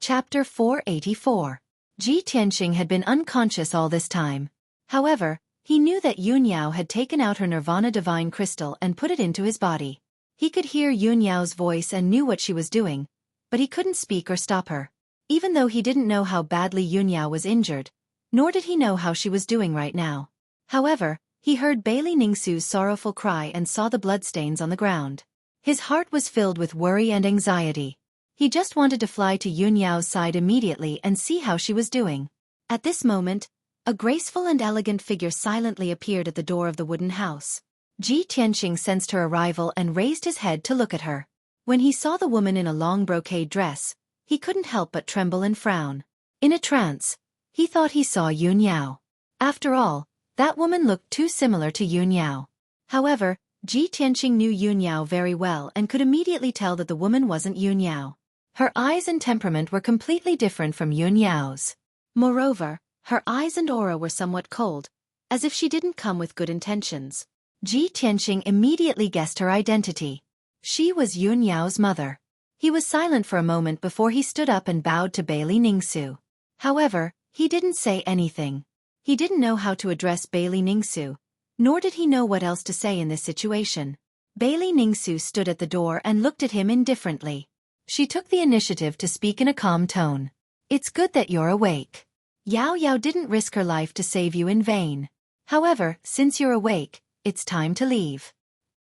Chapter 484. Ji Tianqing had been unconscious all this time. However, he knew that Yun Yao had taken out her Nirvana divine crystal and put it into his body. He could hear Yun Yao's voice and knew what she was doing, but he couldn't speak or stop her. Even though he didn't know how badly Yun Yao was injured, nor did he know how she was doing right now. However, he heard Bailey Ningsu's sorrowful cry and saw the bloodstains on the ground. His heart was filled with worry and anxiety. He just wanted to fly to Yun Yao's side immediately and see how she was doing. At this moment, a graceful and elegant figure silently appeared at the door of the wooden house. Ji Tianqing sensed her arrival and raised his head to look at her. When he saw the woman in a long brocade dress, he couldn't help but tremble and frown. In a trance, he thought he saw Yun Yao. After all, that woman looked too similar to Yun Yao. However, Ji Tianqing knew Yun Yao very well and could immediately tell that the woman wasn't Yun Yao. Her eyes and temperament were completely different from Yun Yao's. Moreover, her eyes and aura were somewhat cold, as if she didn't come with good intentions. Ji Tianqing immediately guessed her identity. She was Yun Yao's mother. He was silent for a moment before he stood up and bowed to Bailey Ningsu. However, he didn't say anything. He didn't know how to address Bailey Ningsu, nor did he know what else to say in this situation. Bailey Ningsu stood at the door and looked at him indifferently. She took the initiative to speak in a calm tone. "It's good that you're awake. Yao Yao didn't risk her life to save you in vain. However, since you're awake, it's time to leave."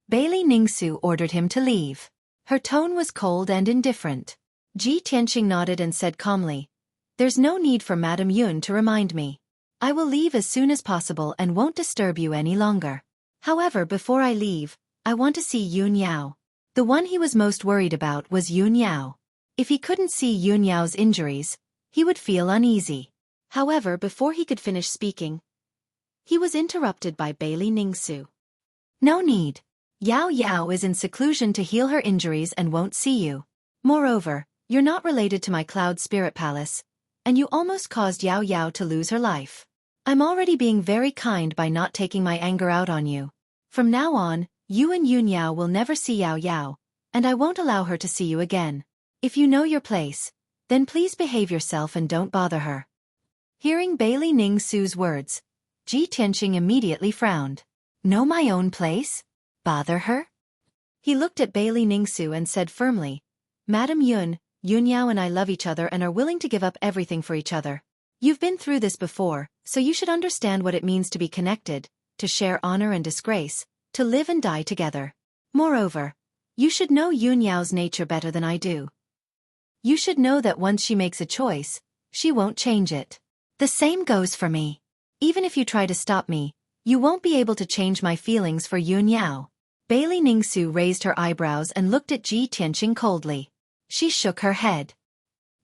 Bailey Ningsu ordered him to leave. Her tone was cold and indifferent. Ji Tianqing nodded and said calmly, "There's no need for Madame Yun to remind me. I will leave as soon as possible and won't disturb you any longer. However, before I leave, I want to see Yun Yao." The one he was most worried about was Yun Yao. If he couldn't see Yun Yao's injuries, he would feel uneasy. However, before he could finish speaking, he was interrupted by Bailey Ningsu. "No need. Yao Yao is in seclusion to heal her injuries and won't see you. Moreover, you're not related to my Cloud Spirit Palace, and you almost caused Yao Yao to lose her life. I'm already being very kind by not taking my anger out on you. From now on, you and Yun Yao will never see Yao Yao, and I won't allow her to see you again. If you know your place, then please behave yourself and don't bother her." Hearing Bailey Ningsu's words, Ji Tianqing immediately frowned. "Know my own place? Bother her?" He looked at Bailey Ningsu and said firmly, "Madam Yun, Yun Yao and I love each other and are willing to give up everything for each other. You've been through this before, so you should understand what it means to be connected, to share honor and disgrace, to live and die together. Moreover, you should know Yun Yao's nature better than I do. You should know that once she makes a choice, she won't change it. The same goes for me. Even if you try to stop me, you won't be able to change my feelings for Yun Yao." Bailey Ningsu raised her eyebrows and looked at Ji Tianqing coldly. She shook her head.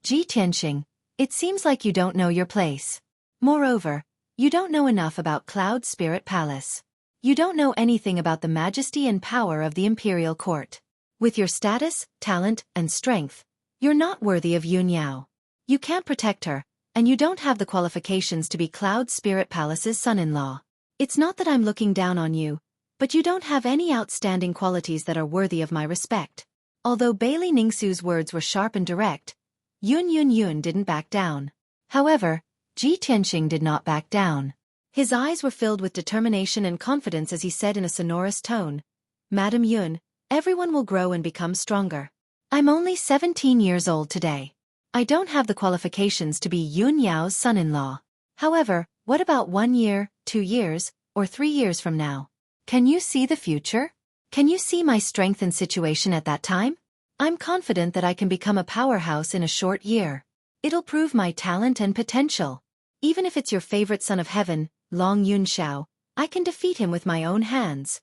"Ji Tianqing, it seems like you don't know your place. Moreover, you don't know enough about Cloud Spirit Palace. You don't know anything about the majesty and power of the imperial court. With your status, talent, and strength, you're not worthy of Yun Yao. You can't protect her, and you don't have the qualifications to be Cloud Spirit Palace's son-in-law. It's not that I'm looking down on you, but you don't have any outstanding qualities that are worthy of my respect." Although Bailey Ningsu's words were sharp and direct, Yun didn't back down. However, Ji Tianqing did not back down. His eyes were filled with determination and confidence as he said in a sonorous tone, "Madam Yun, everyone will grow and become stronger. I'm only 17 years old today. I don't have the qualifications to be Yun Yao's son-in-law. However, what about 1 year, 2 years, or 3 years from now? Can you see the future? Can you see my strength and situation at that time? I'm confident that I can become a powerhouse in a short year. It'll prove my talent and potential. Even if it's your favorite son of heaven, Long Yun Shao, I can defeat him with my own hands."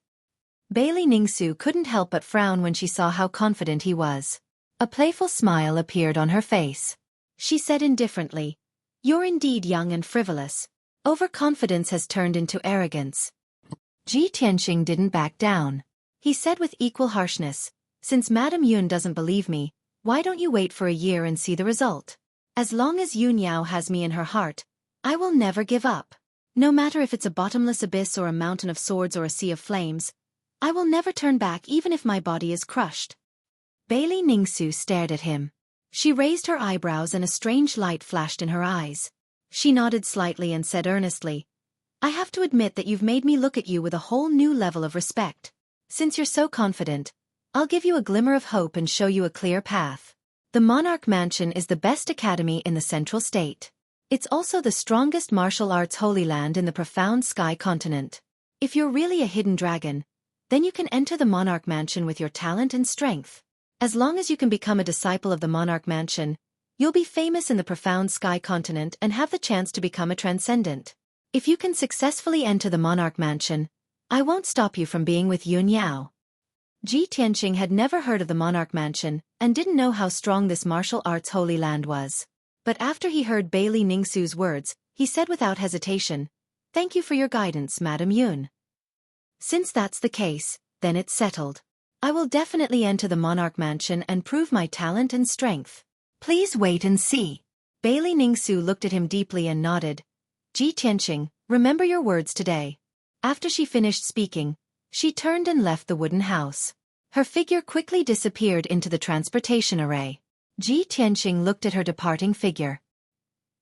Bailey Ningsu couldn't help but frown when she saw how confident he was. A playful smile appeared on her face. She said indifferently, "You're indeed young and frivolous. Overconfidence has turned into arrogance." Ji Tianqing didn't back down. He said with equal harshness, "Since Madame Yun doesn't believe me, why don't you wait for a year and see the result? As long as Yun Yao has me in her heart, I will never give up. No matter if it's a bottomless abyss or a mountain of swords or a sea of flames, I will never turn back even if my body is crushed." Bailey Ningsu stared at him. She raised her eyebrows and a strange light flashed in her eyes. She nodded slightly and said earnestly, I have to admit that you've made me look at you with a whole new level of respect. Since you're so confident, I'll give you a glimmer of hope and show you a clear path. The Monarch Mansion is the best academy in the Central State. It's also the strongest martial arts holy land in the profound Sky continent. If you're really a hidden dragon, then you can enter the Monarch Mansion with your talent and strength. As long as you can become a disciple of the Monarch Mansion, you'll be famous in the profound Sky continent and have the chance to become a transcendent. If you can successfully enter the Monarch Mansion, I won't stop you from being with Yun Yao. Ji Tianqing had never heard of the Monarch Mansion and didn't know how strong this martial arts holy land was. But after he heard Bailey Ningsu's words, he said without hesitation, Thank you for your guidance, Madam Yun. Since that's the case, then it's settled. I will definitely enter the Monarch Mansion and prove my talent and strength. Please wait and see. Bailey Ningsu looked at him deeply and nodded. Ji Tianqing, remember your words today. After she finished speaking, she turned and left the wooden house. Her figure quickly disappeared into the transportation array. Ji Tianqing looked at her departing figure.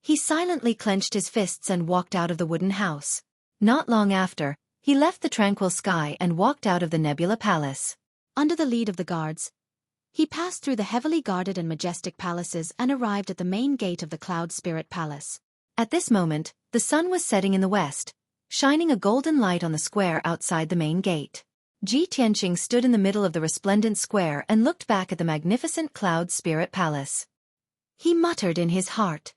He silently clenched his fists and walked out of the wooden house. Not long after, he left the tranquil sky and walked out of the Nebula Palace. Under the lead of the guards, he passed through the heavily guarded and majestic palaces and arrived at the main gate of the Cloud Spirit Palace. At this moment, the sun was setting in the west, shining a golden light on the square outside the main gate. Ji Tianqing stood in the middle of the resplendent square and looked back at the magnificent Cloud Spirit Palace. He muttered in his heart,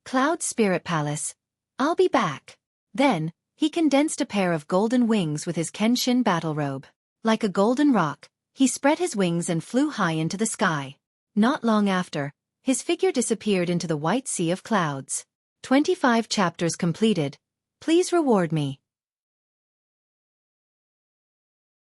Cloud Spirit Palace, I'll be back. Then, he condensed a pair of golden wings with his Kenshin battle robe. Like a golden rock, he spread his wings and flew high into the sky. Not long after, his figure disappeared into the white sea of clouds. 25 chapters completed. Please reward me.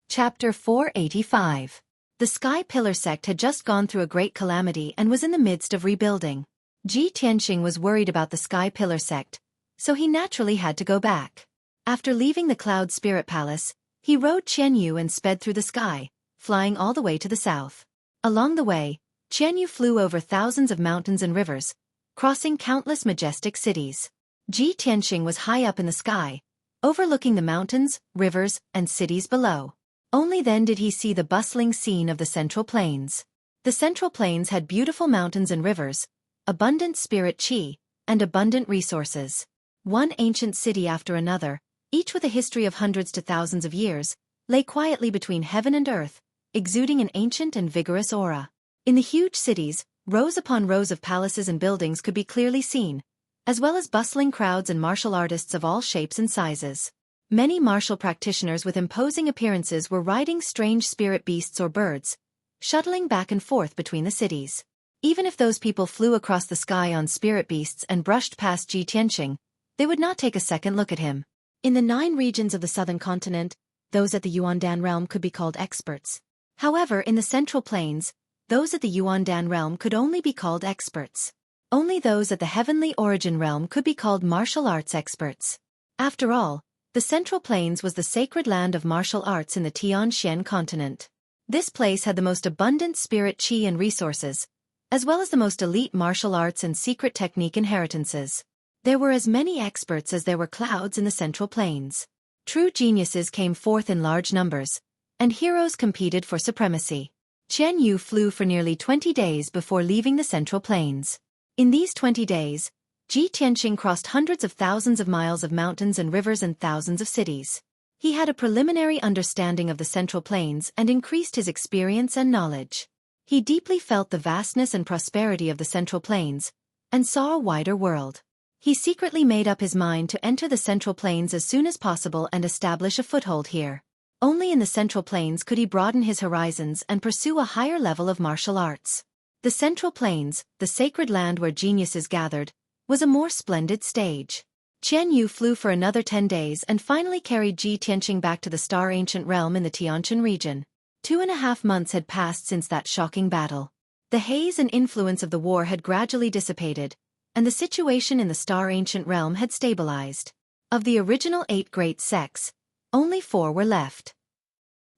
Chapter 485. The Sky Pillar sect had just gone through a great calamity and was in the midst of rebuilding. Ji Tianqing was worried about the Sky Pillar sect, so he naturally had to go back. After leaving the Cloud Spirit Palace, he rode Qian Yu and sped through the sky, flying all the way to the south. Along the way, Qian Yu flew over thousands of mountains and rivers, crossing countless majestic cities. Ji Tianqing was high up in the sky, overlooking the mountains, rivers, and cities below. Only then did he see the bustling scene of the Central Plains. The Central Plains had beautiful mountains and rivers, abundant spirit qi, and abundant resources. One ancient city after another, each with a history of hundreds to thousands of years, lay quietly between heaven and earth, exuding an ancient and vigorous aura. In the huge cities, rows upon rows of palaces and buildings could be clearly seen, as well as bustling crowds and martial artists of all shapes and sizes. Many martial practitioners with imposing appearances were riding strange spirit beasts or birds, shuttling back and forth between the cities. Even if those people flew across the sky on spirit beasts and brushed past Ji Tianqing, they would not take a second look at him. In the 9 regions of the southern continent, those at the Yuandan realm could be called experts. However, in the Central Plains, those at the Yuandan realm could only be called experts. Only those at the Heavenly Origin realm could be called martial arts experts. After all, the Central Plains was the sacred land of martial arts in the Tianxian continent. This place had the most abundant spirit qi and resources, as well as the most elite martial arts and secret technique inheritances. There were as many experts as there were clouds in the Central Plains. True geniuses came forth in large numbers, and heroes competed for supremacy. Qian Yu flew for nearly 20 days before leaving the Central Plains. In these 20 days, Ji Tianqing crossed hundreds of thousands of miles of mountains and rivers and thousands of cities. He had a preliminary understanding of the Central Plains and increased his experience and knowledge. He deeply felt the vastness and prosperity of the Central Plains, and saw a wider world. He secretly made up his mind to enter the Central Plains as soon as possible and establish a foothold here. Only in the Central Plains could he broaden his horizons and pursue a higher level of martial arts. The Central Plains, the sacred land where geniuses gathered, was a more splendid stage. Qian Yu flew for another 10 days and finally carried Ji Tianqing back to the Star Ancient Realm in the Tianqian region. 2.5 months had passed since that shocking battle. The haze and influence of the war had gradually dissipated, and the situation in the Star Ancient Realm had stabilized. Of the original 8 great sects, only 4 were left.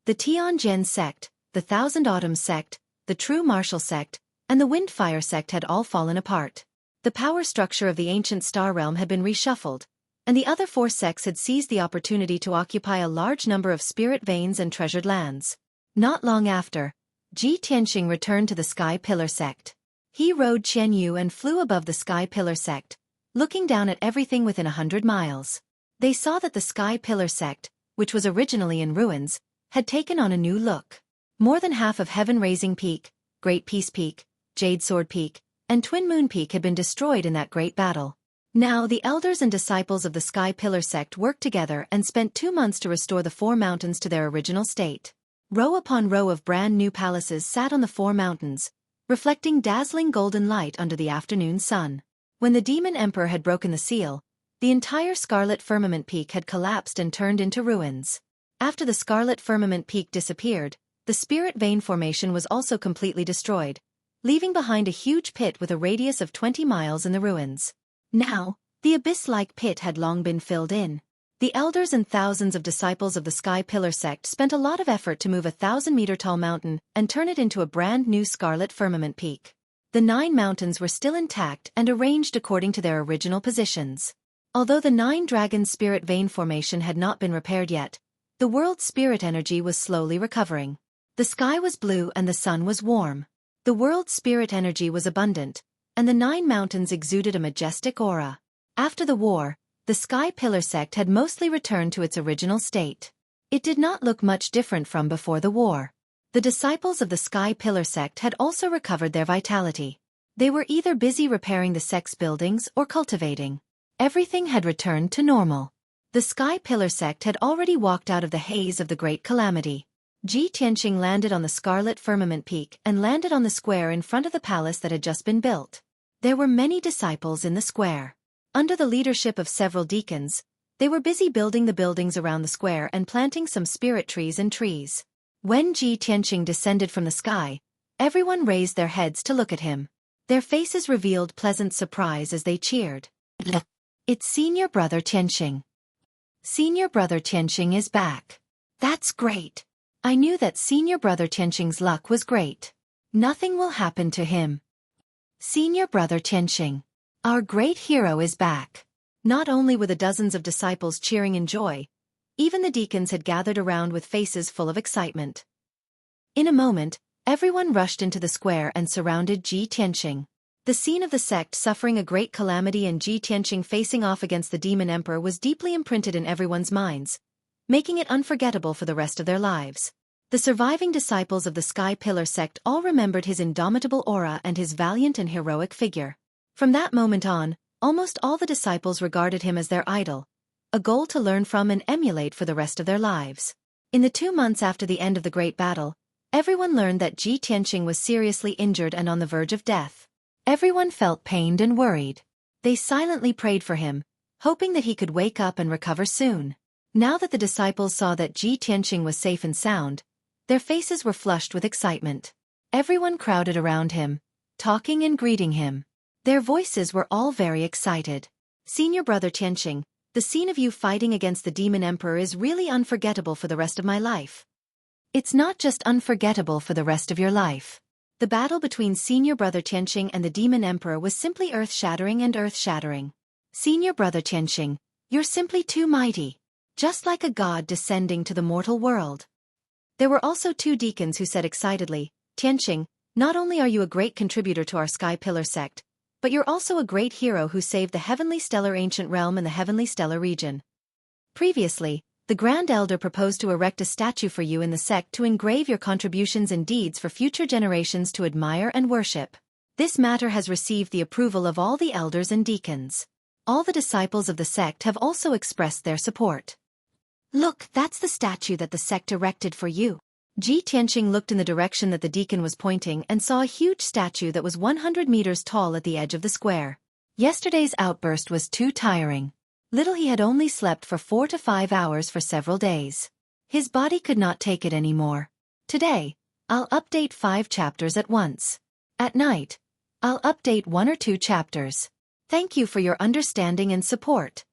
The Tianjin sect, the Thousand Autumns sect, the True Martial sect, and the Windfire sect had all fallen apart. The power structure of the ancient star realm had been reshuffled, and the other 4 sects had seized the opportunity to occupy a large number of spirit veins and treasured lands. Not long after, Ji Tianxing returned to the Sky Pillar sect. He rode Qian Yu and flew above the Sky Pillar sect, looking down at everything within 100 miles. They saw that the Sky Pillar sect, which was originally in ruins, had taken on a new look. More than half of Heaven Raising Peak, Great Peace Peak, Jade Sword Peak, and Twin Moon Peak had been destroyed in that great battle. Now the elders and disciples of the Sky Pillar sect worked together and spent 2 months to restore the 4 mountains to their original state. Row upon row of brand new palaces sat on the 4 mountains, reflecting dazzling golden light under the afternoon sun. When the Demon Emperor had broken the seal, the entire Scarlet Firmament Peak had collapsed and turned into ruins. After the Scarlet Firmament Peak disappeared, the Spirit Vein Formation was also completely destroyed, leaving behind a huge pit with a radius of 20 miles in the ruins. Now, the abyss-like pit had long been filled in. The elders and thousands of disciples of the Sky Pillar sect spent a lot of effort to move a 1,000-meter-tall mountain and turn it into a brand new Scarlet Firmament Peak. The 9 mountains were still intact and arranged according to their original positions. Although the 9 Dragons Spirit Vein Formation had not been repaired yet, the world's spirit energy was slowly recovering. The sky was blue and the sun was warm. The world's spirit energy was abundant, and the 9 mountains exuded a majestic aura. After the war, the Sky Pillar sect had mostly returned to its original state. It did not look much different from before the war. The disciples of the Sky Pillar sect had also recovered their vitality. They were either busy repairing the sect's buildings or cultivating. Everything had returned to normal. The Sky Pillar sect had already walked out of the haze of the Great Calamity. Ji Tianxing landed on the Scarlet Firmament Peak and landed on the square in front of the palace that had just been built. There were many disciples in the square. Under the leadership of several deacons, they were busy building the buildings around the square and planting some spirit trees and trees. When Ji Tianxing descended from the sky, everyone raised their heads to look at him. Their faces revealed pleasant surprise as they cheered. It's Senior Brother Tianxing. Senior Brother Tianxing is back. That's great. I knew that Senior Brother Tianxing's luck was great. Nothing will happen to him. Senior Brother Tianxing. Our great hero is back. Not only were the dozens of disciples cheering in joy, even the deacons had gathered around with faces full of excitement. In a moment, everyone rushed into the square and surrounded Ji Tianxing. The scene of the sect suffering a great calamity and Ji Tianxing facing off against the Demon Emperor was deeply imprinted in everyone's minds, making it unforgettable for the rest of their lives. The surviving disciples of the Sky Pillar sect all remembered his indomitable aura and his valiant and heroic figure. From that moment on, almost all the disciples regarded him as their idol, a goal to learn from and emulate for the rest of their lives. In the 2 months after the end of the Great Battle, everyone learned that Ji Tianxing was seriously injured and on the verge of death. Everyone felt pained and worried. They silently prayed for him, hoping that he could wake up and recover soon. Now that the disciples saw that Ji Tianxing was safe and sound, their faces were flushed with excitement. Everyone crowded around him, talking and greeting him. Their voices were all very excited. Senior Brother Tianxing, the scene of you fighting against the Demon Emperor is really unforgettable for the rest of my life. It's not just unforgettable for the rest of your life. The battle between Senior Brother Tianxing and the Demon Emperor was simply earth-shattering and earth-shattering. Senior Brother Tianxing, you're simply too mighty. Just like a god descending to the mortal world. There were also 2 deacons who said excitedly, Tianxing, not only are you a great contributor to our Sky Pillar sect, but you're also a great hero who saved the Heavenly Stellar Ancient Realm and the Heavenly Stellar region. Previously, the Grand Elder proposed to erect a statue for you in the sect to engrave your contributions and deeds for future generations to admire and worship. This matter has received the approval of all the elders and deacons. All the disciples of the sect have also expressed their support. Look, that's the statue that the sect erected for you. Ji Tianxing looked in the direction that the deacon was pointing and saw a huge statue that was 100 meters tall at the edge of the square. Yesterday's outburst was too tiring. Little he had only slept for 4 to 5 hours for several days. His body could not take it anymore. Today, I'll update 5 chapters at once. At night, I'll update 1 or 2 chapters. Thank you for your understanding and support.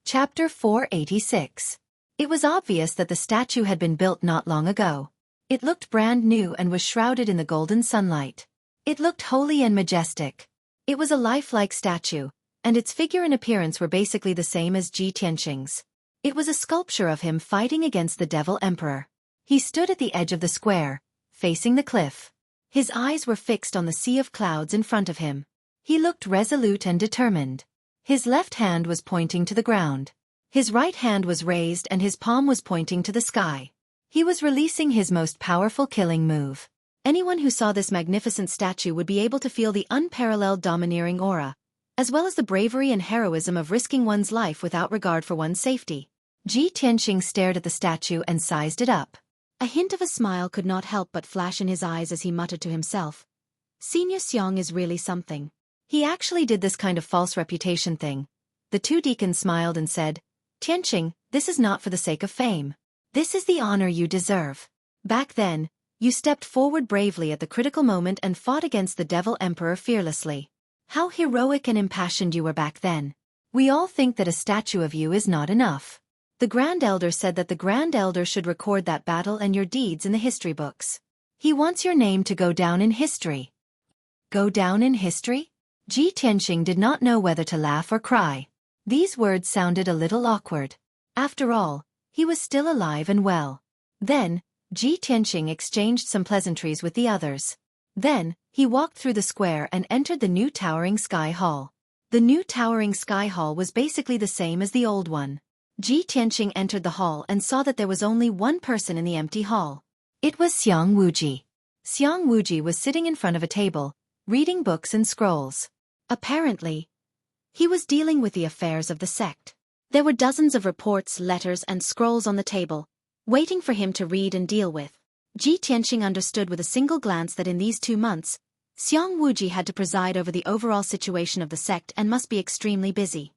Chapter 486. It was obvious that the statue had been built not long ago. It looked brand new and was shrouded in the golden sunlight. It looked holy and majestic. It was a lifelike statue, and its figure and appearance were basically the same as Ji Tianqing's. It was a sculpture of him fighting against the Devil Emperor. He stood at the edge of the square, facing the cliff. His eyes were fixed on the sea of clouds in front of him. He looked resolute and determined. His left hand was pointing to the ground. His right hand was raised and his palm was pointing to the sky. He was releasing his most powerful killing move. Anyone who saw this magnificent statue would be able to feel the unparalleled domineering aura, as well as the bravery and heroism of risking one's life without regard for one's safety. Ji Tianqing stared at the statue and sized it up. A hint of a smile could not help but flash in his eyes as he muttered to himself. Senior Xiong is really something. He actually did this kind of false reputation thing. The two deacons smiled and said, Tianqing, this is not for the sake of fame. This is the honor you deserve. Back then, you stepped forward bravely at the critical moment and fought against the Devil Emperor fearlessly. How heroic and impassioned you were back then. We all think that a statue of you is not enough. The Grand Elder said that the Grand Elder should record that battle and your deeds in the history books. He wants your name to go down in history. Go down in history? Ji Tianqing did not know whether to laugh or cry. These words sounded a little awkward. After all, he was still alive and well. Then, Ji Tianqing exchanged some pleasantries with the others. Then, he walked through the square and entered the new towering sky hall. The new towering sky hall was basically the same as the old one. Ji Tianqing entered the hall and saw that there was only one person in the empty hall. It was Xiang Wuji. Xiang Wuji was sitting in front of a table, reading books and scrolls. Apparently, he was dealing with the affairs of the sect. There were dozens of reports, letters, and scrolls on the table, waiting for him to read and deal with. Ji Tianqing understood with a single glance that in these 2 months, Xiang Wuji had to preside over the overall situation of the sect and must be extremely busy.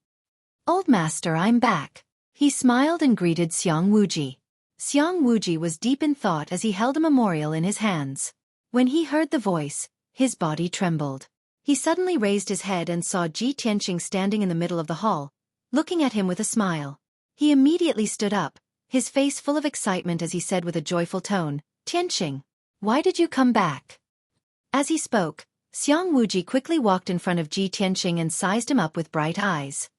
Old Master, I'm back. He smiled and greeted Xiang Wuji. Xiang Wuji was deep in thought as he held a memorial in his hands. When he heard the voice, his body trembled. He suddenly raised his head and saw Ji Tianqing standing in the middle of the hall, looking at him with a smile. He immediately stood up, his face full of excitement as he said with a joyful tone, Tianqing, why did you come back? As he spoke, Xiang Wuji quickly walked in front of Ji Tianqing and sized him up with bright eyes.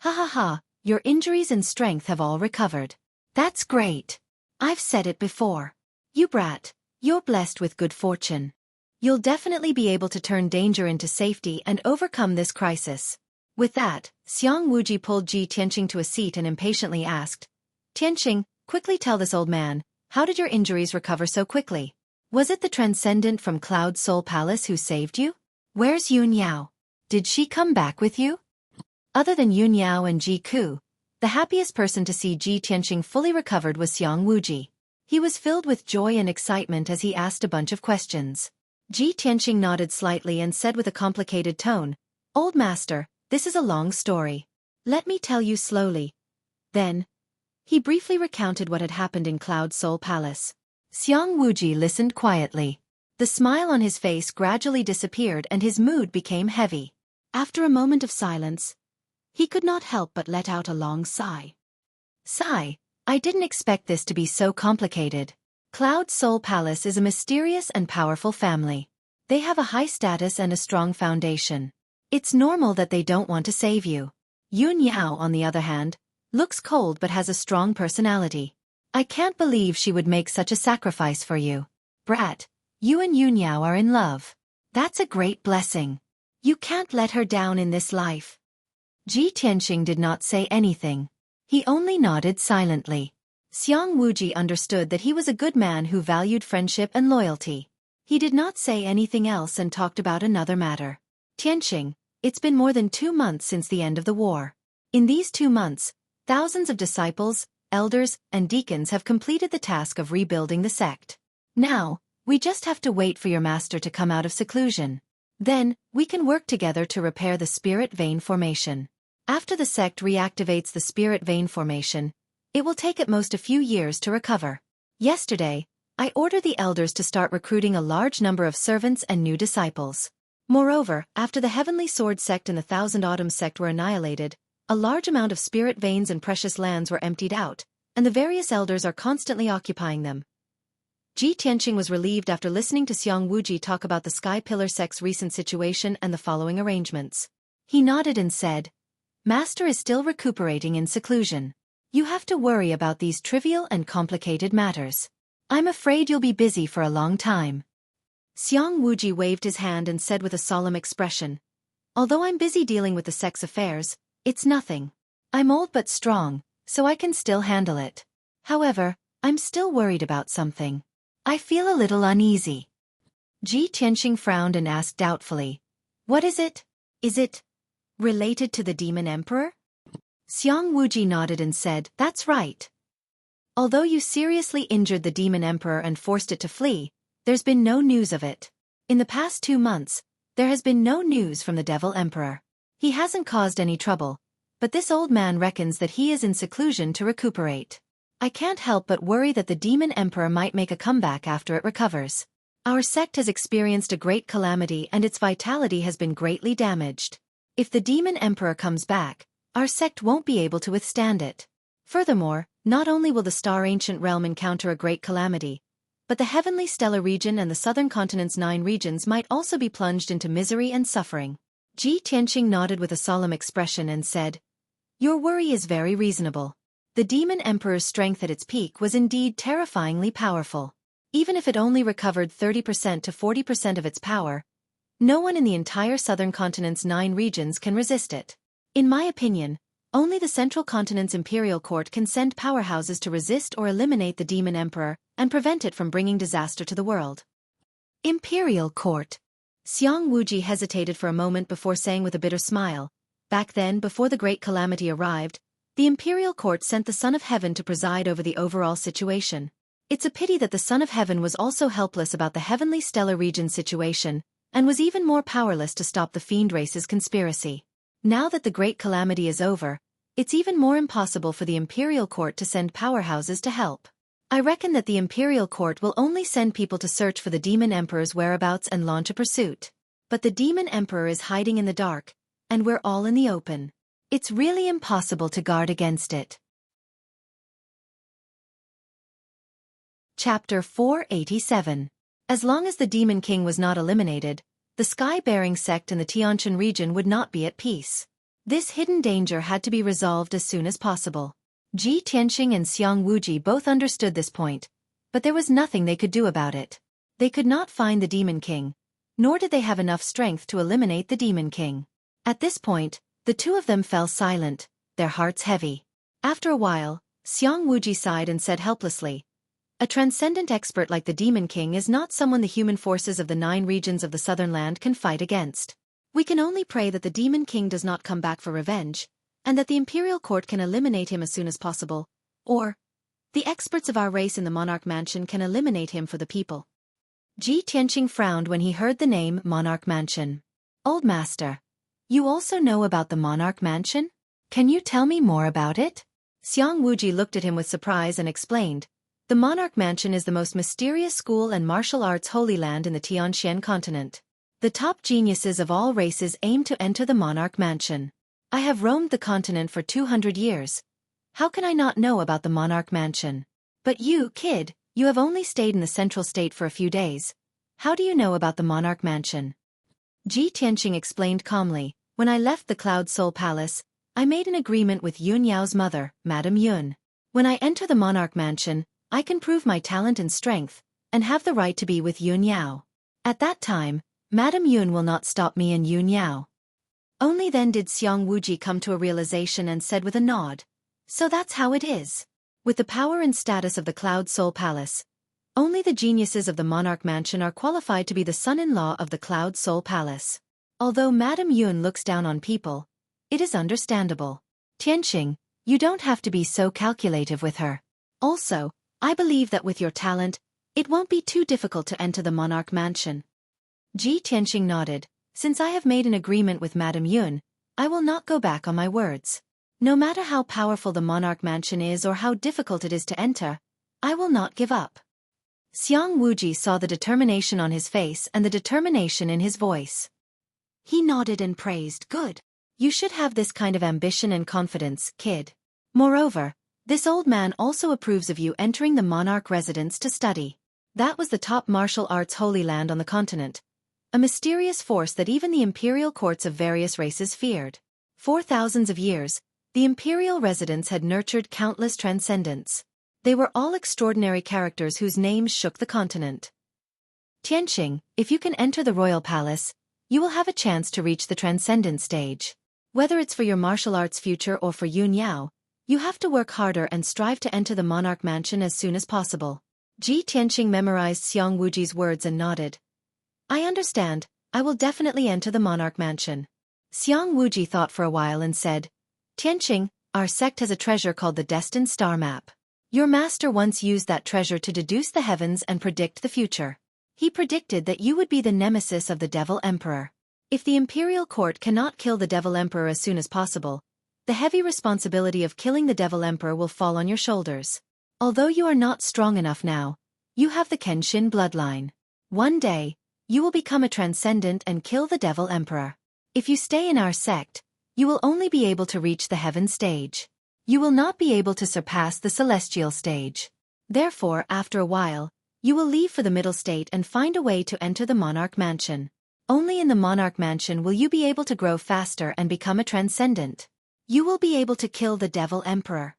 Ha ha ha, your injuries and strength have all recovered. That's great. I've said it before. You brat, you're blessed with good fortune. You'll definitely be able to turn danger into safety and overcome this crisis. With that, Xiang Wuji pulled Ji Tianqing to a seat and impatiently asked, Tianqing, quickly tell this old man, how did your injuries recover so quickly? Was it the Transcendent from Cloud Soul Palace who saved you? Where's Yun Yao? Did she come back with you? Other than Yun Yao and Ji Ku, the happiest person to see Ji Tianqing fully recovered was Xiang Wuji. He was filled with joy and excitement as he asked a bunch of questions. Ji Tianqing nodded slightly and said with a complicated tone, Old Master, this is a long story. Let me tell you slowly. Then, he briefly recounted what had happened in Cloud Soul Palace. Xiang Wuji listened quietly. The smile on his face gradually disappeared and his mood became heavy. After a moment of silence, he could not help but let out a long sigh. Sigh, I didn't expect this to be so complicated. Cloud Soul Palace is a mysterious and powerful family. They have a high status and a strong foundation. It's normal that they don't want to save you. Yun Yao, on the other hand, looks cold but has a strong personality. I can't believe she would make such a sacrifice for you. Brat, you and Yun Yao are in love. That's a great blessing. You can't let her down in this life. Ji Tianqing did not say anything. He only nodded silently. Xiang Wuji understood that he was a good man who valued friendship and loyalty. He did not say anything else and talked about another matter. Tianqing, it's been more than 2 months since the end of the war. In these 2 months, thousands of disciples, elders, and deacons have completed the task of rebuilding the sect. Now, we just have to wait for your master to come out of seclusion. Then, we can work together to repair the spirit vein formation. After the sect reactivates the spirit vein formation, it will take at most a few years to recover. Yesterday, I ordered the elders to start recruiting a large number of servants and new disciples. Moreover, after the Heavenly Sword sect and the Thousand Autumns sect were annihilated, a large amount of spirit veins and precious lands were emptied out, and the various elders are constantly occupying them. Ji Tianqing was relieved after listening to Xiang Wuji talk about the Sky Pillar sect's recent situation and the following arrangements. He nodded and said, Master is still recuperating in seclusion. You have to worry about these trivial and complicated matters. I'm afraid you'll be busy for a long time. Xiang Wuji waved his hand and said with a solemn expression, Although I'm busy dealing with the sect's affairs, it's nothing. I'm old but strong, so I can still handle it. However, I'm still worried about something. I feel a little uneasy. Ji Tianqing frowned and asked doubtfully, What is it? Is it related to the Demon Emperor? Xiang Wuji nodded and said, That's right. Although you seriously injured the Demon Emperor and forced it to flee, there's been no news of it. In the past 2 months, there has been no news from the Devil Emperor. He hasn't caused any trouble, but this old man reckons that he is in seclusion to recuperate. I can't help but worry that the Demon Emperor might make a comeback after it recovers. Our sect has experienced a great calamity and its vitality has been greatly damaged. If the Demon Emperor comes back, our sect won't be able to withstand it. Furthermore, not only will the Star Ancient Realm encounter a great calamity, but the Heavenly Stellar region and the Southern Continent's 9 regions might also be plunged into misery and suffering. Ji Tianqing nodded with a solemn expression and said, Your worry is very reasonable. The Demon Emperor's strength at its peak was indeed terrifyingly powerful. Even if it only recovered 30% to 40% of its power, no one in the entire Southern Continent's 9 regions can resist it. In my opinion, only the Central Continent's Imperial Court can send powerhouses to resist or eliminate the Demon Emperor and prevent it from bringing disaster to the world. Imperial Court. Xiang Wuji hesitated for a moment before saying with a bitter smile, Back then, before the great calamity arrived, the Imperial Court sent the Son of Heaven to preside over the overall situation. It's a pity that the Son of Heaven was also helpless about the Heavenly Stellar region situation, and was even more powerless to stop the Fiend race's conspiracy. Now that the great calamity is over, it's even more impossible for the Imperial Court to send powerhouses to help. I reckon that the Imperial Court will only send people to search for the Demon Emperor's whereabouts and launch a pursuit. But the Demon Emperor is hiding in the dark, and we're all in the open. It's really impossible to guard against it. Chapter 487. As long as the Demon King was not eliminated, the Sky-bearing sect in the Tianqian region would not be at peace. This hidden danger had to be resolved as soon as possible. Ji Tianqing and Xiang Wuji both understood this point, but there was nothing they could do about it. They could not find the Demon King, nor did they have enough strength to eliminate the Demon King. At this point, the two of them fell silent, their hearts heavy. After a while, Xiang Wuji sighed and said helplessly, A transcendent expert like the Demon King is not someone the human forces of the 9 regions of the Southern Land can fight against. We can only pray that the Demon King does not come back for revenge, and that the Imperial Court can eliminate him as soon as possible, or the experts of our race in the Monarch Mansion can eliminate him for the people. Ji Tianqing frowned when he heard the name Monarch Mansion. Old Master, you also know about the Monarch Mansion? Can you tell me more about it? Xiang Wuji looked at him with surprise and explained, The Monarch Mansion is the most mysterious school and martial arts holy land in the Tianqian continent. The top geniuses of all races aim to enter the Monarch Mansion. I have roamed the continent for 200 years. How can I not know about the Monarch Mansion? But you, kid, you have only stayed in the Central State for a few days. How do you know about the Monarch Mansion? Ji Tianqing explained calmly, When I left the Cloud Soul Palace, I made an agreement with Yun Yao's mother, Madame Yun. When I enter the Monarch Mansion, I can prove my talent and strength, and have the right to be with Yun Yao. At that time, Madame Yun will not stop me and Yun Yao. Only then did Xiang Wuji come to a realization and said with a nod, So that's how it is. With the power and status of the Cloud Soul Palace, only the geniuses of the Monarch Mansion are qualified to be the son-in-law of the Cloud Soul Palace. Although Madame Yun looks down on people, it is understandable. Tianqing, you don't have to be so calculative with her. Also, I believe that with your talent, it won't be too difficult to enter the Monarch Mansion. Ji Tianqing nodded. Since I have made an agreement with Madame Yun, I will not go back on my words. No matter how powerful the Monarch Mansion is or how difficult it is to enter, I will not give up. Xiang Wuji saw the determination on his face and the determination in his voice. He nodded and praised, Good. You should have this kind of ambition and confidence, kid. Moreover, this old man also approves of you entering the Monarch residence to study. That was the top martial arts holy land on the continent. A mysterious force that even the imperial courts of various races feared. For thousands of years, the imperial residents had nurtured countless transcendents. They were all extraordinary characters whose names shook the continent. Tianqing, if you can enter the royal palace, you will have a chance to reach the transcendent stage. Whether it's for your martial arts future or for Yun Yao, you have to work harder and strive to enter the monarch mansion as soon as possible. Ji Tianqing memorized Xiang Wuji's words and nodded. I understand, I will definitely enter the monarch mansion. Xiang Wuji thought for a while and said, Tianqing, our sect has a treasure called the Destined Star Map. Your master once used that treasure to deduce the heavens and predict the future. He predicted that you would be the nemesis of the Devil Emperor. If the imperial court cannot kill the Devil Emperor as soon as possible, the heavy responsibility of killing the Devil Emperor will fall on your shoulders. Although you are not strong enough now, you have the Kenshin bloodline. One day, you will become a transcendent and kill the Devil Emperor. If you stay in our sect, you will only be able to reach the heaven stage. You will not be able to surpass the celestial stage. Therefore, after a while, you will leave for the middle state and find a way to enter the monarch mansion. Only in the monarch mansion will you be able to grow faster and become a transcendent. You will be able to kill the Devil Emperor.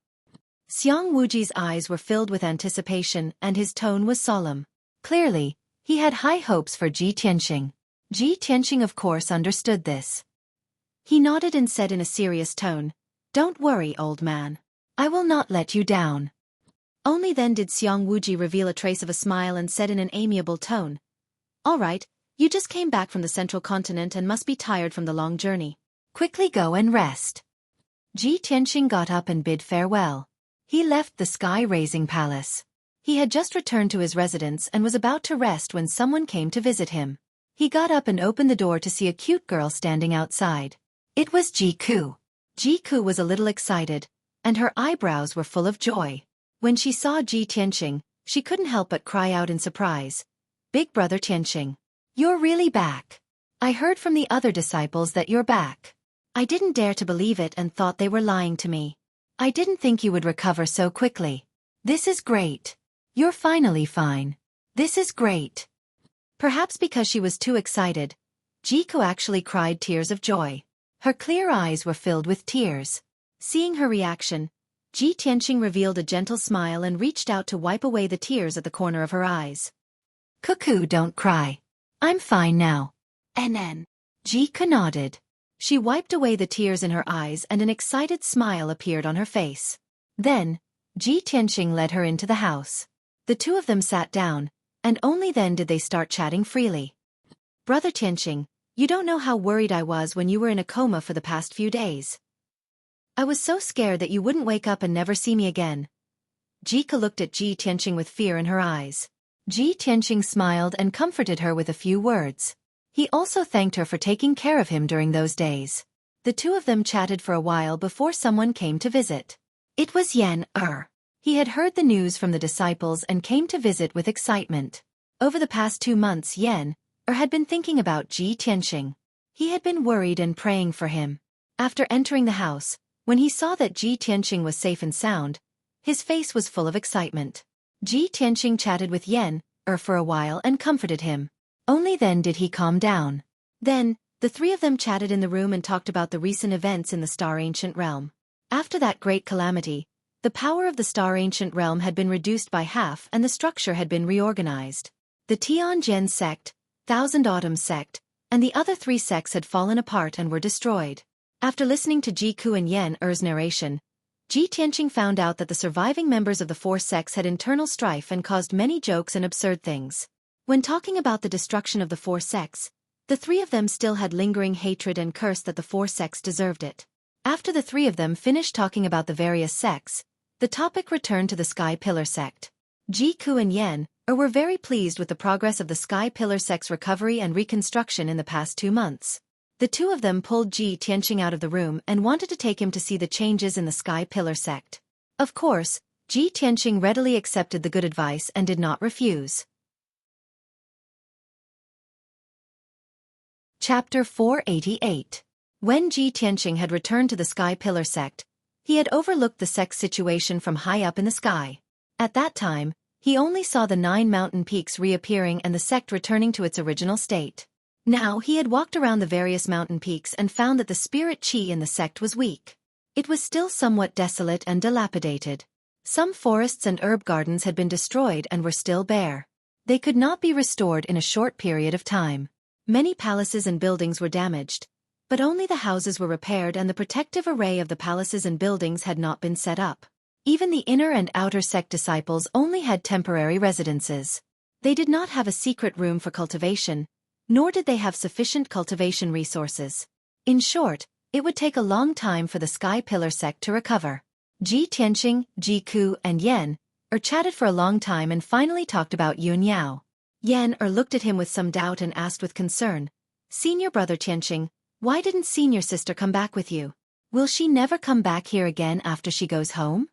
Xiang Wuji's eyes were filled with anticipation and his tone was solemn. Clearly, he had high hopes for Ji Tianqing. Ji Tianqing of course understood this. He nodded and said in a serious tone, Don't worry, old man. I will not let you down. Only then did Xiang Wuji reveal a trace of a smile and said in an amiable tone, All right, you just came back from the central continent and must be tired from the long journey. Quickly go and rest. Ji Tianqing got up and bid farewell. He left the sky-raising palace. He had just returned to his residence and was about to rest when someone came to visit him. He got up and opened the door to see a cute girl standing outside. It was Jiku. Jiku was a little excited, and her eyebrows were full of joy. When she saw Ji Tianqing, she couldn't help but cry out in surprise. Big brother Tianqing. You're really back. I heard from the other disciples that you're back. I didn't dare to believe it and thought they were lying to me. I didn't think you would recover so quickly. This is great. You're finally fine. This is great. Perhaps because she was too excited, Jiku actually cried tears of joy. Her clear eyes were filled with tears. Seeing her reaction, Ji Tianqing revealed a gentle smile and reached out to wipe away the tears at the corner of her eyes. Cuckoo, don't cry. I'm fine now. NN. Jiku nodded. She wiped away the tears in her eyes and an excited smile appeared on her face. Then, Ji Tianqing led her into the house. The two of them sat down, and only then did they start chatting freely. Brother Tianqing, you don't know how worried I was when you were in a coma for the past few days. I was so scared that you wouldn't wake up and never see me again. Jiku looked at Ji Tianqing with fear in her eyes. Ji Tianqing smiled and comforted her with a few words. He also thanked her for taking care of him during those days. The two of them chatted for a while before someone came to visit. It was Yan Er. He had heard the news from the disciples and came to visit with excitement. Over the past 2 months Yan Er had been thinking about Ji Tianqing. He had been worried and praying for him. After entering the house, when he saw that Ji Tianqing was safe and sound, his face was full of excitement. Ji Tianqing chatted with Yan Er for a while and comforted him. Only then did he calm down. Then, the three of them chatted in the room and talked about the recent events in the Star Ancient Realm. After that great calamity, the power of the Star Ancient Realm had been reduced by half and the structure had been reorganized. The Tianjin sect, Thousand Autumns sect, and the other 3 sects had fallen apart and were destroyed. After listening to Jiku and Yan Er's narration, Ji Tianqing found out that the surviving members of the 4 sects had internal strife and caused many jokes and absurd things. When talking about the destruction of the 4 sects, the 3 of them still had lingering hatred and cursed that the 4 sects deserved it. After the 3 of them finished talking about the various sects, the topic returned to the Sky Pillar sect. Jiku and Yan Er were very pleased with the progress of the Sky Pillar sect's recovery and reconstruction in the past 2 months. The two of them pulled Ji Tianqing out of the room and wanted to take him to see the changes in the Sky Pillar sect. Of course, Ji Tianqing readily accepted the good advice and did not refuse. Chapter 488. When Ji Tianqing had returned to the Sky Pillar sect, he had overlooked the sect's situation from high up in the sky. At that time, He only saw the 9 mountain peaks reappearing and the sect returning to its original state. Now he had walked around the various mountain peaks and found that the spirit chi in the sect was weak. It was still somewhat desolate and dilapidated. Some forests and herb gardens had been destroyed and were still bare. They could not be restored in a short period of time. Many palaces and buildings were damaged, but only the houses were repaired and the protective array of the palaces and buildings had not been set up. Even the inner and outer sect disciples only had temporary residences. They did not have a secret room for cultivation, nor did they have sufficient cultivation resources. In short, it would take a long time for the Sky Pillar sect to recover. Ji Tianqing, Ji Ku, and Yan chatted for a long time and finally talked about Yun Yao. Yan looked at him with some doubt and asked with concern, "Senior brother Tianqing, why didn't senior sister come back with you? Will she never come back here again after she goes home?"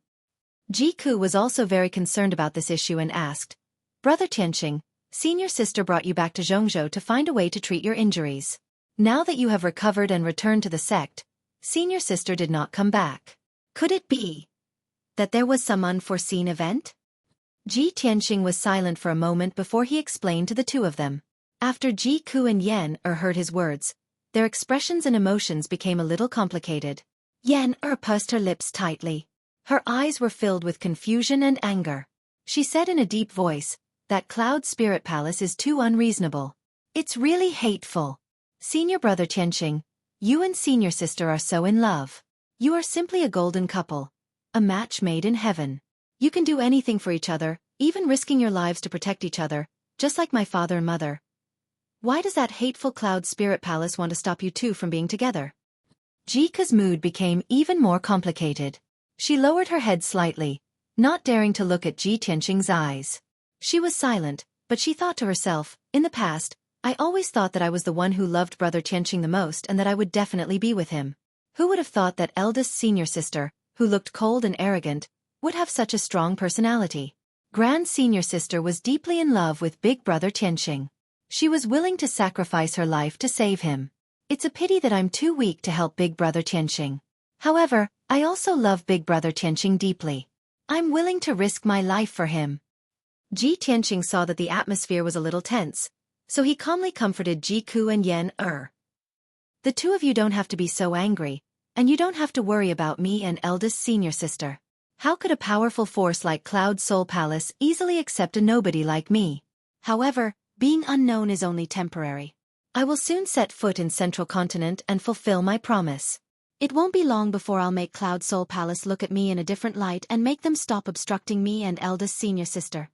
Ji Ku was also very concerned about this issue and asked, "Brother Tianqing, senior sister brought you back to Zhongzhou to find a way to treat your injuries. Now that you have recovered and returned to the sect, senior sister did not come back. Could it be that there was some unforeseen event?" Ji Tianqing was silent for a moment before he explained to the two of them. After Ji Ku and Yan heard his words, their expressions and emotions became a little complicated. Yan pursed her lips tightly. Her eyes were filled with confusion and anger. She said in a deep voice, "That Cloud Spirit Palace is too unreasonable. It's really hateful. Senior brother Tianqing, you and senior sister are so in love. You are simply a golden couple, a match made in heaven. You can do anything for each other, even risking your lives to protect each other, just like my father and mother. Why does that hateful Cloud Spirit Palace want to stop you two from being together?" Jika's mood became even more complicated. She lowered her head slightly, not daring to look at Ji Tianqing's eyes. She was silent, but she thought to herself, "In the past, I always thought that I was the one who loved brother Tianqing the most and that I would definitely be with him. Who would have thought that eldest senior sister, who looked cold and arrogant, would have such a strong personality?" Grand senior sister was deeply in love with big brother Tianqing. She was willing to sacrifice her life to save him. It's a pity that I'm too weak to help big brother Tianqing. However, I also love big brother Tianqing deeply. I'm willing to risk my life for him. Ji Tianqing saw that the atmosphere was a little tense, so he calmly comforted Ji Ku and Yan "The two of you don't have to be so angry, and you don't have to worry about me and eldest senior sister. How could a powerful force like Cloud Soul Palace easily accept a nobody like me? However, being unknown is only temporary. I will soon set foot in Central Continent and fulfill my promise. It won't be long before I'll make Cloud Soul Palace look at me in a different light and make them stop obstructing me and eldest senior sister."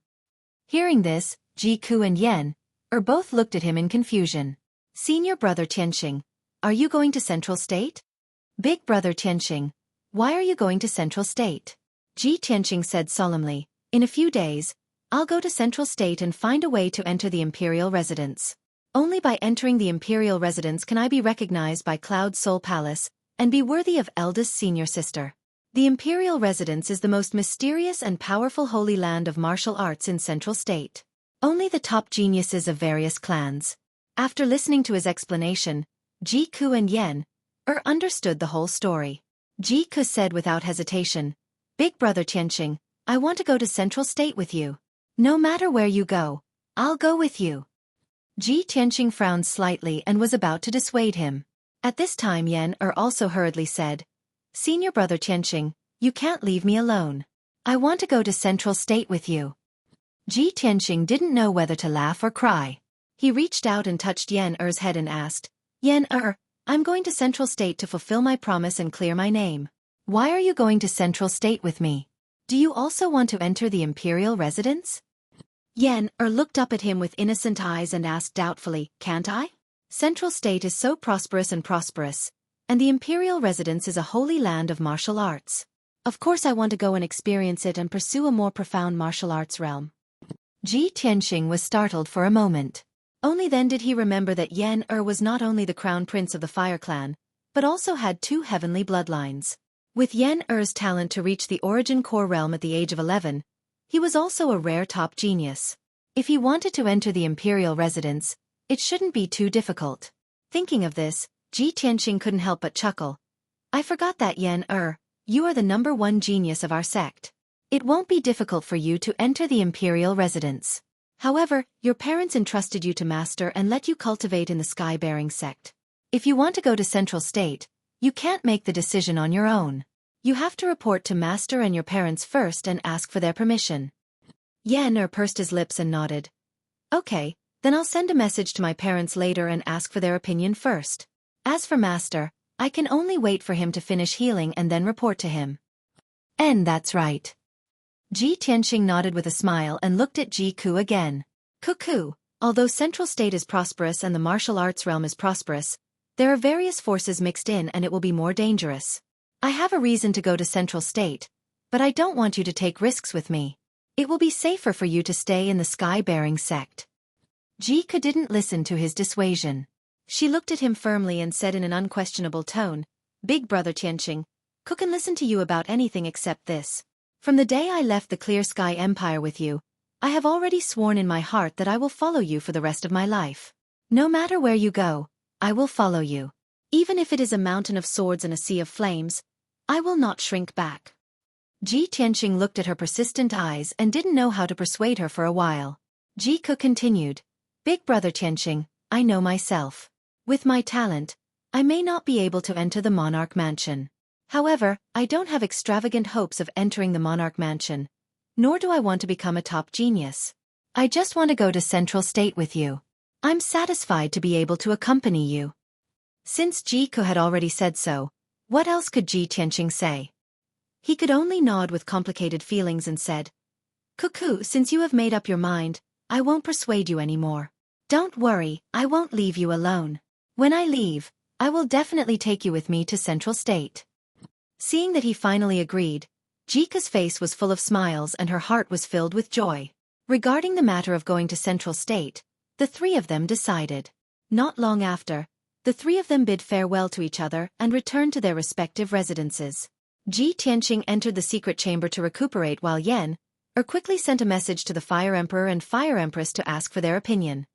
Hearing this, Ji Ku and Yan both looked at him in confusion. "Senior brother Tianqing, are you going to Central State?" "Big brother Tianqing, why are you going to Central State?" Ji Tianqing said solemnly, "In a few days, I'll go to Central State and find a way to enter the Imperial Residence. Only by entering the Imperial Residence can I be recognized by Cloud Soul Palace and be worthy of eldest senior sister. The Imperial Residence is the most mysterious and powerful holy land of martial arts in Central State. Only the top geniuses of various clans." After listening to his explanation, Ji Ku and Yan understood the whole story. Ji Ku said without hesitation, "Big brother Tianqing, I want to go to Central State with you. No matter where you go, I'll go with you." Ji Tianqing frowned slightly and was about to dissuade him. At this time Yan also hurriedly said, "Senior brother Tianqing, you can't leave me alone. I want to go to Central State with you." Ji Tianqing didn't know whether to laugh or cry. He reached out and touched Yan head and asked, "Yan I'm going to Central State to fulfill my promise and clear my name. Why are you going to Central State with me? Do you also want to enter the Imperial Residence?" Yan looked up at him with innocent eyes and asked doubtfully, "Can't I? Central State is so prosperous, and the Imperial Residence is a holy land of martial arts. Of course I want to go and experience it and pursue a more profound martial arts realm." Ji Tianqing was startled for a moment. Only then did he remember that Yan was not only the crown prince of the Fire Clan, but also had 2 heavenly bloodlines. With Yan talent to reach the Origin Core realm at the age of 11, he was also a rare top genius. If he wanted to enter the Imperial Residence, it shouldn't be too difficult. Thinking of this, Ji Tianqing couldn't help but chuckle. "I forgot that Yan you are the #1 genius of our sect. It won't be difficult for you to enter the imperial residence. However, your parents entrusted you to master and let you cultivate in the sky-bearing sect. If you want to go to Central State, you can't make the decision on your own. You have to report to master and your parents first and ask for their permission. Yen pursed his lips and nodded. Okay, then I'll send a message to my parents later and ask for their opinion first. As for master, I can only wait for him to finish healing and then report to him. And that's right. Ji Tianxing nodded with a smile and looked at Ji Ku again. Cuckoo, although Central State is prosperous and the martial arts realm is prosperous, there are various forces mixed in and it will be more dangerous. I have a reason to go to Central State, but I don't want you to take risks with me. It will be safer for you to stay in the sky-bearing sect. Ji Ku didn't listen to his dissuasion. She looked at him firmly and said in an unquestionable tone, Big brother Tianxing, Ku can listen to you about anything except this. From the day I left the Clear Sky Empire with you, I have already sworn in my heart that I will follow you for the rest of my life. No matter where you go, I will follow you. Even if it is a mountain of swords and a sea of flames, I will not shrink back. Ji Tianxing looked at her persistent eyes and didn't know how to persuade her for a while. Ji Ku continued, Big brother Tianxing, I know myself. With my talent, I may not be able to enter the Monarch Mansion. However, I don't have extravagant hopes of entering the Monarch Mansion, nor do I want to become a top genius. I just want to go to Central State with you. I'm satisfied to be able to accompany you. Since Ji Ku had already said so, what else could Ji Tianxing say? He could only nod with complicated feelings and said, Cuckoo, since you have made up your mind, I won't persuade you anymore. Don't worry, I won't leave you alone. When I leave, I will definitely take you with me to Central State. Seeing that he finally agreed, Ji Ku's face was full of smiles and her heart was filled with joy. Regarding the matter of going to Central State, the three of them decided. Not long after, the three of them bid farewell to each other and returned to their respective residences. Ji Tianxing entered the secret chamber to recuperate while Yen quickly sent a message to the Fire Emperor and Fire Empress to ask for their opinion.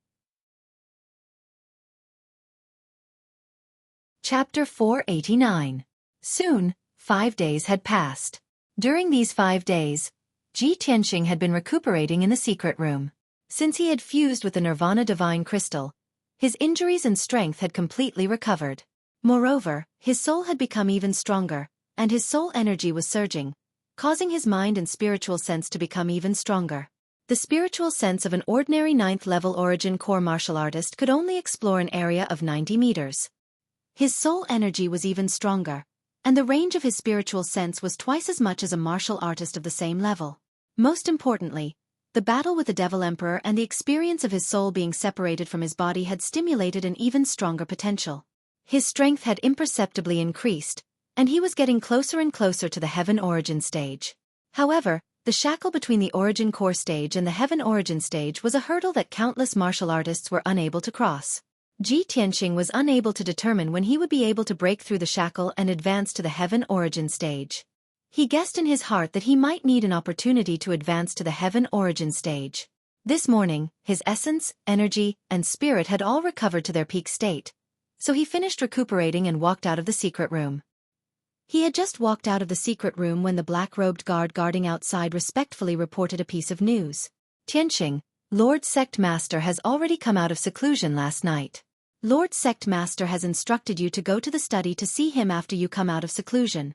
Chapter 489. Soon, 5 days had passed. During these 5 days, Ji Tianxing had been recuperating in the secret room. Since he had fused with the Nirvana Divine Crystal, his injuries and strength had completely recovered. Moreover, his soul had become even stronger, and his soul energy was surging, causing his mind and spiritual sense to become even stronger. The spiritual sense of an ordinary 9th-level origin core martial artist could only explore an area of 90 meters. His soul energy was even stronger, and the range of his spiritual sense was twice as much as a martial artist of the same level. Most importantly, the battle with the Devil Emperor and the experience of his soul being separated from his body had stimulated an even stronger potential. His strength had imperceptibly increased, and he was getting closer and closer to the Heaven Origin stage. However, the shackle between the Origin Core stage and the Heaven Origin stage was a hurdle that countless martial artists were unable to cross. Ji Tianxing was unable to determine when he would be able to break through the shackle and advance to the Heaven Origin stage. He guessed in his heart that he might need an opportunity to advance to the Heaven Origin stage. This morning, his essence, energy, and spirit had all recovered to their peak state, so he finished recuperating and walked out of the secret room. He had just walked out of the secret room when the black-robed guard guarding outside respectfully reported a piece of news. Tianxing, Lord Sect Master has already come out of seclusion last night. Lord Sect Master has instructed you to go to the study to see him after you come out of seclusion.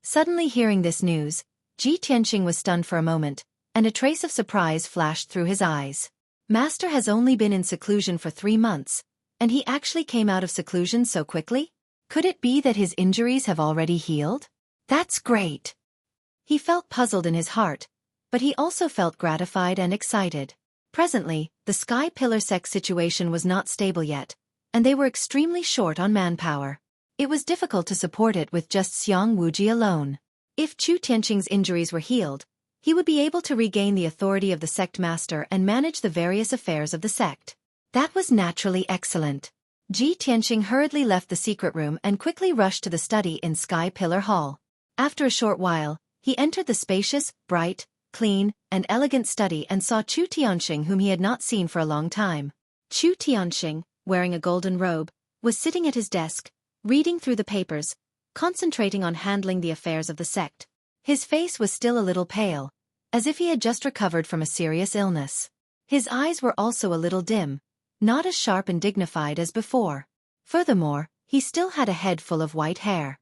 Suddenly hearing this news, Ji Tianxing was stunned for a moment, and a trace of surprise flashed through his eyes. Master has only been in seclusion for 3 months, and he actually came out of seclusion so quickly? Could it be that his injuries have already healed? That's great! He felt puzzled in his heart, but he also felt gratified and excited. Presently, the Sky Pillar Sect situation was not stable yet, and they were extremely short on manpower. It was difficult to support it with just Xiang Wuji alone. If Chu Tianxing's injuries were healed, he would be able to regain the authority of the sect master and manage the various affairs of the sect. That was naturally excellent. Ji Tianxing hurriedly left the secret room and quickly rushed to the study in Sky Pillar Hall. After a short while, he entered the spacious, bright, clean, and elegant study and saw Chu Tianxing, whom he had not seen for a long time. Chu Tianxing, wearing a golden robe, was sitting at his desk, reading through the papers, concentrating on handling the affairs of the sect. His face was still a little pale, as if he had just recovered from a serious illness. His eyes were also a little dim, not as sharp and dignified as before. Furthermore, he still had a head full of white hair.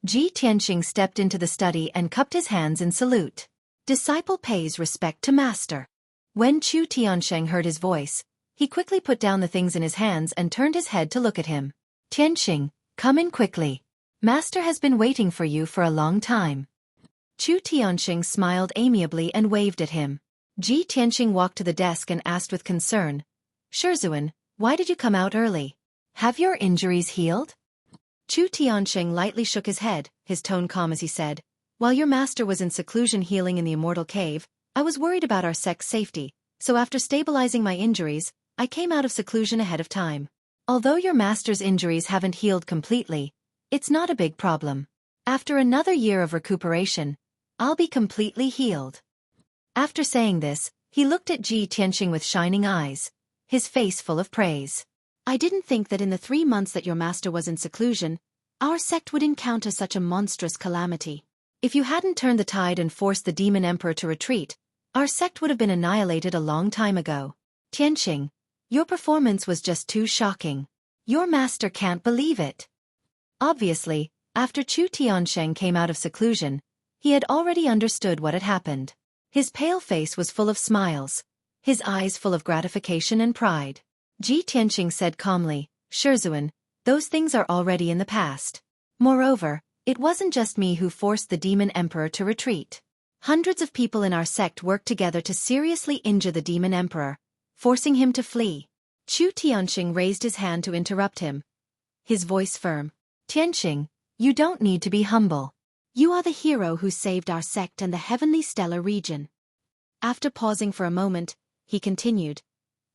Ji Tianxing stepped into the study and cupped his hands in salute. Disciple pays respect to master. When Chu Tiansheng heard his voice, he quickly put down the things in his hands and turned his head to look at him. Tianxing, come in quickly. Master has been waiting for you for a long time. Chu Tianxing smiled amiably and waved at him. Ji Tianxing walked to the desk and asked with concern, Xueqi, why did you come out early? Have your injuries healed? Chu Tianxing lightly shook his head, his tone calm as he said, while your master was in seclusion healing in the immortal cave, I was worried about our sect's safety, so after stabilizing my injuries, I came out of seclusion ahead of time. Although your master's injuries haven't healed completely, it's not a big problem. After another year of recuperation, I'll be completely healed. After saying this, he looked at Ji Tianxing with shining eyes, his face full of praise. I didn't think that in the 3 months that your master was in seclusion, our sect would encounter such a monstrous calamity. If you hadn't turned the tide and forced the demon emperor to retreat, our sect would have been annihilated a long time ago. Tianxing, your performance was just too shocking. Your master can't believe it. Obviously, after Chu Tiansheng came out of seclusion, he had already understood what had happened. His pale face was full of smiles, his eyes full of gratification and pride. Ji Tianxing said calmly, Xueqi, those things are already in the past. Moreover, it wasn't just me who forced the demon emperor to retreat. Hundreds of people in our sect worked together to seriously injure the demon emperor, forcing him to flee. Chu Tianxing raised his hand to interrupt him, his voice firm. Tianxing, you don't need to be humble. You are the hero who saved our sect and the heavenly stellar region. After pausing for a moment, he continued,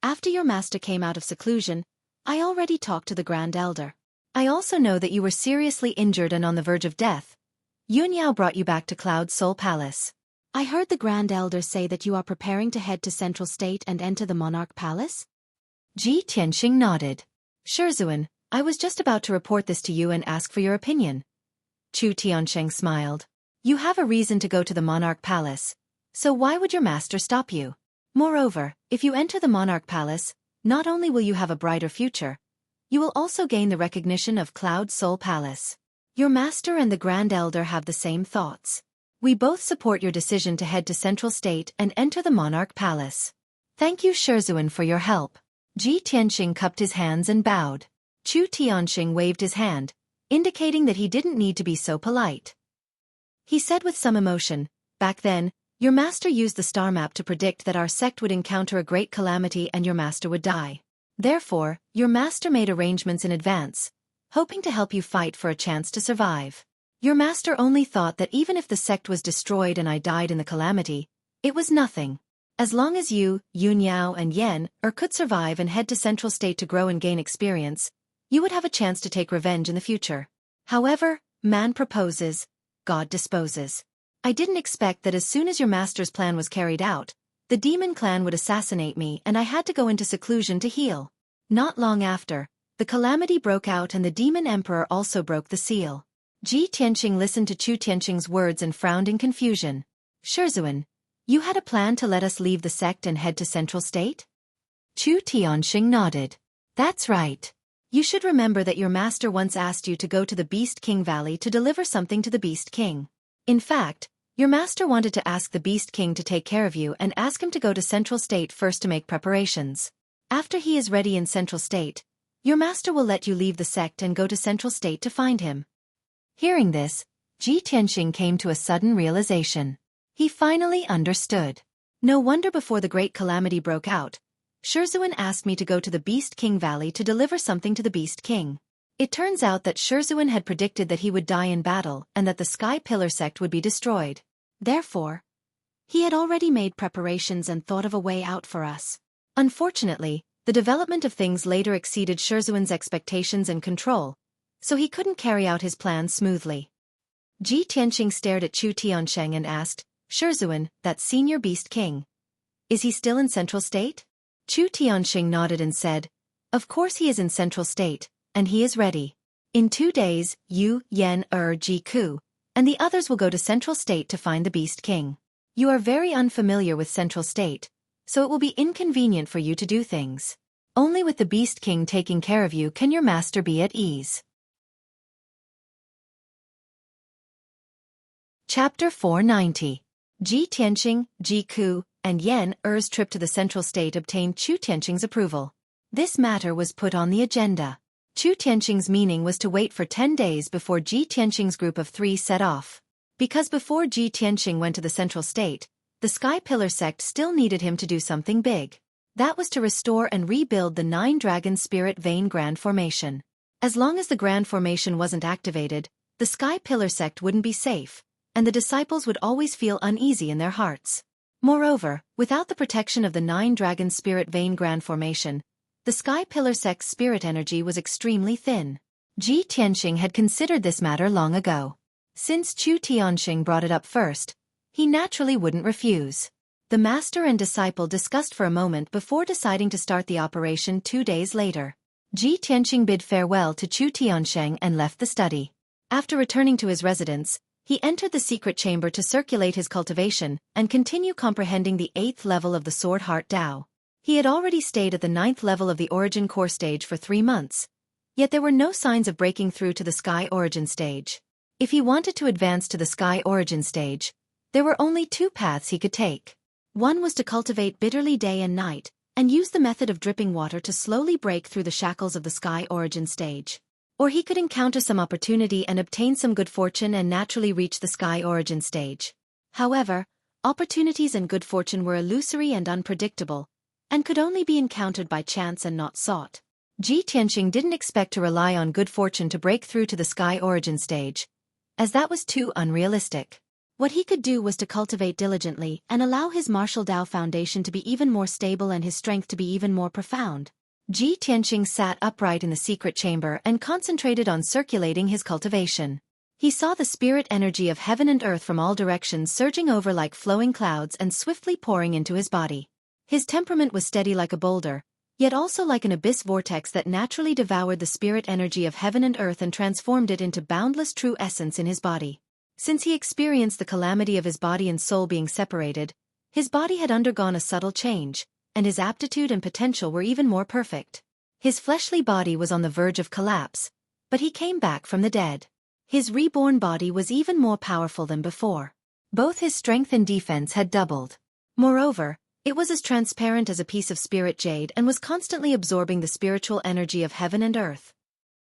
after your master came out of seclusion, I already talked to the Grand Elder. I also know that you were seriously injured and on the verge of death. Yunyao brought you back to Cloud Soul Palace. I heard the Grand Elder say that you are preparing to head to Central State and enter the Monarch Palace? Ji Tianxing nodded. Xueqi, I was just about to report this to you and ask for your opinion. Chu Tianxing smiled. You have a reason to go to the Monarch Palace, so why would your master stop you? Moreover, if you enter the Monarch Palace, not only will you have a brighter future, you will also gain the recognition of Cloud Soul Palace. Your master and the Grand Elder have the same thoughts. We both support your decision to head to Central State and enter the Monarch Palace. Thank you Xueqi for your help. Ji Tianxing cupped his hands and bowed. Chu Tianxing waved his hand, indicating that he didn't need to be so polite. He said with some emotion, back then, your master used the star map to predict that our sect would encounter a great calamity and your master would die. Therefore, your master made arrangements in advance, hoping to help you fight for a chance to survive. Your master only thought that even if the sect was destroyed and I died in the calamity, it was nothing. As long as you, Yunyao and Yan could survive and head to Central State to grow and gain experience, you would have a chance to take revenge in the future. However, man proposes, God disposes. I didn't expect that as soon as your master's plan was carried out, the demon clan would assassinate me and I had to go into seclusion to heal. Not long after, the calamity broke out and the demon emperor also broke the seal. Ji Tianxing listened to Chu Tianxing's words and frowned in confusion. Xueqi, you had a plan to let us leave the sect and head to Central State? Chu Tianxing nodded. That's right. You should remember that your master once asked you to go to the Beast King Valley to deliver something to the Beast King. In fact, your master wanted to ask the Beast King to take care of you and ask him to go to Central State first to make preparations. After he is ready in Central State, your master will let you leave the sect and go to Central State to find him. Hearing this, Ji Tianxing came to a sudden realization. He finally understood. No wonder before the great calamity broke out, Xueqi asked me to go to the Beast King Valley to deliver something to the Beast King. It turns out that Xueqi had predicted that he would die in battle and that the Sky Pillar sect would be destroyed. Therefore, he had already made preparations and thought of a way out for us. Unfortunately, the development of things later exceeded Xueqi's expectations and control, so he couldn't carry out his plans smoothly. Ji Tianxing stared at Chu Tiansheng and asked, Xueqi, that senior Beast King. Is he still in Central State? Chu Tianxing nodded and said, of course he is in Central State, and he is ready. In 2 days, you, Yan, Ji Ku, and the others will go to Central State to find the Beast King. You are very unfamiliar with Central State, so it will be inconvenient for you to do things. Only with the Beast King taking care of you can your master be at ease. Chapter 490. Ji Tianqing, Ji Ku, and Yan Er's trip to the Central State obtained Chu Tianqing's approval. This matter was put on the agenda. Chu Tianqing's meaning was to wait for 10 days before Ji Tianqing's group of 3 set off. Because before Ji Tianqing went to the Central State, the Sky Pillar sect still needed him to do something big. That was to restore and rebuild the 9 Dragon Spirit Vein Grand Formation. As long as the Grand Formation wasn't activated, the Sky Pillar sect wouldn't be safe, and the disciples would always feel uneasy in their hearts. Moreover, without the protection of the 9 Dragon Spirit Vein Grand Formation, the Sky Pillar sect's spirit energy was extremely thin. Ji Tianqing had considered this matter long ago. Since Chu Tianqing brought it up first, he naturally wouldn't refuse. The master and disciple discussed for a moment before deciding to start the operation 2 days later. Ji Tianqing bid farewell to Chu Tianqing and left the study. After returning to his residence, he entered the secret chamber to circulate his cultivation and continue comprehending the 8th level of the Sword Heart Tao. He had already stayed at the 9th level of the Origin Core stage for 3 months, yet there were no signs of breaking through to the Sky Origin stage. If he wanted to advance to the Sky Origin stage, there were only 2 paths he could take. One was to cultivate bitterly day and night, and use the method of dripping water to slowly break through the shackles of the Sky Origin stage. Or he could encounter some opportunity and obtain some good fortune and naturally reach the Sky Origin stage. However, opportunities and good fortune were illusory and unpredictable, and could only be encountered by chance and not sought. Ji Tianqing didn't expect to rely on good fortune to break through to the Sky Origin stage, as that was too unrealistic. What he could do was to cultivate diligently and allow his martial Tao foundation to be even more stable and his strength to be even more profound. Ji Tianqing sat upright in the secret chamber and concentrated on circulating his cultivation. He saw the spirit energy of heaven and earth from all directions surging over like flowing clouds and swiftly pouring into his body. His temperament was steady like a boulder, yet also like an abyss vortex that naturally devoured the spirit energy of heaven and earth and transformed it into boundless true essence in his body. Since he experienced the calamity of his body and soul being separated, his body had undergone a subtle change, and his aptitude and potential were even more perfect. His fleshly body was on the verge of collapse, but he came back from the dead. His reborn body was even more powerful than before. Both his strength and defense had doubled. Moreover, it was as transparent as a piece of spirit jade and was constantly absorbing the spiritual energy of heaven and earth.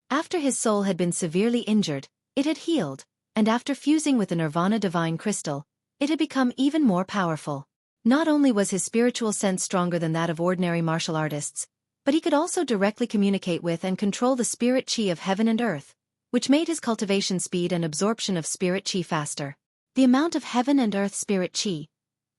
After his soul had been severely injured, it had healed, and after fusing with the Nirvana Divine Crystal, it had become even more powerful. Not only was his spiritual sense stronger than that of ordinary martial artists, but he could also directly communicate with and control the spirit chi of heaven and earth, which made his cultivation speed and absorption of spirit chi faster. The amount of heaven and earth spirit chi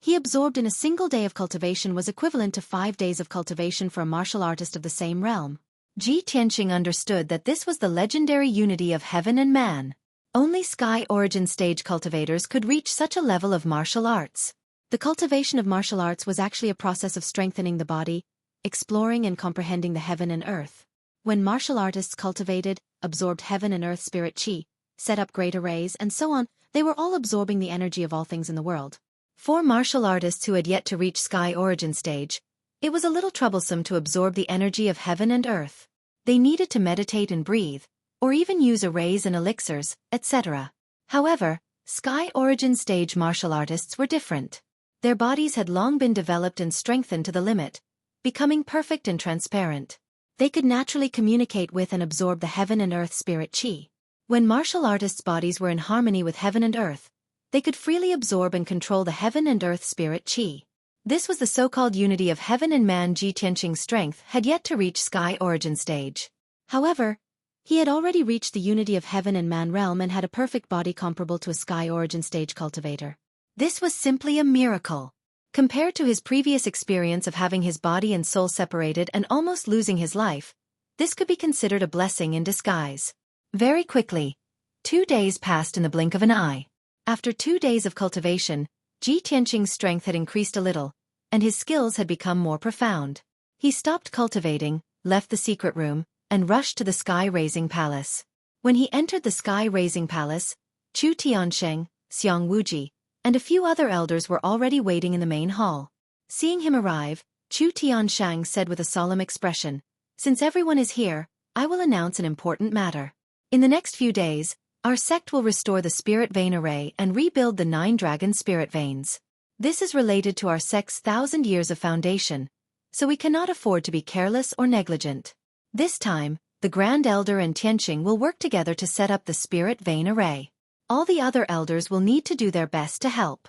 he absorbed in a single day of cultivation was equivalent to 5 days of cultivation for a martial artist of the same realm. Ji Tianqing understood that this was the legendary unity of heaven and man. Only Sky Origin stage cultivators could reach such a level of martial arts. The cultivation of martial arts was actually a process of strengthening the body, exploring and comprehending the heaven and earth. When martial artists cultivated, absorbed heaven and earth spirit chi, set up great arrays and so on, they were all absorbing the energy of all things in the world. For martial artists who had yet to reach Sky Origin stage, it was a little troublesome to absorb the energy of heaven and earth. They needed to meditate and breathe, or even use arrays and elixirs, etc. However, Sky Origin stage martial artists were different. Their bodies had long been developed and strengthened to the limit, becoming perfect and transparent. They could naturally communicate with and absorb the heaven and earth spirit chi. When martial artists' bodies were in harmony with heaven and earth, they could freely absorb and control the heaven and earth spirit chi. This was the so-called unity of heaven and man. Ji Tianqing's strength had yet to reach Sky Origin stage. However, he had already reached the unity of heaven and man realm and had a perfect body comparable to a Sky Origin stage cultivator. This was simply a miracle. Compared to his previous experience of having his body and soul separated and almost losing his life, this could be considered a blessing in disguise. Very quickly, 2 days passed in the blink of an eye. After 2 days of cultivation, Ji Tianqing's strength had increased a little, and his skills had become more profound. He stopped cultivating, left the secret room, and rushed to the Sky Raising Palace. When he entered the Sky Raising Palace, Chu Tiansheng, Xiang Wuji, and a few other elders were already waiting in the main hall. Seeing him arrive, Chu Tiansheng said with a solemn expression, "Since everyone is here, I will announce an important matter. In the next few days, our sect will restore the spirit vein array and rebuild the 9 dragon spirit veins. This is related to our sect's 1,000 years of foundation, so we cannot afford to be careless or negligent. This time, the Grand Elder and Tianqing will work together to set up the spirit vein array. All the other elders will need to do their best to help."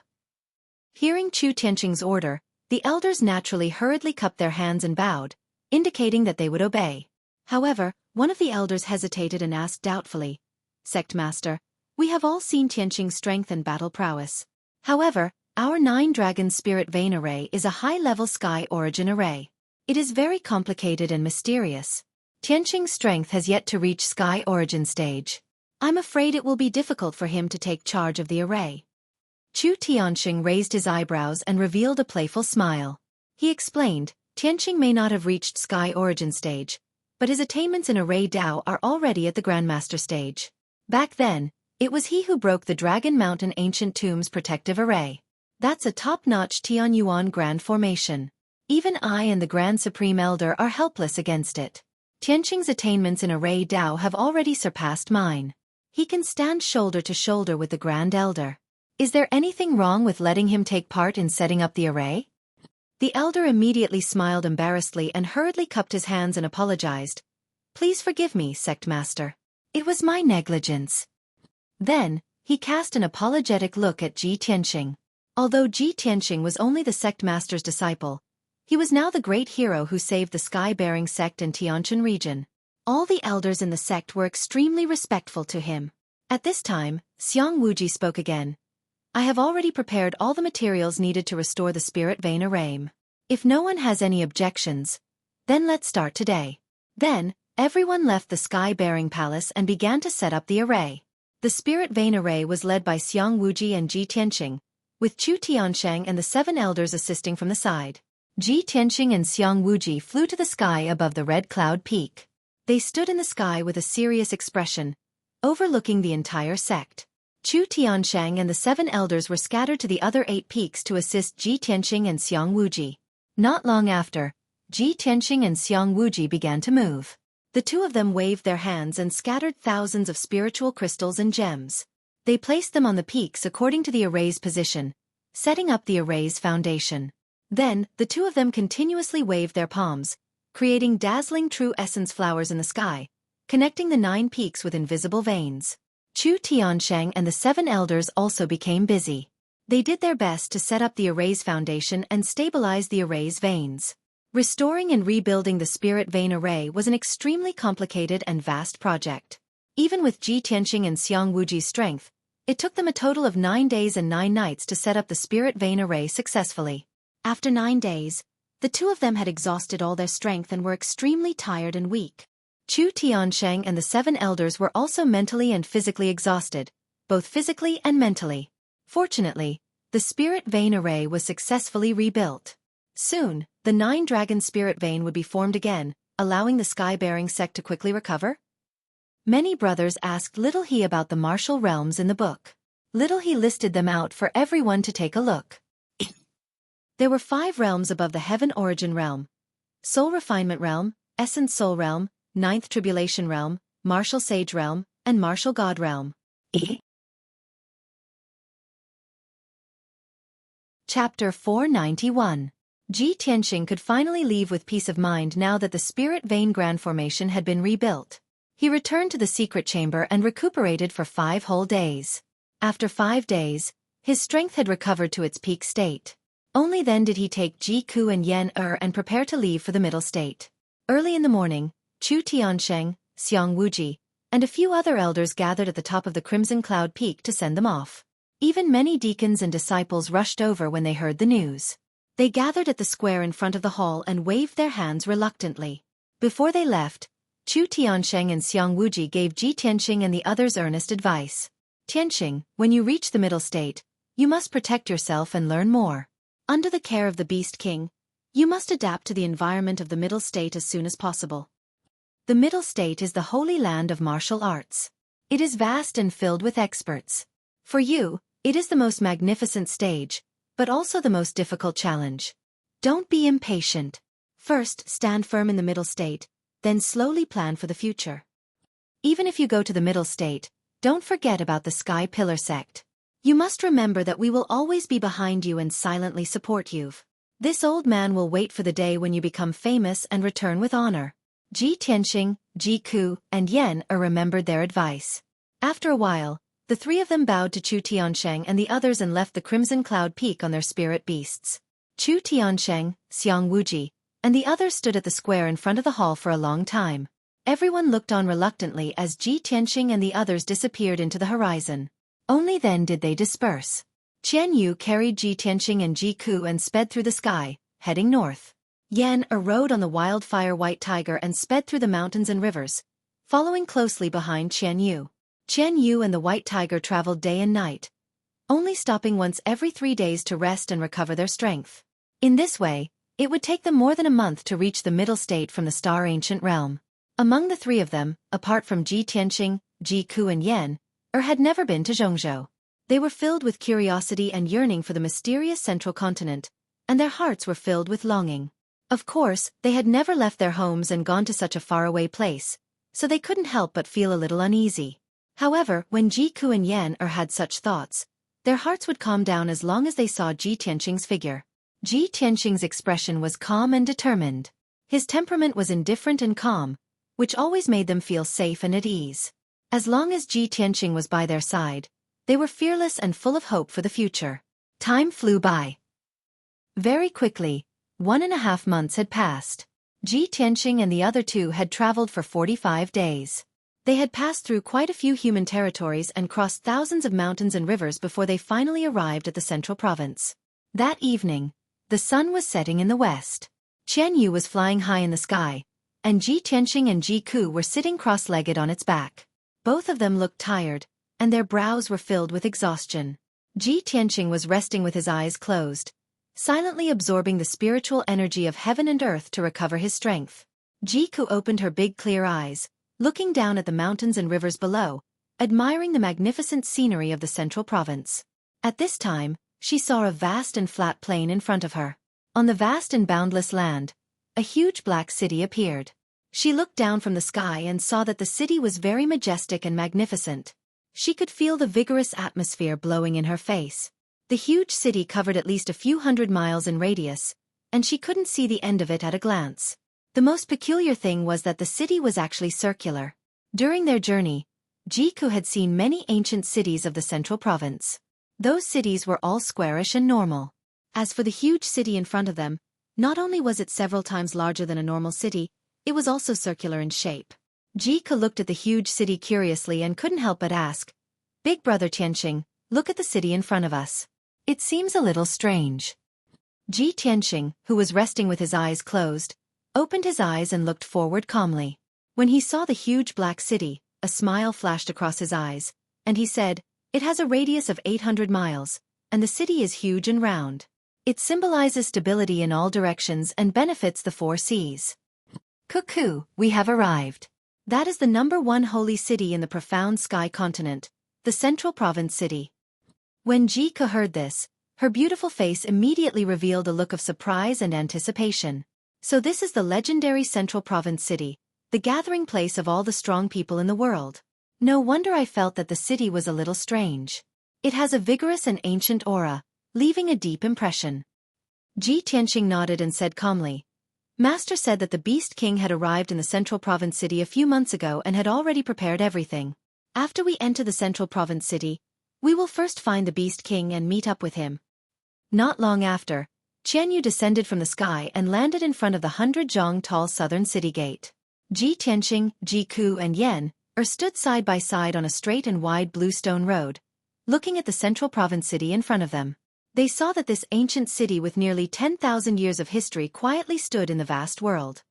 Hearing Chu Tianqing's order, the elders naturally hurriedly cupped their hands and bowed, indicating that they would obey. However, one of the elders hesitated and asked doubtfully, "Sect Master, we have all seen Tianqing's strength and battle prowess. However, our 9 dragon spirit vein array is a high-level sky origin array. It is very complicated and mysterious. Tianqing's strength has yet to reach sky origin stage. I'm afraid it will be difficult for him to take charge of the array." Chu Tianqing raised his eyebrows and revealed a playful smile. He explained, "Tianqing may not have reached sky origin stage, but his attainments in array Dao are already at the Grandmaster stage. Back then, it was he who broke the Dragon Mountain Ancient Tomb's protective array. That's a top-notch Tianyuan Grand formation. Even I and the Grand Supreme Elder are helpless against it. Tianqing's attainments in array Dao have already surpassed mine. He can stand shoulder to shoulder with the Grand Elder. Is there anything wrong with letting him take part in setting up the array?" The elder immediately smiled embarrassedly and hurriedly cupped his hands and apologized. "Please forgive me, Sect Master. It was my negligence." Then, he cast an apologetic look at Ji Tianqing. Although Ji Tianqing was only the Sect Master's disciple, he was now the great hero who saved the sky-bearing sect in Tianquan region. All the elders in the sect were extremely respectful to him. At this time, Xiang Wuji spoke again. "I have already prepared all the materials needed to restore the spirit vein array. If no one has any objections, then let's start today." Then, everyone left the sky-bearing palace and began to set up the array. The spirit vein array was led by Xiang Wuji and Ji Tianqing, with Chu Tiansheng and the 7 elders assisting from the side. Ji Tianqing and Xiang Wuji flew to the sky above the red cloud peak. They stood in the sky with a serious expression, overlooking the entire sect. Chu Tiansheng and the 7 elders were scattered to the other 8 peaks to assist Ji Tianqing and Xiang Wuji. Not long after, Ji Tianqing and Xiang Wuji began to move. The 2 of them waved their hands and scattered thousands of spiritual crystals and gems. They placed them on the peaks according to the array's position, setting up the array's foundation. Then, the 2 of them continuously waved their palms, creating dazzling true essence flowers in the sky, connecting the 9 peaks with invisible veins. Chu Tiansheng and the 7 elders also became busy. They did their best to set up the array's foundation and stabilize the array's veins. Restoring and rebuilding the spirit vein array was an extremely complicated and vast project. Even with Ji Tianqing and Xiang Wuji's strength, it took them a total of 9 days and 9 nights to set up the spirit vein array successfully. After 9 days, the 2 of them had exhausted all their strength and were extremely tired and weak. Chu Tiansheng and the 7 elders were also mentally and physically exhausted, both physically and mentally. Fortunately, the spirit vein array was successfully rebuilt. Soon, the 9 dragon spirit vein would be formed again, allowing the sky-bearing sect to quickly recover. Many brothers asked Little He about the martial realms in the book. Little He listed them out for everyone to take a look. There were 5 realms above the Heaven Origin Realm: Soul Refinement Realm, Essence Soul Realm, 9th Tribulation Realm, Martial Sage Realm, and Martial God Realm. Chapter 491. Ji Tianqing could finally leave with peace of mind now that the spirit vein grand formation had been rebuilt. He returned to the secret chamber and recuperated for 5 whole days. After 5 days, his strength had recovered to its peak state. Only then did he take Ji Ku and Yan and prepare to leave for the middle state. Early in the morning, Chu Tiansheng, Xiang Wuji, and a few other elders gathered at the top of the Crimson Cloud Peak to send them off. Even many deacons and disciples rushed over when they heard the news. They gathered at the square in front of the hall and waved their hands reluctantly. Before they left, Chu Tiansheng and Xiang Wuji gave Ji Tianqing and the others earnest advice. "Tianqing, when you reach the middle state, you must protect yourself and learn more. Under the care of the Beast King, you must adapt to the environment of the middle state as soon as possible. The middle state is the holy land of martial arts. It is vast and filled with experts. For you, it is the most magnificent stage, but also the most difficult challenge. Don't be impatient. First, stand firm in the middle state, then slowly plan for the future. Even if you go to the middle state, don't forget about the Sky Pillar sect. You must remember that we will always be behind you and silently support you. This old man will wait for the day when you become famous and return with honor. Ji Tianxing, Ji Ku, and Yan remembered their advice. After a while, the three of them bowed to Chu Tiansheng and the others and left the Crimson Cloud Peak on their spirit beasts. Chu Tiansheng, Xiang Wuji, and the others stood at the square in front of the hall for a long time. Everyone looked on reluctantly as Ji Tianxing and the others disappeared into the horizon. Only then did they disperse. Qian Yu carried Ji Tianxing and Ji Ku and sped through the sky, heading north. Yan rode on the wildfire white tiger and sped through the mountains and rivers, following closely behind Qian Yu. Qian Yu and the white tiger traveled day and night, only stopping once every 3 days to rest and recover their strength. In this way, it would take them more than a month to reach the middle state from the star ancient realm. Among the three of them, apart from Ji Tianxing, Ji Ku and Yan, had never been to Zhongzhou. They were filled with curiosity and yearning for the mysterious central continent, and their hearts were filled with longing. Of course, they had never left their homes and gone to such a faraway place, so they couldn't help but feel a little uneasy. However, when Ji Ku and Yan had such thoughts, their hearts would calm down as long as they saw Ji Tianxing's figure. Ji Tianxing's expression was calm and determined. His temperament was indifferent and calm, which always made them feel safe and at ease. As long as Ji Tianxing was by their side, they were fearless and full of hope for the future. Time flew by. Very quickly, 1.5 months had passed. Ji Tianxing and the other two had traveled for 45 days. They had passed through quite a few human territories and crossed thousands of mountains and rivers before they finally arrived at the central province. That evening, the sun was setting in the west. Qian Yu was flying high in the sky, and Ji Tianxing and Ji Ku were sitting cross-legged on its back. Both of them looked tired, and their brows were filled with exhaustion. Ji Tianxing was resting with his eyes closed, silently absorbing the spiritual energy of heaven and earth to recover his strength. Ji Ku opened her big clear eyes, looking down at the mountains and rivers below, admiring the magnificent scenery of the central province. At this time, she saw a vast and flat plain in front of her. On the vast and boundless land, a huge black city appeared. She looked down from the sky and saw that the city was very majestic and magnificent. She could feel the vigorous atmosphere blowing in her face. The huge city covered at least a few 100 miles in radius, and she couldn't see the end of it at a glance. The most peculiar thing was that the city was actually circular. During their journey, Ji Ku had seen many ancient cities of the central province. Those cities were all squarish and normal. As for the huge city in front of them, not only was it several times larger than a normal city, it was also circular in shape. Ji Ku looked at the huge city curiously and couldn't help but ask, "Big brother Tianxing, look at the city in front of us. It seems a little strange." Ji Tianxing, who was resting with his eyes closed, opened his eyes and looked forward calmly. When he saw the huge black city, a smile flashed across his eyes, and he said, "It has a radius of 800 miles, and the city is huge and round. It symbolizes stability in all directions and benefits the 4 seas. Cuckoo, we have arrived. That is the #1 holy city in the profound sky continent, the central province city." When Ji Ku heard this, her beautiful face immediately revealed a look of surprise and anticipation. So this is the legendary central province city, the gathering place of all the strong people in the world. No wonder I felt that the city was a little strange. It has a vigorous and ancient aura, leaving a deep impression. Ji Tianxing nodded and said calmly, "Master said that the Beast King had arrived in the central province city a few months ago and had already prepared everything. After we enter the central province city, we will first find the Beast King and meet up with him." Not long after, Qian Yu descended from the sky and landed in front of the 100-zhang tall southern city gate. Ji Tianxing, Ji Ku and Yan stood side by side on a straight and wide blue stone road, looking at the central province city in front of them. They saw that this ancient city with nearly 10,000 years of history quietly stood in the vast world.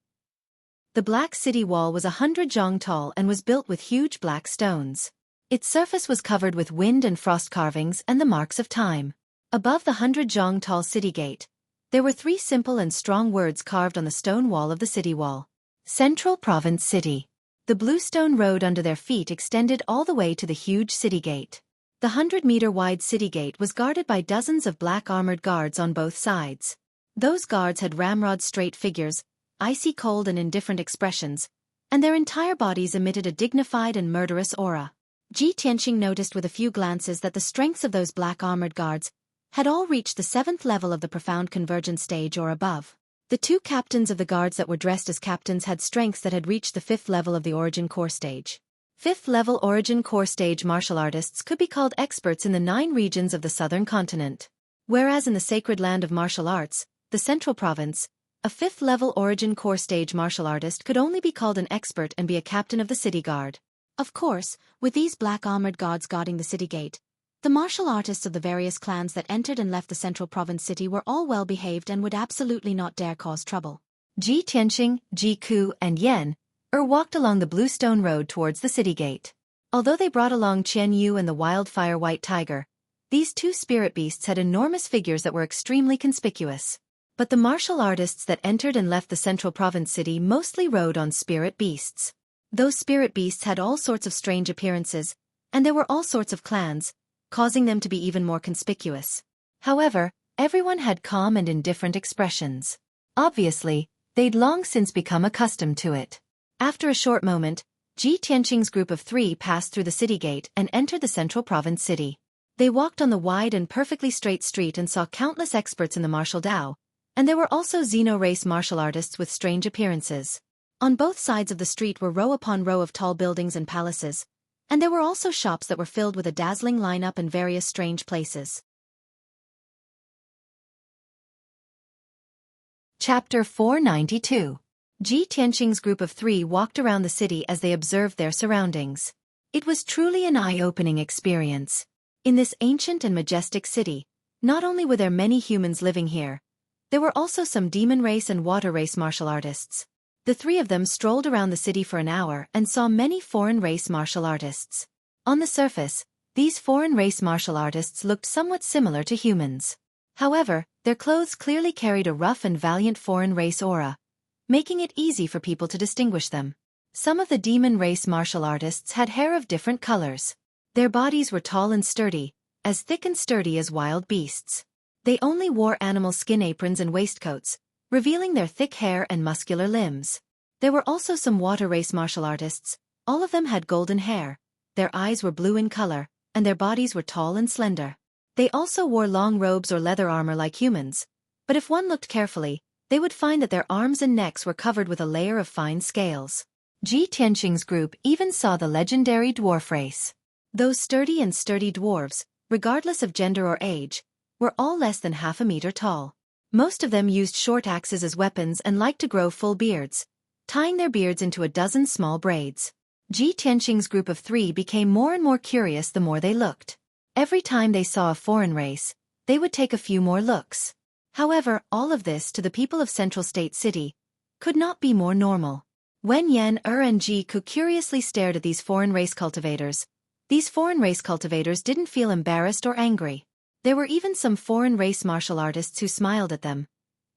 The black city wall was 100-zhang tall and was built with huge black stones. Its surface was covered with wind and frost carvings and the marks of time. Above the 100-zhang tall city gate, there were 3 simple and strong words carved on the stone wall of the city wall. Central Province City. The blue stone road under their feet extended all the way to the huge city gate. The 100-meter-wide city gate was guarded by dozens of black armored guards on both sides. Those guards had ramrod-straight figures, icy cold and indifferent expressions, and their entire bodies emitted a dignified and murderous aura. Ji Tianqing noticed with a few glances that the strengths of those black armored guards had all reached the 7th level of the profound convergence stage or above. The 2 captains of the guards that were dressed as captains had strengths that had reached the 5th level of the origin core stage. 5th level origin core stage martial artists could be called experts in the 9 regions of the southern continent. Whereas in the sacred land of martial arts, the central province, a 5th level origin core stage martial artist could only be called an expert and be a captain of the city guard. Of course, with these black armored guards guarding the city gate, the martial artists of the various clans that entered and left the central province city were all well behaved and would absolutely not dare cause trouble. Ji Tianqing, Ji Ku, and Yan walked along the blue stone road towards the city gate. Although they brought along Qian Yu and the wildfire white tiger, these 2 spirit beasts had enormous figures that were extremely conspicuous. But the martial artists that entered and left the central province city mostly rode on spirit beasts. Those spirit beasts had all sorts of strange appearances, and there were all sorts of clans, causing them to be even more conspicuous. However, everyone had calm and indifferent expressions. Obviously, they'd long since become accustomed to it. After a short moment, Ji Tianqing's group of 3 passed through the city gate and entered the central province city. They walked on the wide and perfectly straight street and saw countless experts in the martial Dao, and there were also Xeno-race martial artists with strange appearances. On both sides of the street were row upon row of tall buildings and palaces, and there were also shops that were filled with a dazzling lineup and various strange places. Chapter 492. Ji Tianqing's group of 3 walked around the city as they observed their surroundings. It was truly an eye-opening experience. In this ancient and majestic city, not only were there many humans living here, there were also some demon race and water race martial artists. The 3 of them strolled around the city for an hour and saw many foreign race martial artists. On the surface, these foreign race martial artists looked somewhat similar to humans. However, their clothes clearly carried a rough and valiant foreign race aura, making it easy for people to distinguish them. Some of the demon race martial artists had hair of different colors. Their bodies were tall and sturdy, as thick and sturdy as wild beasts. They only wore animal skin aprons and waistcoats, revealing their thick hair and muscular limbs. There were also some water race martial artists. All of them had golden hair, their eyes were blue in color, and their bodies were tall and slender. They also wore long robes or leather armor like humans, but if one looked carefully, they would find that their arms and necks were covered with a layer of fine scales. Ji Tianqing's group even saw the legendary dwarf race. Those sturdy dwarves, regardless of gender or age, were all less than half a meter tall. Most of them used short axes as weapons and liked to grow full beards, tying their beards into a dozen small braids. Ji Tianqing's group of 3 became more and more curious the more they looked. Every time they saw a foreign race, they would take a few more looks. However, all of this to the people of Central State City could not be more normal. When Yan and Ji Ku curiously stared at these foreign race cultivators didn't feel embarrassed or angry. There were even some foreign race martial artists who smiled at them,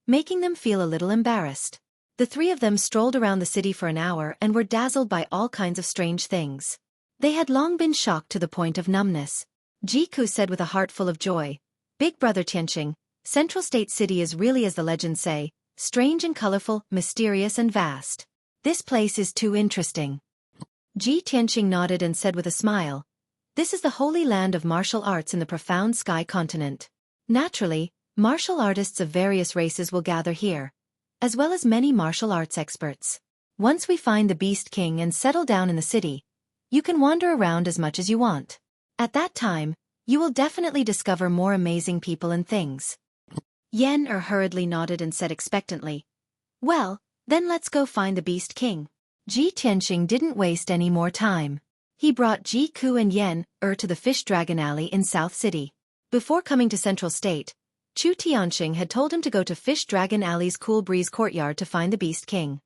making them feel a little embarrassed. The 3 of them strolled around the city for an hour and were dazzled by all kinds of strange things. They had long been shocked to the point of numbness. Ji Ku said with a heart full of joy, "Big brother Tianqing, Central State City is really, as the legends say, strange and colorful, mysterious and vast. This place is too interesting." Ji Tianqing nodded and said with a smile, "This is the holy land of martial arts in the profound sky continent. Naturally, martial artists of various races will gather here, as well as many martial arts experts. Once we find the Beast King and settle down in the city, you can wander around as much as you want. At that time, you will definitely discover more amazing people and things." Yan hurriedly nodded and said expectantly, "Well, then let's go find the Beast King." Ji Tianqing didn't waste any more time. He brought Ji Ku and Yan to the Fish Dragon Alley in South City. Before coming to Central State, Chu Tianqing had told him to go to Fish Dragon Alley's Cool Breeze Courtyard to find the Beast King.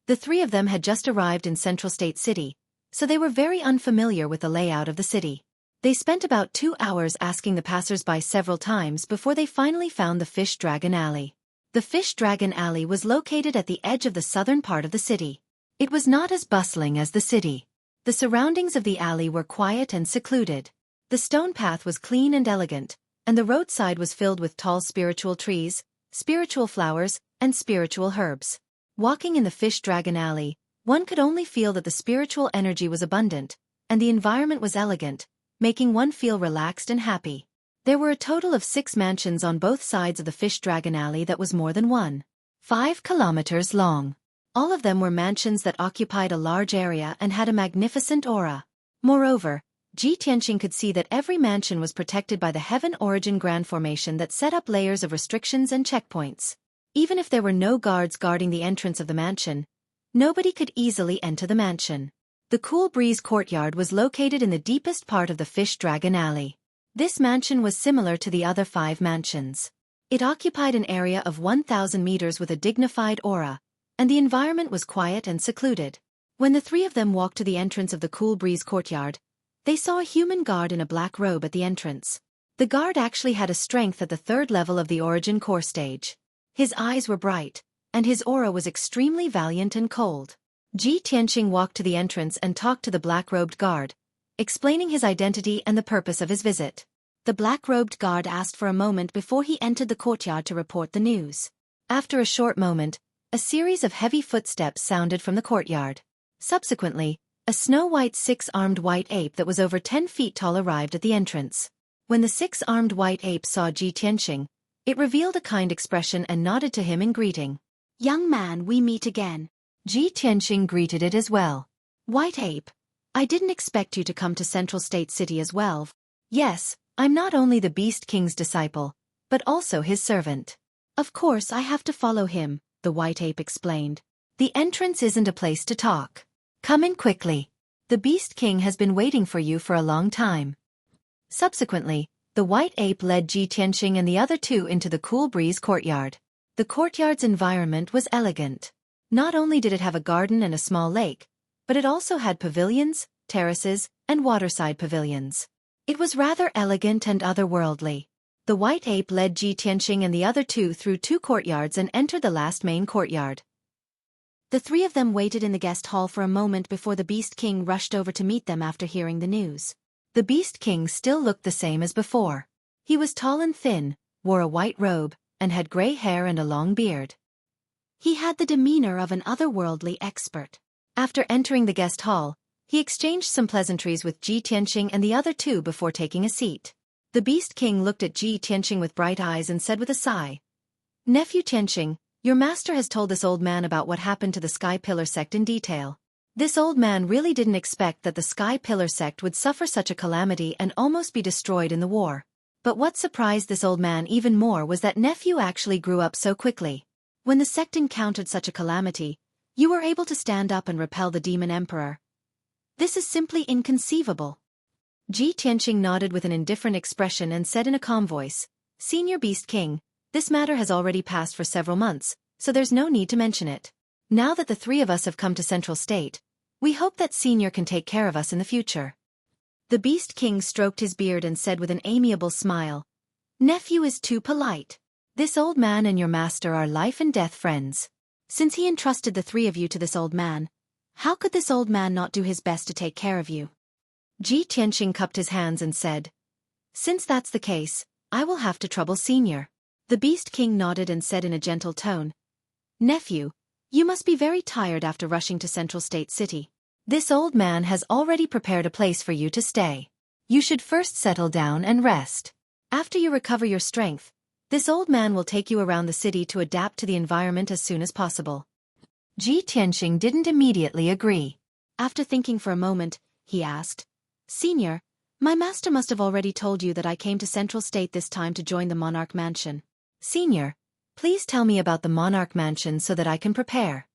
The 3 of them had just arrived in Central State City, so they were very unfamiliar with the layout of the city. They spent about 2 hours asking the passers-by several times before they finally found the Fish Dragon Alley. The Fish Dragon Alley was located at the edge of the southern part of the city. It was not as bustling as the city. The surroundings of the alley were quiet and secluded. The stone path was clean and elegant, and the roadside was filled with tall spiritual trees, spiritual flowers, and spiritual herbs. Walking in the fish dragon alley, one could only feel that the spiritual energy was abundant, and the environment was elegant, making one feel relaxed and happy. There were a total of 6 mansions on both sides of the fish dragon alley that was more than 1.5 kilometers long. All of them were mansions that occupied a large area and had a magnificent aura. Moreover, Ji Tianqing could see that every mansion was protected by the Heaven Origin Grand Formation that set up layers of restrictions and checkpoints. Even if there were no guards guarding the entrance of the mansion, nobody could easily enter the mansion. The Cool Breeze Courtyard was located in the deepest part of the Fish Dragon Alley. This mansion was similar to the other 5 mansions. It occupied an area of 1,000 meters with a dignified aura, and the environment was quiet and secluded. When the 3 of them walked to the entrance of the Cool Breeze Courtyard, they saw a human guard in a black robe at the entrance. The guard actually had a strength at the 3rd level of the Origin Core stage. His eyes were bright, and his aura was extremely valiant and cold. Ji Tianqing walked to the entrance and talked to the black-robed guard, explaining his identity and the purpose of his visit. The black-robed guard asked for a moment before he entered the courtyard to report the news. After a short moment, a series of heavy footsteps sounded from the courtyard. Subsequently, a snow-white 6-armed white ape that was over 10 feet tall arrived at the entrance. When the 6-armed white ape saw Ji Tianqing, it revealed a kind expression and nodded to him in greeting. "Young man, we meet again." Ji Tianqing greeted it as well. "White ape, I didn't expect you to come to Central State City as well." "Yes, I'm not only the Beast King's disciple, but also his servant. Of course I have to follow him," the white ape explained. "The entrance isn't a place to talk. Come in quickly. The Beast King has been waiting for you for a long time." Subsequently, the white ape led Ji Tianqing and the other 2 into the Cool Breeze Courtyard. The courtyard's environment was elegant. Not only did it have a garden and a small lake, but it also had pavilions, terraces, and waterside pavilions. It was rather elegant and otherworldly. The white ape led Ji Tianqing and the other 2 through 2 courtyards and entered the last main courtyard. The 3 of them waited in the guest hall for a moment before the Beast King rushed over to meet them after hearing the news. The Beast King still looked the same as before. He was tall and thin, wore a white robe, and had gray hair and a long beard. He had the demeanor of an otherworldly expert. After entering the guest hall, he exchanged some pleasantries with Ji Tianqing and the other 2 before taking a seat. The Beast King looked at Ji Tianqing with bright eyes and said with a sigh, "Nephew Tianqing, your master has told this old man about what happened to the Sky Pillar sect in detail. This old man really didn't expect that the Sky Pillar sect would suffer such a calamity and almost be destroyed in the war. But what surprised this old man even more was that nephew actually grew up so quickly. When the sect encountered such a calamity, you were able to stand up and repel the demon emperor. This is simply inconceivable." Ji Tianqing nodded with an indifferent expression and said in a calm voice, "Senior Beast King, this matter has already passed for several months, so there's no need to mention it. Now that the 3 of us have come to Central State, we hope that Senior can take care of us in the future." The Beast King stroked his beard and said with an amiable smile, "Nephew is too polite. This old man and your master are life and death friends. Since he entrusted the 3 of you to this old man, how could this old man not do his best to take care of you?" Ji Tianqing cupped his hands and said, "Since that's the case, I will have to trouble Senior." The Beast King nodded and said in a gentle tone, "Nephew, you must be very tired after rushing to Central State City. This old man has already prepared a place for you to stay. You should first settle down and rest. After you recover your strength, this old man will take you around the city to adapt to the environment as soon as possible." Ji Tianqing didn't immediately agree. After thinking for a moment, he asked, "Senior, my master must have already told you that I came to Central State this time to join the Monarch Mansion. Senior, please tell me about the Monarch Mansion so that I can prepare."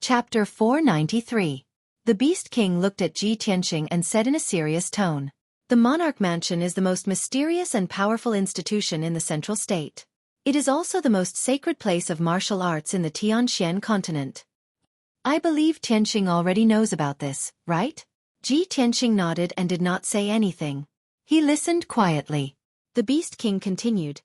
Chapter 493. The Beast King looked at Ji Tianqing and said in a serious tone, "The Monarch Mansion is the most mysterious and powerful institution in the Central State. It is also the most sacred place of martial arts in the Tianxian continent. I believe Tianqing already knows about this, right?" Ji Tianqing nodded and did not say anything. He listened quietly. The Beast King continued,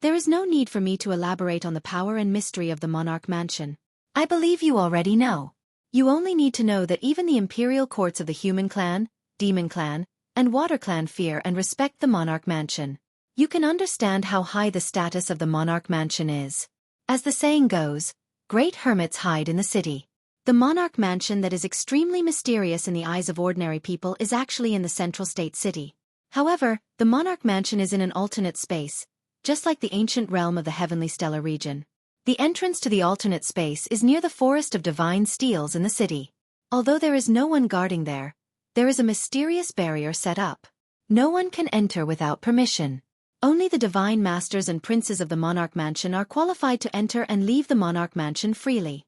"There is no need for me to elaborate on the power and mystery of the Monarch Mansion. I believe you already know. You only need to know that even the imperial courts of the Human Clan, Demon Clan, and Water Clan fear and respect the Monarch Mansion. You can understand how high the status of the Monarch Mansion is. As the saying goes, great hermits hide in the city. The Monarch Mansion that is extremely mysterious in the eyes of ordinary people is actually in the central state city. However, the Monarch Mansion is in an alternate space, just like the ancient realm of the Heavenly Stellar region. The entrance to the alternate space is near the Forest of Divine Steels in the city. Although there is no one guarding there is a mysterious barrier set up. No one can enter without permission. Only the Divine Masters and Princes of the Monarch Mansion are qualified to enter and leave the Monarch Mansion freely.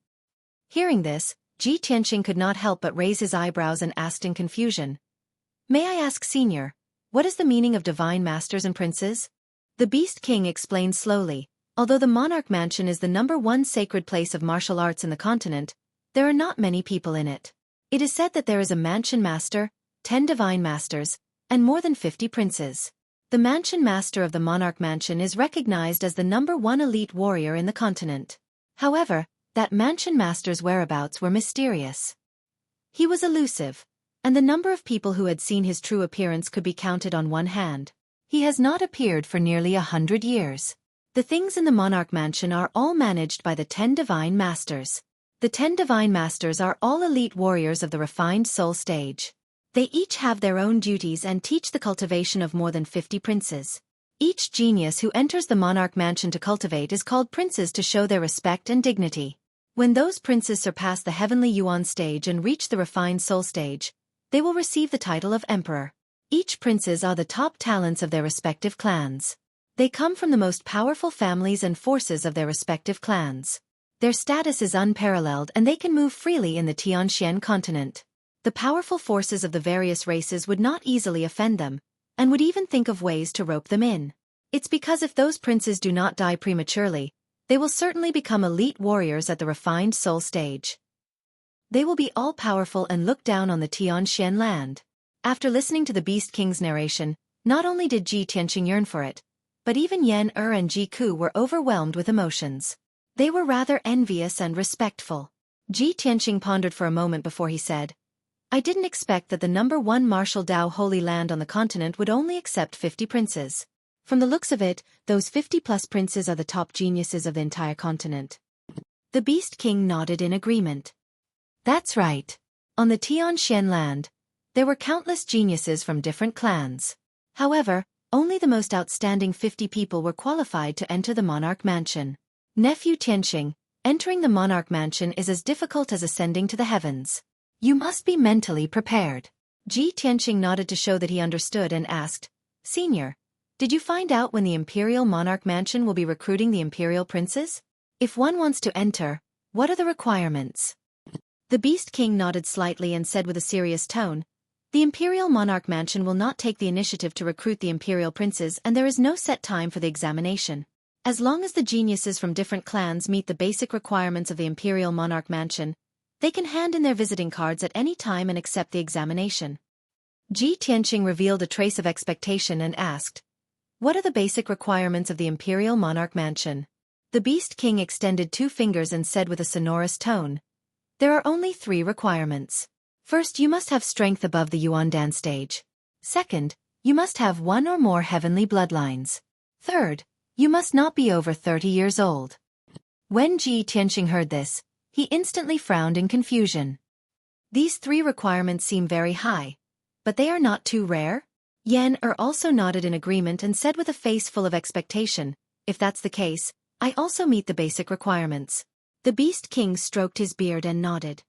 Hearing this, Ji Tianqing could not help but raise his eyebrows and asked in confusion, "May I ask, Senior, what is the meaning of Divine Masters and Princes?" The Beast King explained slowly, although the Monarch Mansion is the #1 sacred place of martial arts in the continent, there are not many people in it. It is said that there is a Mansion Master, 10 Divine Masters, and more than 50 princes. The Mansion Master of the Monarch Mansion is recognized as the #1 elite warrior in the continent. However, that Mansion Master's whereabouts were mysterious. He was elusive, and the number of people who had seen his true appearance could be counted on one hand. He has not appeared for nearly 100 years. The things in the Monarch Mansion are all managed by the 10 Divine Masters. The 10 Divine Masters are all elite warriors of the refined soul stage. They each have their own duties and teach the cultivation of more than 50 princes. Each genius who enters the Monarch Mansion to cultivate is called princes to show their respect and dignity. When those princes surpass the Heavenly Yuan stage and reach the refined soul stage, they will receive the title of Emperor. Each princes are the top talents of their respective clans. They come from the most powerful families and forces of their respective clans. Their status is unparalleled and they can move freely in the Tianxian continent. The powerful forces of the various races would not easily offend them, and would even think of ways to rope them in. It's because if those princes do not die prematurely, they will certainly become elite warriors at the refined soul stage. They will be all-powerful and look down on the Tianxian land. After listening to the Beast King's narration, not only did Ji Tianqing yearn for it, but even Yan and Ji Ku were overwhelmed with emotions. They were rather envious and respectful. Ji Tianqing pondered for a moment before he said, "I didn't expect that the #1 martial Dao Holy Land on the continent would only accept 50 princes. From the looks of it, those 50-plus princes are the top geniuses of the entire continent." The Beast King nodded in agreement. That's right. On the Tianxian land, there were countless geniuses from different clans. However, only the most outstanding 50 people were qualified to enter the Monarch Mansion. Nephew Tianqing, entering the Monarch Mansion is as difficult as ascending to the heavens. You must be mentally prepared. Ji Tianqing nodded to show that he understood and asked, "Senior, did you find out when the Imperial Monarch Mansion will be recruiting the Imperial Princes? If one wants to enter, what are the requirements?" The Beast King nodded slightly and said with a serious tone, "The Imperial Monarch Mansion will not take the initiative to recruit the Imperial Princes and there is no set time for the examination. As long as the geniuses from different clans meet the basic requirements of the Imperial Monarch Mansion, they can hand in their visiting cards at any time and accept the examination." Ji Tianqing revealed a trace of expectation and asked, "What are the basic requirements of the Imperial Monarch Mansion?" The Beast King extended 2 fingers and said with a sonorous tone, "There are only 3 requirements. First, you must have strength above the Yuandan stage. Second, you must have 1 or more heavenly bloodlines. Third, you must not be over 30 years old." When Ji Tianqing heard this, he instantly frowned in confusion. These 3 requirements seem very high, but they are not too rare? Yan also nodded in agreement and said with a face full of expectation, "If that's the case, I also meet the basic requirements." The Beast King stroked his beard and nodded.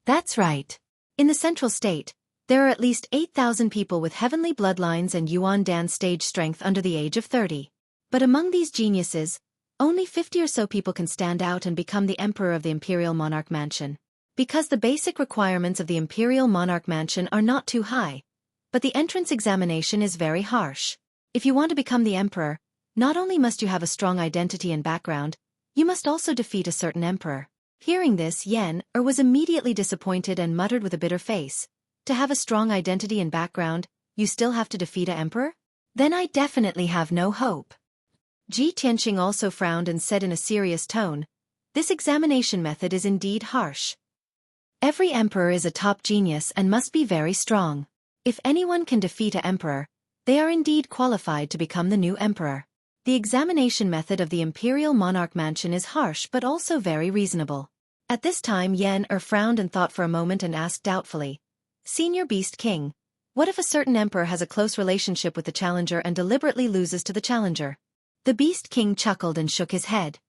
"That's right. In the central state, there are at least 8,000 people with heavenly bloodlines and Yuandan stage strength under the age of 30. But among these geniuses, only 50 or so people can stand out and become the Emperor of the Imperial Monarch Mansion. Because the basic requirements of the Imperial Monarch Mansion are not too high, but the entrance examination is very harsh. If you want to become the Emperor, not only must you have a strong identity and background, you must also defeat a certain Emperor." Hearing this, Yan was immediately disappointed and muttered with a bitter face, "To have a strong identity and background, you still have to defeat an Emperor? Then I definitely have no hope." Ji Tianqing also frowned and said in a serious tone, "This examination method is indeed harsh. Every emperor is a top genius and must be very strong. If anyone can defeat an emperor, they are indeed qualified to become the new emperor. The examination method of the imperial monarch mansion is harsh but also very reasonable. At this time Yen frowned and thought for a moment and asked doubtfully, Senior Beast King, what if a certain emperor has a close relationship with the challenger and deliberately loses to the challenger? The Beast King chuckled and shook his head.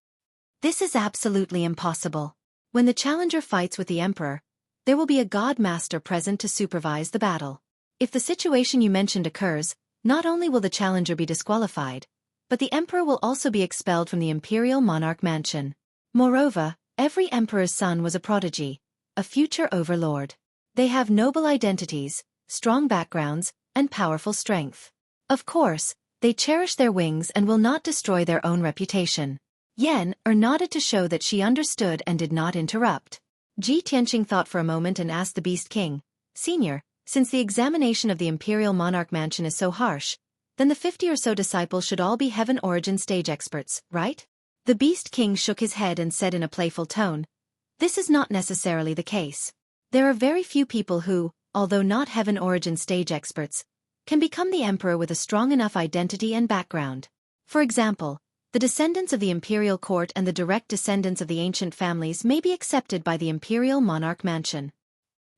This is absolutely impossible. When the challenger fights with the emperor, there will be a god master present to supervise the battle. If the situation you mentioned occurs, not only will the challenger be disqualified, but the emperor will also be expelled from the imperial monarch mansion. Moreover, every emperor's son was a prodigy, a future overlord. They have noble identities, strong backgrounds, and powerful strength. Of course, they cherish their wings and will not destroy their own reputation. Yen nodded to show that she understood and did not interrupt. Ji Tianqing thought for a moment and asked the Beast King, Senior, since the examination of the imperial monarch mansion is so harsh, then the 50 or so disciples should all be heaven origin stage experts, right? The Beast King shook his head and said in a playful tone, This is not necessarily the case. There are very few people who, although not heaven origin stage experts, can become the emperor with a strong enough identity and background. For example, the descendants of the imperial court and the direct descendants of the ancient families may be accepted by the imperial monarch mansion.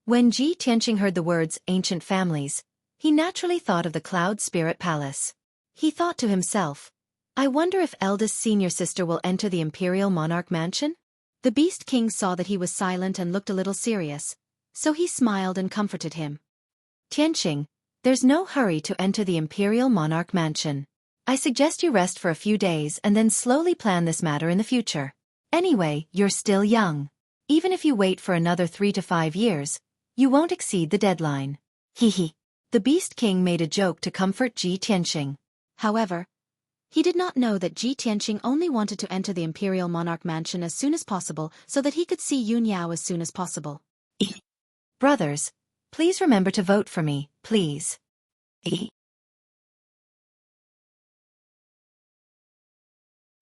When Ji Tianqing heard the words ancient families, he naturally thought of the Cloud Spirit Palace. He thought to himself, I wonder if eldest senior sister will enter the imperial monarch mansion? The Beast King saw that he was silent and looked a little serious, so he smiled and comforted him. Tianqing, there's no hurry to enter the imperial monarch mansion. I suggest you rest for a few days and then slowly plan this matter in the future. Anyway, you're still young. Even if you wait for another 3 to 5 years, you won't exceed the deadline. Hehe. The Beast King made a joke to comfort Ji Tianqing. However, he did not know that Ji Tianqing only wanted to enter the imperial monarch mansion as soon as possible so that he could see Yun Yao as soon as possible. Brothers, please remember to vote for me, please.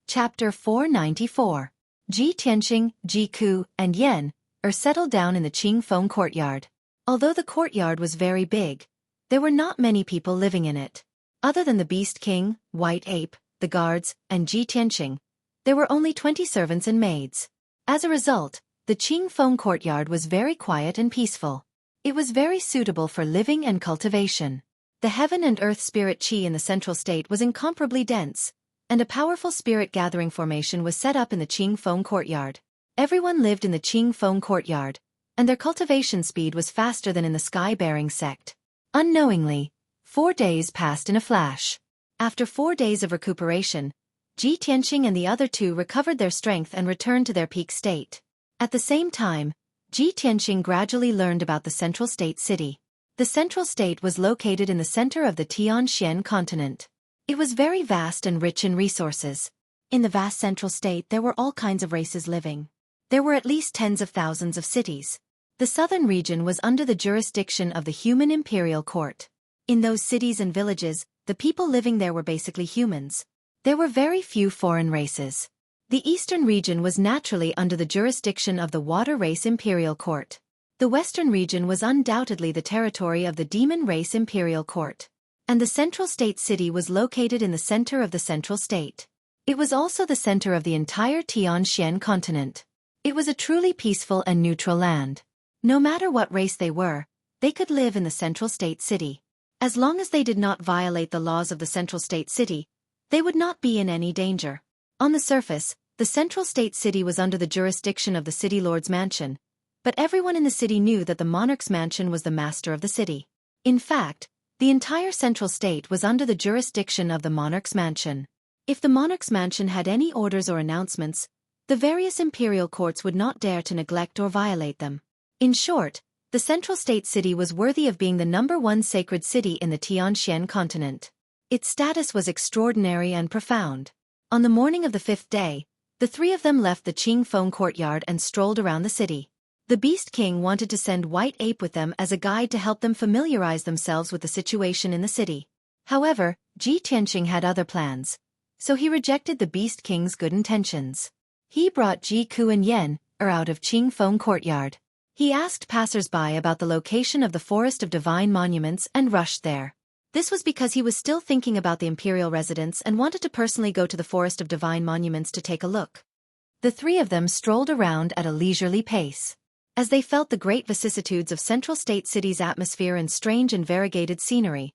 Chapter 494. Ji Tianqing, Ji Ku, and Yen settled down in the Qingfeng courtyard. Although the courtyard was very big, there were not many people living in it. Other than the Beast King, White Ape, the guards, and Ji Tianqing, there were only 20 servants and maids. As a result, the Qingfeng courtyard was very quiet and peaceful. It was very suitable for living and cultivation. The heaven and earth spirit qi in the central state was incomparably dense, and a powerful spirit gathering formation was set up in the Qingfeng courtyard. Everyone lived in the Qingfeng courtyard, and their cultivation speed was faster than in the sky-bearing sect. Unknowingly, 4 days passed in a flash. After 4 days of recuperation, Ji Tianqing and the other two recovered their strength and returned to their peak state. At the same time, Ji Tianqing gradually learned about the central state city. The central state was located in the center of the Tianxian continent. It was very vast and rich in resources. In the vast central state there were all kinds of races living. There were at least tens of thousands of cities. The southern region was under the jurisdiction of the human imperial court. In those cities and villages, the people living there were basically humans. There were very few foreign races. The eastern region was naturally under the jurisdiction of the water race imperial court. The western region was undoubtedly the territory of the demon race imperial court. And the central state city was located in the center of the central state. It was also the center of the entire Tianxian continent. It was a truly peaceful and neutral land. No matter what race they were, they could live in the central state city. As long as they did not violate the laws of the central state city, they would not be in any danger. On the surface, the central state city was under the jurisdiction of the city lord's mansion, but everyone in the city knew that the monarch's mansion was the master of the city. In fact, the entire central state was under the jurisdiction of the monarch's mansion. If the monarch's mansion had any orders or announcements, the various imperial courts would not dare to neglect or violate them. In short, the central state city was worthy of being the #1 sacred city in the Tianxian continent. Its status was extraordinary and profound. On the morning of the 5th day, the three of them left the Qingfeng courtyard and strolled around the city. The Beast King wanted to send White Ape with them as a guide to help them familiarize themselves with the situation in the city. However, Ji Tianqing had other plans, so he rejected the Beast King's good intentions. He brought Ji Ku and Yen out of Qingfeng courtyard. He asked passers-by about the location of the Forest of Divine Monuments and rushed there. This was because he was still thinking about the imperial residence and wanted to personally go to the Forest of Divine Monuments to take a look. The three of them strolled around at a leisurely pace. As they felt the great vicissitudes of Central State City's atmosphere and strange and variegated scenery,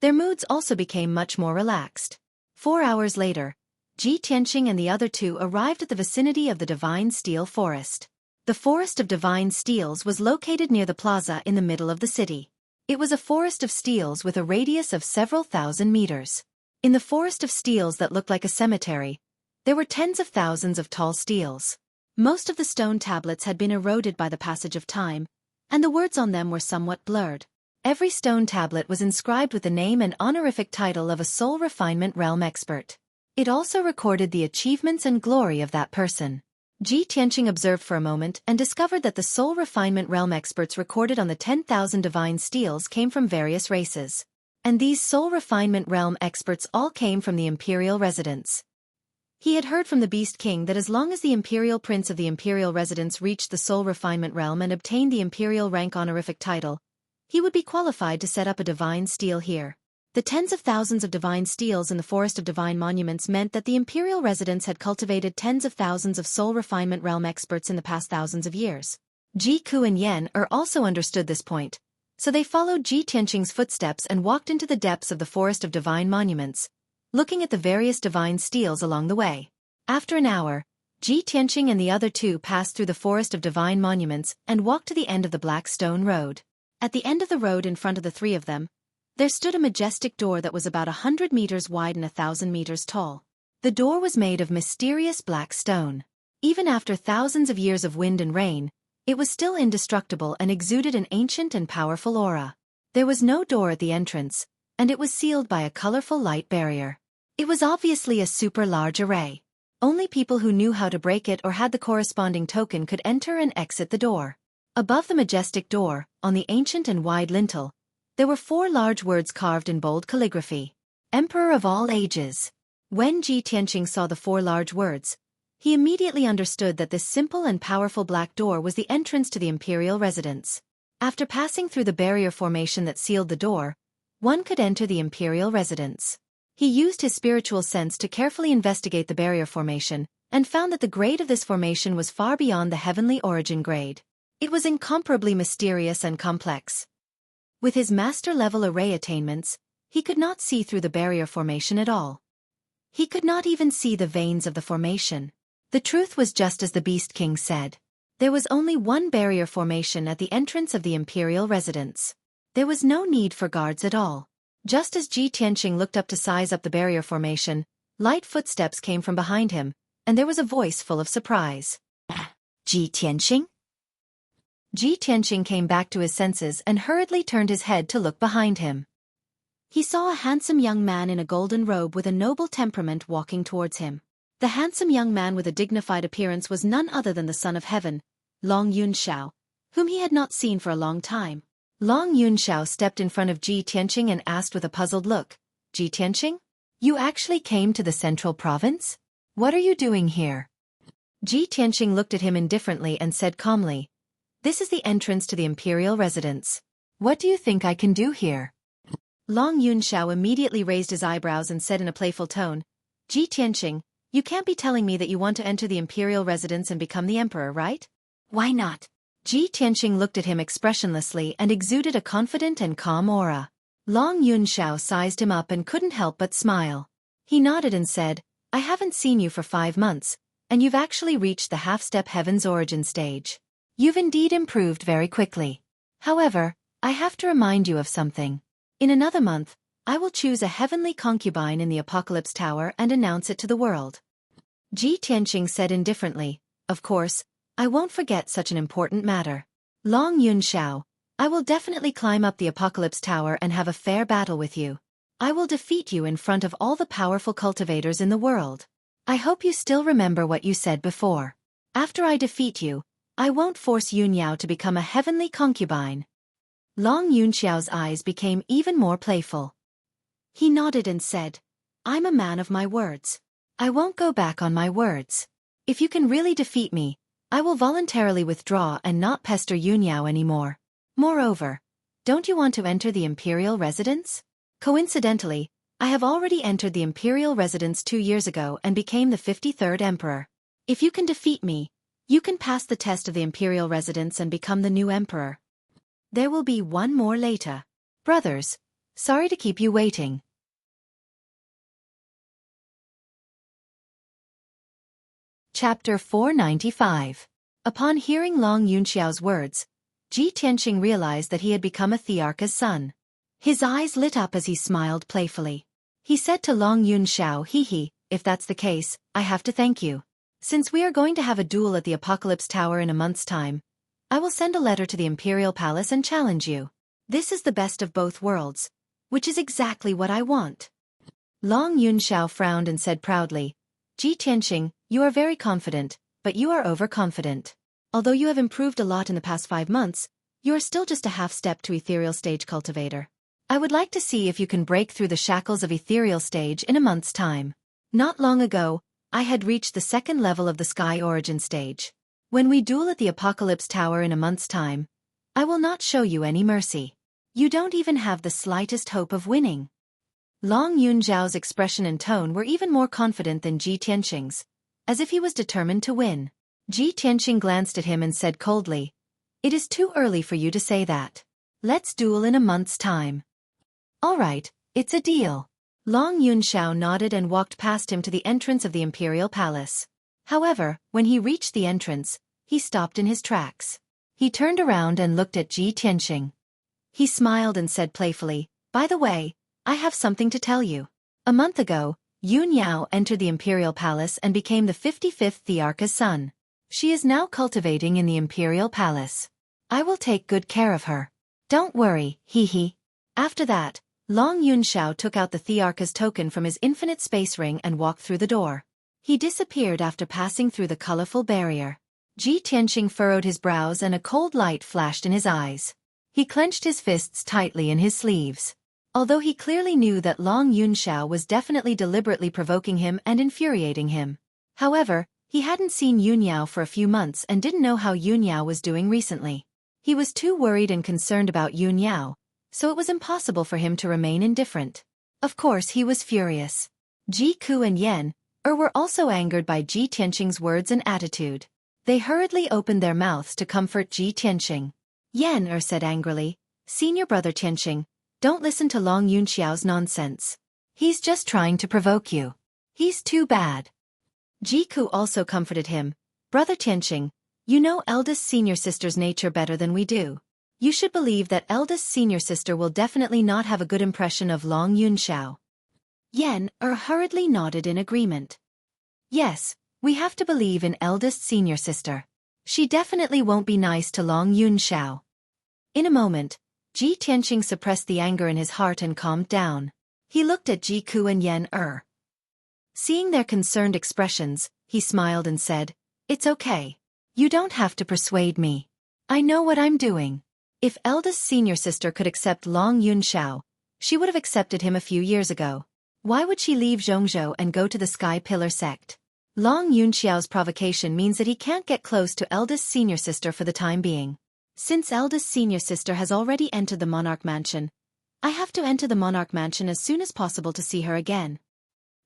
their moods also became much more relaxed. 4 hours later, Ji Tianqing and the other two arrived at the vicinity of the Divine Steel Forest. The Forest of Divine Steels was located near the plaza in the middle of the city. It was a forest of steels with a radius of several thousand meters. In the forest of steels that looked like a cemetery, there were tens of thousands of tall steels. Most of the stone tablets had been eroded by the passage of time, and the words on them were somewhat blurred. Every stone tablet was inscribed with the name and honorific title of a soul refinement realm expert. It also recorded the achievements and glory of that person. Ji Tianqing observed for a moment and discovered that the soul refinement realm experts recorded on the 10,000 divine steels came from various races. And these soul refinement realm experts all came from the imperial residence. He had heard from the Beast King that as long as the imperial prince of the imperial residence reached the soul refinement realm and obtained the imperial rank honorific title, he would be qualified to set up a divine steel here. The tens of thousands of divine steels in the Forest of Divine Monuments meant that the imperial residence had cultivated tens of thousands of soul refinement realm experts in the past thousands of years. Ji Ku and Yen also understood this point, so they followed Ji Tianqing's footsteps and walked into the depths of the Forest of Divine Monuments, looking at the various divine steels along the way. After an hour, Ji Tianqing and the other two passed through the Forest of Divine Monuments and walked to the end of the Black Stone Road. At the end of the road in front of the three of them, there stood a majestic door that was about 100 meters wide and 1,000 meters tall. The door was made of mysterious black stone. Even after thousands of years of wind and rain, it was still indestructible and exuded an ancient and powerful aura. There was no door at the entrance, and it was sealed by a colorful light barrier. It was obviously a super large array. Only people who knew how to break it or had the corresponding token could enter and exit the door. Above the majestic door, on the ancient and wide lintel, there were 4 large words carved in bold calligraphy. Emperor of all ages. When Ji Tianqing saw the 4 large words, he immediately understood that this simple and powerful black door was the entrance to the imperial residence. After passing through the barrier formation that sealed the door, one could enter the imperial residence. He used his spiritual sense to carefully investigate the barrier formation, and found that the grade of this formation was far beyond the heavenly origin grade. It was incomparably mysterious and complex. With his master-level array attainments, he could not see through the barrier formation at all. He could not even see the veins of the formation. The truth was just as the Beast King said. There was only one barrier formation at the entrance of the imperial residence. There was no need for guards at all. Just as Ji Tianqing looked up to size up the barrier formation, light footsteps came from behind him, and there was a voice full of surprise. Ji Tianqing? Ji Tianqing came back to his senses and hurriedly turned his head to look behind him. He saw a handsome young man in a golden robe with a noble temperament walking towards him. The handsome young man with a dignified appearance was none other than the Son of Heaven, Long Yunxiao, whom he had not seen for a long time. Long Yunxiao stepped in front of Ji Tianqing and asked with a puzzled look, Ji Tianqing? You actually came to the central province? What are you doing here? Ji Tianqing looked at him indifferently and said calmly, This is the entrance to the imperial residence. What do you think I can do here? Long Yunxiao immediately raised his eyebrows and said in a playful tone, Ji Tianqing, you can't be telling me that you want to enter the imperial residence and become the emperor, right? Why not? Ji Tianqing looked at him expressionlessly and exuded a confident and calm aura. Long Yunxiao sized him up and couldn't help but smile. He nodded and said, I haven't seen you for 5 months, and you've actually reached the half-step heaven's origin stage. You've indeed improved very quickly. However, I have to remind you of something. In another month, I will choose a heavenly concubine in the Apocalypse Tower and announce it to the world. Ji Tianqing said indifferently, Of course, I won't forget such an important matter. Long Yunxiao, I will definitely climb up the Apocalypse Tower and have a fair battle with you. I will defeat you in front of all the powerful cultivators in the world. I hope you still remember what you said before. After I defeat you, I won't force Yunyao to become a heavenly concubine. Long Yunxiao's eyes became even more playful. He nodded and said, I'm a man of my words. I won't go back on my words. If you can really defeat me, I will voluntarily withdraw and not pester Yunyao anymore. Moreover, don't you want to enter the imperial residence? Coincidentally, I have already entered the imperial residence 2 years ago and became the 53rd emperor. If you can defeat me, you can pass the test of the imperial residence and become the new emperor. There will be one more later. Brothers, sorry to keep you waiting. Chapter 495. Upon hearing Long Yunxiao's words, Ji Tianqing realized that he had become a Thearcha's son. His eyes lit up as he smiled playfully. He said to Long Yunxiao, "Hee, if that's the case, I have to thank you. Since we are going to have a duel at the Apocalypse Tower in a month's time, I will send a letter to the Imperial Palace and challenge you. This is the best of both worlds, which is exactly what I want." Long Yunxiao frowned and said proudly, "Ji Tianqing, you are very confident, but you are overconfident. Although you have improved a lot in the past 5 months, you are still just a half-step to ethereal stage cultivator. I would like to see if you can break through the shackles of ethereal stage in a month's time. Not long ago, I had reached the 2nd level of the sky origin stage. When we duel at the Apocalypse Tower in a month's time, I will not show you any mercy. You don't even have the slightest hope of winning." Long Yunxiao's expression and tone were even more confident than Ji Tianqing's, as if he was determined to win. Ji Tianqing glanced at him and said coldly, "It is too early for you to say that. Let's duel in a month's time." "All right, it's a deal." Long Yunxiao nodded and walked past him to the entrance of the Imperial Palace. However, when he reached the entrance, he stopped in his tracks. He turned around and looked at Ji Tianqing. He smiled and said playfully, "By the way, I have something to tell you. A month ago, Yunyao entered the Imperial Palace and became the 55th Thearcha's son. She is now cultivating in the Imperial Palace. I will take good care of her. Don't worry, hee." After that, Long Yunxiao took out the Thearcha's token from his infinite space ring and walked through the door. He disappeared after passing through the colorful barrier. Ji Tianqing furrowed his brows and a cold light flashed in his eyes. He clenched his fists tightly in his sleeves. Although he clearly knew that Long Yunxiao was definitely deliberately provoking him and infuriating him. However, he hadn't seen Yunyao for a few months and didn't know how Yunyao was doing recently. He was too worried and concerned about Yunyao, so it was impossible for him to remain indifferent. Of course he was furious. Jiku and Yen were also angered by Ji Tianqing's words and attitude. They hurriedly opened their mouths to comfort Ji Tianqing. Yen said angrily, "Senior brother Tianqing, don't listen to Long Yunxiao's nonsense. He's just trying to provoke you. He's too bad." Jiku also comforted him, "Brother Tianqing, you know eldest senior sister's nature better than we do. You should believe that eldest senior sister will definitely not have a good impression of Long Yunxiao." Yen hurriedly nodded in agreement. "Yes, we have to believe in eldest senior sister. She definitely won't be nice to Long Yunxiao." In a moment, Ji Tianqing suppressed the anger in his heart and calmed down. He looked at Jiku and Yen. Seeing their concerned expressions, he smiled and said, "It's okay. You don't have to persuade me. I know what I'm doing." If eldest senior sister could accept Long Yunxiao, she would have accepted him a few years ago. Why would she leave Zhongzhou and go to the Sky Pillar sect? Long Yunxiao's provocation means that he can't get close to eldest senior sister for the time being. Since eldest senior sister has already entered the Monarch Mansion, I have to enter the Monarch Mansion as soon as possible to see her again.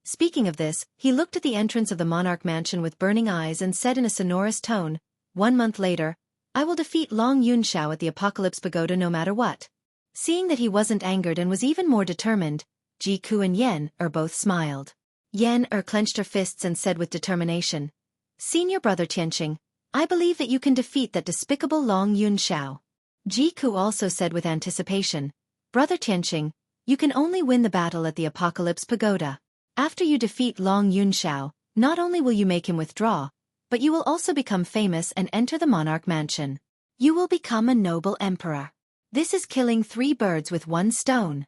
Speaking of this, he looked at the entrance of the Monarch Mansion with burning eyes and said in a sonorous tone, "1 month later, I will defeat Long Yunxiao at the Apocalypse Pagoda no matter what." Seeing that he wasn't angered and was even more determined, Jiku and Yen both smiled. Yen clenched her fists and said with determination, "Senior brother Tianqing, I believe that you can defeat that despicable Long Yunxiao." Jiku also said with anticipation, "Brother Tianqing, you can only win the battle at the Apocalypse Pagoda. After you defeat Long Yunxiao, not only will you make him withdraw, but you will also become famous and enter the Monarch Mansion. You will become a noble emperor. This is killing 3 birds with 1 stone."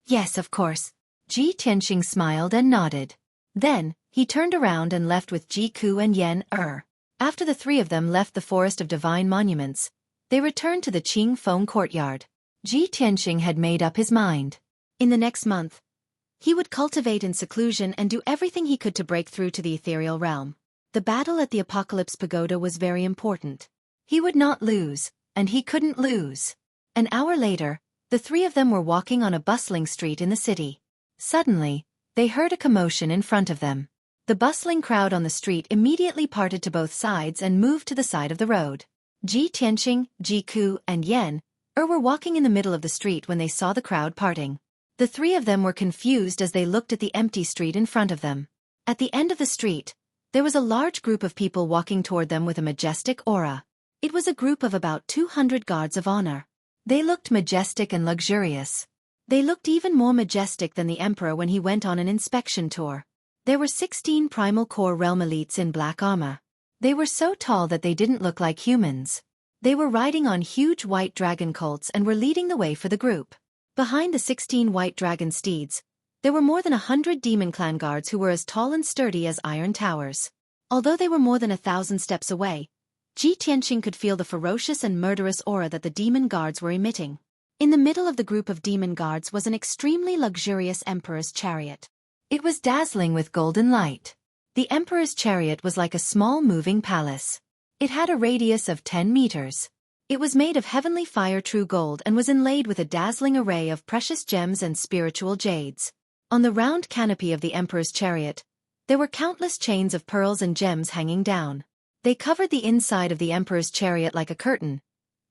"Yes, of course." Ji Tianqing smiled and nodded. Then, he turned around and left with Jiku and Yen. After the 3 of them left the Forest of Divine Monuments, they returned to the Qing Feng courtyard. Ji Tianqing had made up his mind. In the next month, he would cultivate in seclusion and do everything he could to break through to the ethereal realm. The battle at the Apocalypse Pagoda was very important. He would not lose, and he couldn't lose. An hour later, the three of them were walking on a bustling street in the city. Suddenly, they heard a commotion in front of them. The bustling crowd on the street immediately parted to both sides and moved to the side of the road. Ji Tianqing, Ji Ku, and Yan were walking in the middle of the street when they saw the crowd parting. The three of them were confused as they looked at the empty street in front of them. At the end of the street, there was a large group of people walking toward them with a majestic aura. It was a group of about 200 guards of honor. They looked majestic and luxurious. They looked even more majestic than the emperor when he went on an inspection tour. There were 16 primal core realm elites in black armor. They were so tall that they didn't look like humans. They were riding on huge white dragon colts and were leading the way for the group. Behind the 16 white dragon steeds, there were more than 100 demon clan guards who were as tall and sturdy as iron towers. Although they were more than 1,000 steps away, Ji Tianqing could feel the ferocious and murderous aura that the demon guards were emitting. In the middle of the group of demon guards was an extremely luxurious emperor's chariot. It was dazzling with golden light. The emperor's chariot was like a small moving palace. It had a radius of 10 meters. It was made of heavenly fire true gold and was inlaid with a dazzling array of precious gems and spiritual jades. On the round canopy of the emperor's chariot, there were countless chains of pearls and gems hanging down. They covered the inside of the emperor's chariot like a curtain,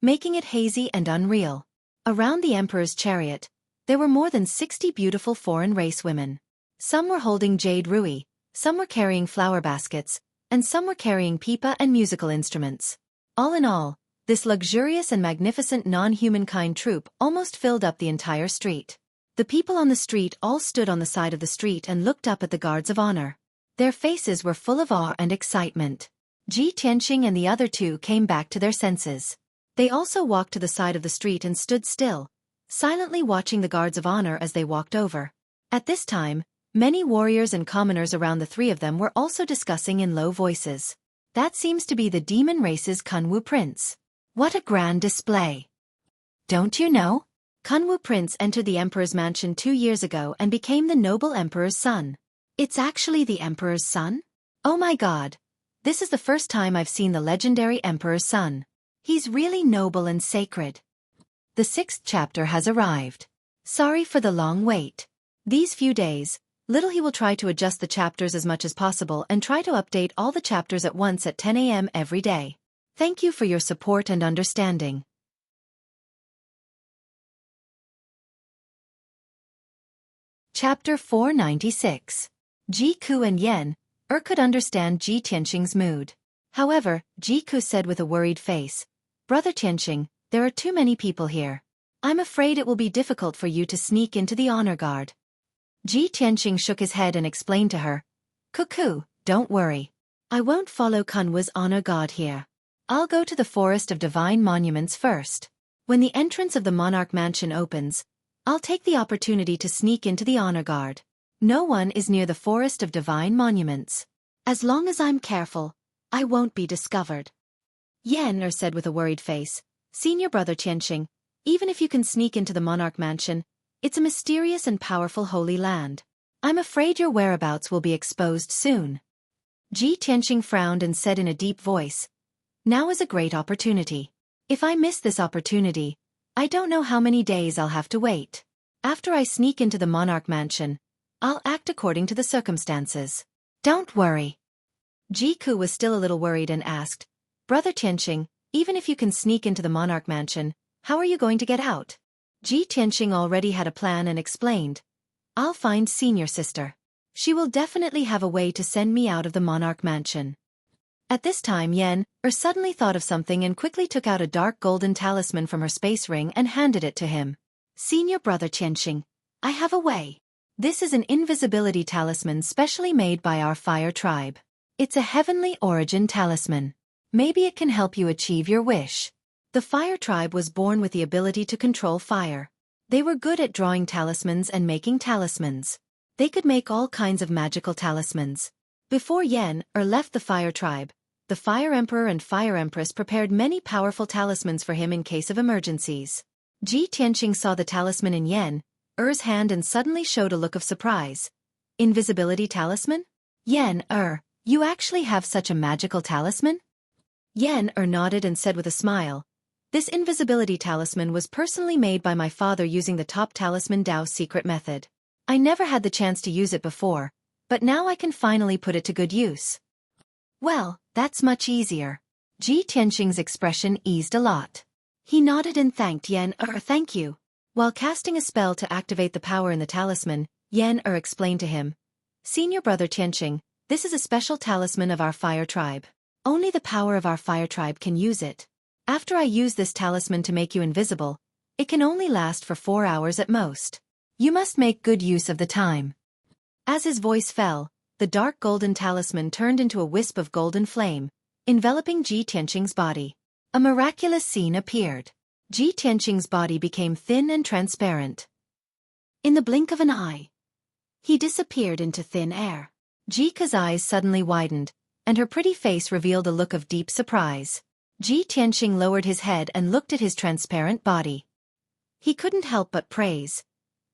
making it hazy and unreal. Around the emperor's chariot, there were more than 60 beautiful foreign race women. Some were holding jade rui, some were carrying flower baskets, and some were carrying pipa and musical instruments. All in all, this luxurious and magnificent non-humankind troupe almost filled up the entire street. The people on the street all stood on the side of the street and looked up at the guards of honor. Their faces were full of awe and excitement. Ji Tianqing and the other two came back to their senses. They also walked to the side of the street and stood still, silently watching the guards of honor as they walked over. At this time, many warriors and commoners around the three of them were also discussing in low voices. That seems to be the demon race's Kunwu Prince. What a grand display! Don't you know? Kunwu Prince entered the emperor's mansion 2 years ago and became the noble emperor's son. It's actually the emperor's son? Oh my god! This is the first time I've seen the legendary emperor's son. He's really noble and sacred. The 6th chapter has arrived. Sorry for the long wait. These few days, Little He will try to adjust the chapters as much as possible and try to update all the chapters at once at 10 a.m. every day. Thank you for your support and understanding. Chapter 496. Ji Ku and Yan could understand Ji Tianqing's mood. However, Ji Ku said with a worried face, "Brother Tianqing, there are too many people here. I'm afraid it will be difficult for you to sneak into the honor guard." Ji Tianqing shook his head and explained to her, "Cuckoo, don't worry. I won't follow Kunwa's honor guard here. I'll go to the Forest of Divine Monuments first. When the entrance of the Monarch Mansion opens, I'll take the opportunity to sneak into the honor guard. No one is near the Forest of Divine Monuments. As long as I'm careful, I won't be discovered." Yan said with a worried face, "Senior Brother Tianqing, even if you can sneak into the Monarch Mansion, it's a mysterious and powerful holy land. I'm afraid your whereabouts will be exposed soon." Ji Tianqing frowned and said in a deep voice, "Now is a great opportunity. If I miss this opportunity, I don't know how many days I'll have to wait. After I sneak into the Monarch Mansion, I'll act according to the circumstances. Don't worry." Ji Ku was still a little worried and asked, "Brother Tianqing, even if you can sneak into the Monarch Mansion, how are you going to get out?" Ji Tianqing already had a plan and explained, "I'll find senior sister. She will definitely have a way to send me out of the Monarch Mansion." At this time Yan suddenly thought of something and quickly took out a dark golden talisman from her space ring and handed it to him. "Senior Brother Tianqing, I have a way. This is an invisibility talisman specially made by our fire tribe. It's a heavenly origin talisman. Maybe it can help you achieve your wish." The fire tribe was born with the ability to control fire. They were good at drawing talismans and making talismans. They could make all kinds of magical talismans. Before Yan left the fire tribe, the Fire Emperor and Fire Empress prepared many powerful talismans for him in case of emergencies. Ji Tianqing saw the talisman in Yan's hand and suddenly showed a look of surprise. "Invisibility talisman?" Yan You actually have such a magical talisman? Yen nodded and said with a smile, "This invisibility talisman was personally made by my father using the top talisman Dao's secret method. I never had the chance to use it before, but now I can finally put it to good use." "Well, that's much easier." Ji Tianxing's expression eased a lot. He nodded and thanked Yen thank you. While casting a spell to activate the power in the talisman, Yen explained to him, "Senior brother Tianxing, this is a special talisman of our fire tribe. Only the power of our fire tribe can use it. After I use this talisman to make you invisible, it can only last for 4 hours at most. You must make good use of the time." As his voice fell, the dark golden talisman turned into a wisp of golden flame, enveloping Ji Tianxing's body. A miraculous scene appeared. Ji Tianxing's body became thin and transparent. In the blink of an eye, he disappeared into thin air. Jika's eyes suddenly widened, and her pretty face revealed a look of deep surprise. Ji Tianxing lowered his head and looked at his transparent body. He couldn't help but praise.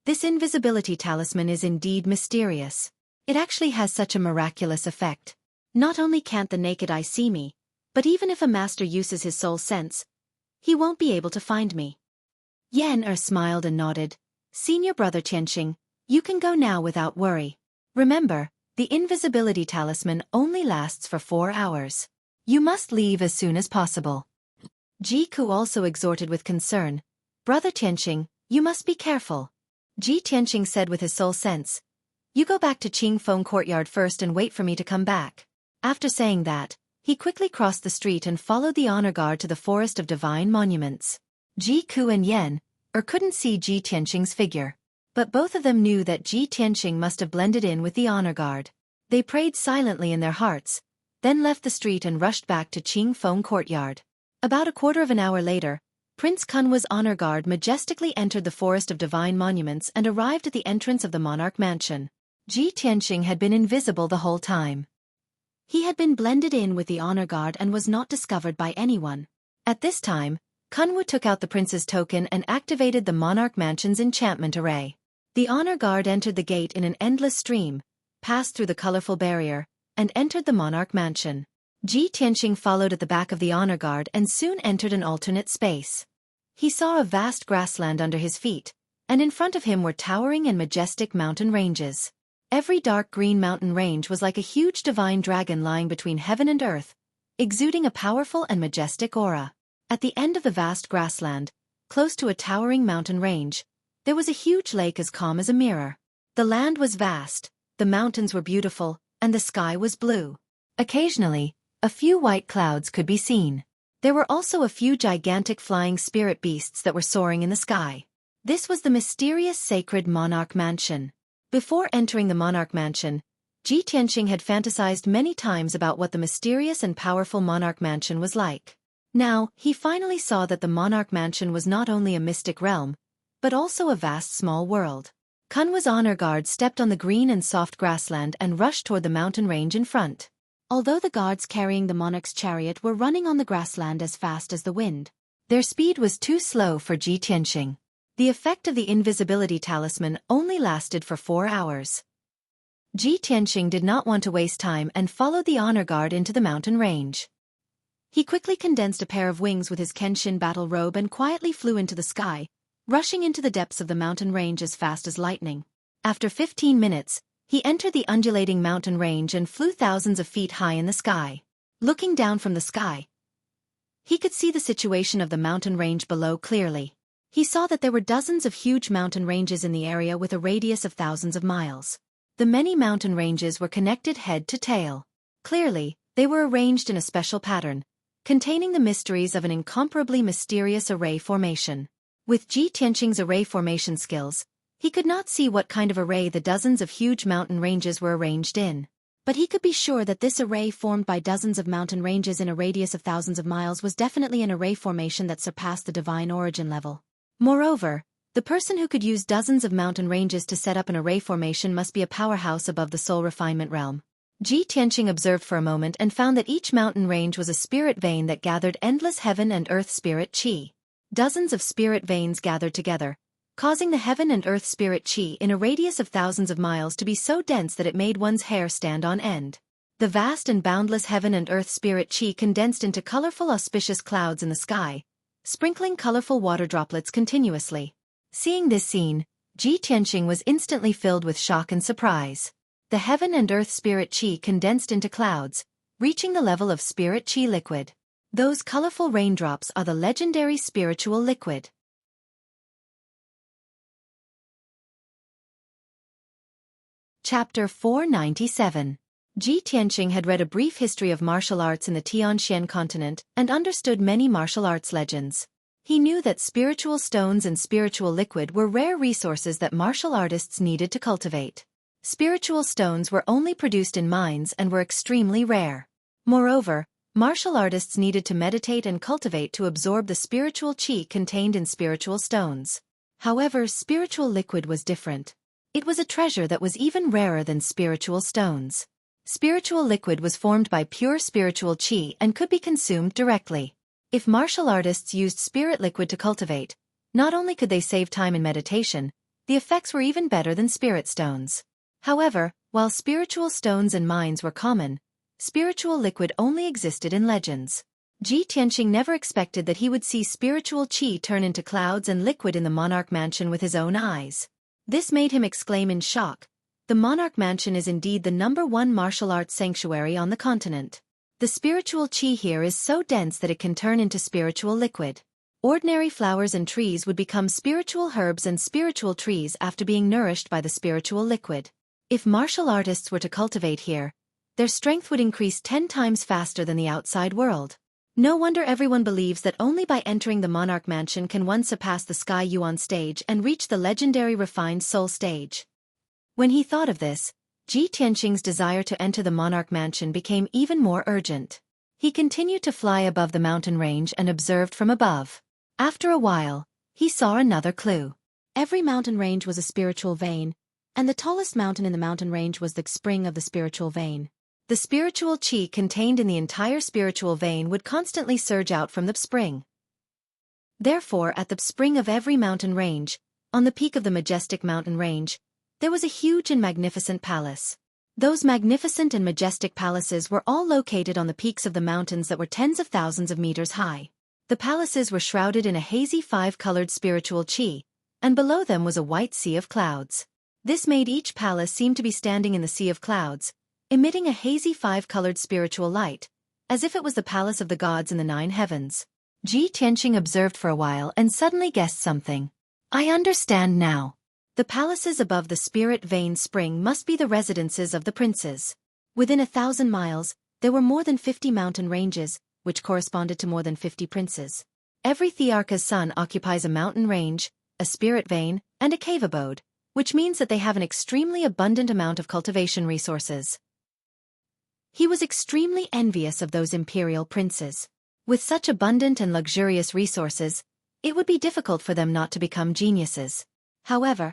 This invisibility talisman is indeed mysterious. It actually has such a miraculous effect. Not only can't the naked eye see me, but even if a master uses his soul sense, he won't be able to find me. Yen smiled and nodded. "Senior brother Tianxing, you can go now without worry. Remember, the invisibility talisman only lasts for 4 hours. You must leave as soon as possible." Jiku also exhorted with concern, "Brother Tianxing, you must be careful." Ji Tianxing said with his soul sense, "You go back to Qingfeng courtyard first and wait for me to come back." After saying that, he quickly crossed the street and followed the honor guard to the forest of divine monuments. Jiku and Yen couldn't see Ji Tianxing's figure, but both of them knew that Ji Tianxing must have blended in with the honor guard. They prayed silently in their hearts, then left the street and rushed back to Qingfeng courtyard. About a quarter of an hour later, Prince Kunwa's honor guard majestically entered the forest of divine monuments and arrived at the entrance of the monarch mansion. Ji Tianxing had been invisible the whole time. He had been blended in with the honor guard and was not discovered by anyone. At this time, Kunwa took out the prince's token and activated the monarch mansion's enchantment array. The honor guard entered the gate in an endless stream, passed through the colorful barrier, and entered the monarch mansion. Ji Tianxing followed at the back of the honor guard and soon entered an alternate space. He saw a vast grassland under his feet, and in front of him were towering and majestic mountain ranges. Every dark green mountain range was like a huge divine dragon lying between heaven and earth, exuding a powerful and majestic aura. At the end of the vast grassland, close to a towering mountain range, there was a huge lake as calm as a mirror. The land was vast, the mountains were beautiful, and the sky was blue. Occasionally, a few white clouds could be seen. There were also a few gigantic flying spirit beasts that were soaring in the sky. This was the mysterious sacred monarch mansion. Before entering the monarch mansion, Ji Tianxing had fantasized many times about what the mysterious and powerful monarch mansion was like. Now, he finally saw that the monarch mansion was not only a mystic realm, but also a vast small world. Kunwa's honor guard stepped on the green and soft grassland and rushed toward the mountain range in front. Although the guards carrying the monarch's chariot were running on the grassland as fast as the wind, their speed was too slow for Ji Tianxing. The effect of the invisibility talisman only lasted for 4 hours. Ji Tianxing did not want to waste time and followed the honor guard into the mountain range. He quickly condensed a pair of wings with his Kenshin battle robe and quietly flew into the sky, rushing into the depths of the mountain range as fast as lightning. After 15 minutes, he entered the undulating mountain range and flew thousands of feet high in the sky. Looking down from the sky, he could see the situation of the mountain range below clearly. He saw that there were dozens of huge mountain ranges in the area with a radius of thousands of miles. The many mountain ranges were connected head to tail. Clearly, they were arranged in a special pattern, containing the mysteries of an incomparably mysterious array formation. With Ji Tianxing's array formation skills, he could not see what kind of array the dozens of huge mountain ranges were arranged in. But he could be sure that this array formed by dozens of mountain ranges in a radius of thousands of miles was definitely an array formation that surpassed the divine origin level. Moreover, the person who could use dozens of mountain ranges to set up an array formation must be a powerhouse above the soul refinement realm. Ji Tianxing observed for a moment and found that each mountain range was a spirit vein that gathered endless heaven and earth spirit qi. Dozens of spirit veins gathered together, causing the heaven and earth spirit qi in a radius of thousands of miles to be so dense that it made one's hair stand on end. The vast and boundless heaven and earth spirit Qi condensed into colorful auspicious clouds in the sky, sprinkling colorful water droplets continuously. Seeing this scene, Ji Tianxing was instantly filled with shock and surprise. The heaven and earth spirit Qi condensed into clouds, reaching the level of spirit Qi liquid. Those colorful raindrops are the legendary spiritual liquid. Chapter 497. Ji Tianxing had read a brief history of martial arts in the Tianxian continent and understood many martial arts legends. He knew that spiritual stones and spiritual liquid were rare resources that martial artists needed to cultivate. Spiritual stones were only produced in mines and were extremely rare. Moreover, martial artists needed to meditate and cultivate to absorb the spiritual qi contained in spiritual stones. However, spiritual liquid was different. It was a treasure that was even rarer than spiritual stones. Spiritual liquid was formed by pure spiritual qi and could be consumed directly. If martial artists used spirit liquid to cultivate, not only could they save time in meditation, the effects were even better than spirit stones. However, while spiritual stones and mines were common, spiritual liquid only existed in legends. Ji Tianxing never expected that he would see spiritual qi turn into clouds and liquid in the monarch mansion with his own eyes. This made him exclaim in shock. The monarch mansion is indeed the #1 martial arts sanctuary on the continent. The spiritual qi here is so dense that it can turn into spiritual liquid. Ordinary flowers and trees would become spiritual herbs and spiritual trees after being nourished by the spiritual liquid. If martial artists were to cultivate here, their strength would increase 10 times faster than the outside world. No wonder everyone believes that only by entering the monarch mansion can one surpass the Sky Yuan stage and reach the legendary refined soul stage. When he thought of this, Ji Tianxing's desire to enter the monarch mansion became even more urgent. He continued to fly above the mountain range and observed from above. After a while, he saw another clue. Every mountain range was a spiritual vein, and the tallest mountain in the mountain range was the spring of the spiritual vein. The spiritual qi contained in the entire spiritual vein would constantly surge out from the spring. Therefore, at the spring of every mountain range, on the peak of the majestic mountain range, there was a huge and magnificent palace. Those magnificent and majestic palaces were all located on the peaks of the mountains that were tens of thousands of meters high. The palaces were shrouded in a hazy 5-colored spiritual qi, and below them was a white sea of clouds. This made each palace seem to be standing in the sea of clouds, emitting a hazy 5-colored spiritual light, as if it was the palace of the gods in the 9 heavens. Ji Tianxing observed for a while and suddenly guessed something. I understand now. The palaces above the spirit vein spring must be the residences of the princes. Within 1,000 miles, there were more than 50 mountain ranges, which corresponded to more than 50 princes. Every Thearka's son occupies a mountain range, a spirit vein, and a cave abode, which means that they have an extremely abundant amount of cultivation resources. He was extremely envious of those imperial princes. With such abundant and luxurious resources, it would be difficult for them not to become geniuses. However,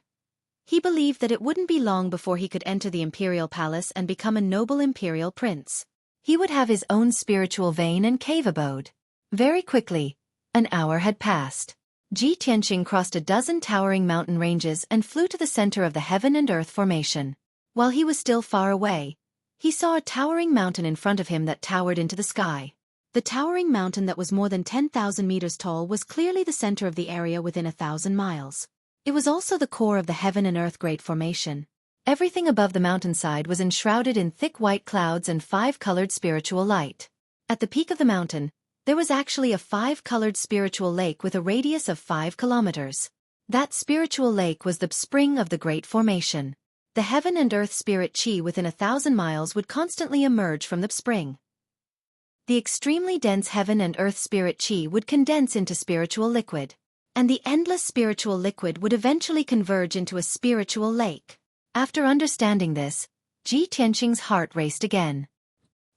he believed that it wouldn't be long before he could enter the imperial palace and become a noble imperial prince. He would have his own spiritual vein and cave abode. Very quickly, an hour had passed. Ji Tianxing crossed a dozen towering mountain ranges and flew to the center of the heaven and earth formation. While he was still far away, he saw a towering mountain in front of him that towered into the sky. The towering mountain that was more than 10,000 meters tall was clearly the center of the area within 1,000 miles. It was also the core of the heaven and earth great formation. Everything above the mountainside was enshrouded in thick white clouds and 5-colored spiritual light. At the peak of the mountain, there was actually a 5-colored spiritual lake with a radius of 5 kilometers. That spiritual lake was the spring of the great formation. The heaven and earth spirit qi within 1,000 miles would constantly emerge from the spring. The extremely dense heaven and earth spirit qi would condense into spiritual liquid, and the endless spiritual liquid would eventually converge into a spiritual lake. After understanding this, Ji Tianxing's heart raced again.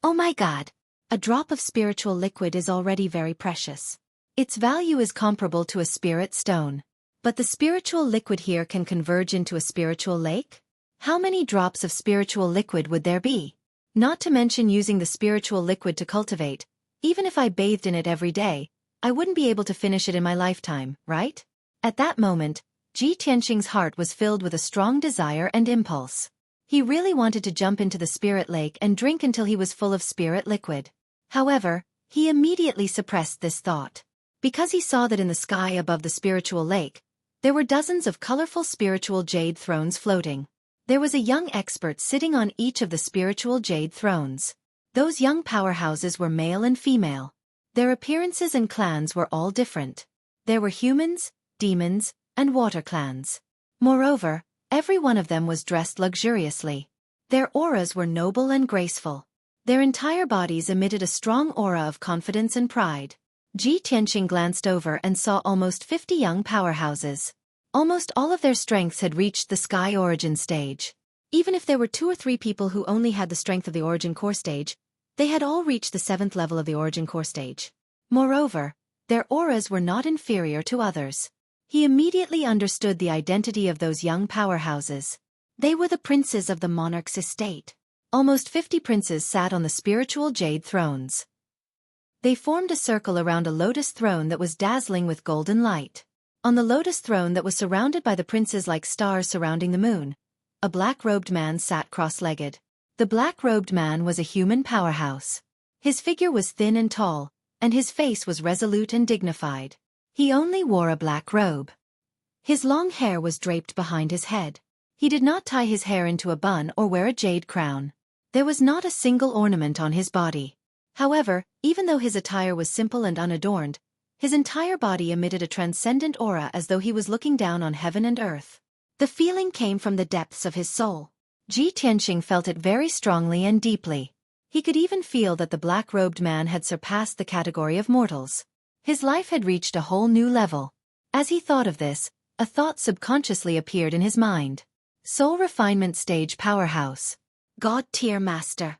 Oh my God! A drop of spiritual liquid is already very precious. Its value is comparable to a spirit stone. But the spiritual liquid here can converge into a spiritual lake? How many drops of spiritual liquid would there be? Not to mention using the spiritual liquid to cultivate, even if I bathed in it every day, I wouldn't be able to finish it in my lifetime, right? At that moment, Ji Tianxing's heart was filled with a strong desire and impulse. He really wanted to jump into the spirit lake and drink until he was full of spirit liquid. However, he immediately suppressed this thought. Because he saw that in the sky above the spiritual lake, there were dozens of colorful spiritual jade thrones floating. There was a young expert sitting on each of the spiritual jade thrones. Those young powerhouses were male and female. Their appearances and clans were all different. There were humans, demons, and water clans. Moreover, every one of them was dressed luxuriously. Their auras were noble and graceful. Their entire bodies emitted a strong aura of confidence and pride. Ji Tianqing glanced over and saw almost 50 young powerhouses. Almost all of their strengths had reached the sky origin stage. Even if there were 2 or 3 people who only had the strength of the origin core stage, they had all reached the 7th level of the origin core stage. Moreover, their auras were not inferior to others. He immediately understood the identity of those young powerhouses. They were the princes of the monarch's estate. Almost 50 princes sat on the spiritual jade thrones. They formed a circle around a lotus throne that was dazzling with golden light. On the lotus throne that was surrounded by the princes like stars surrounding the moon, a black-robed man sat cross-legged. The black-robed man was a human powerhouse. His figure was thin and tall, and his face was resolute and dignified. He only wore a black robe. His long hair was draped behind his head. He did not tie his hair into a bun or wear a jade crown. There was not a single ornament on his body. However, even though his attire was simple and unadorned, his entire body emitted a transcendent aura as though he was looking down on heaven and earth. The feeling came from the depths of his soul. Ji Tianqing felt it very strongly and deeply. He could even feel that the black-robed man had surpassed the category of mortals. His life had reached a whole new level. As he thought of this, a thought subconsciously appeared in his mind. Soul Refinement Stage Powerhouse. God-tier Master.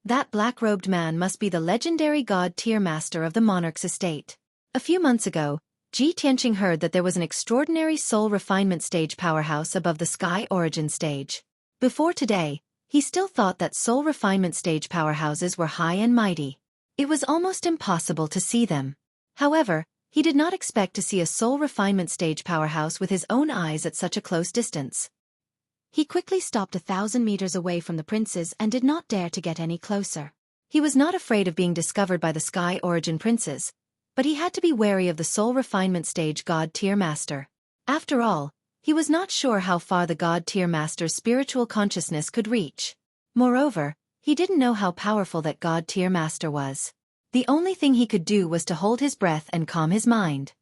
That black-robed man must be the legendary God-tier Master of the monarch's estate. A few months ago, Ji Tianqing heard that there was an extraordinary Soul Refinement Stage powerhouse above the Sky Origin Stage. Before today, he still thought that Soul Refinement Stage powerhouses were high and mighty. It was almost impossible to see them. However, he did not expect to see a Soul Refinement Stage powerhouse with his own eyes at such a close distance. He quickly stopped 1,000 meters away from the princes and did not dare to get any closer. He was not afraid of being discovered by the Sky Origin princes, but he had to be wary of the Soul Refinement Stage God-tier Master. After all, he was not sure how far the God-tier Master's spiritual consciousness could reach. Moreover, he didn't know how powerful that God-tier Master was. The only thing he could do was to hold his breath and calm his mind.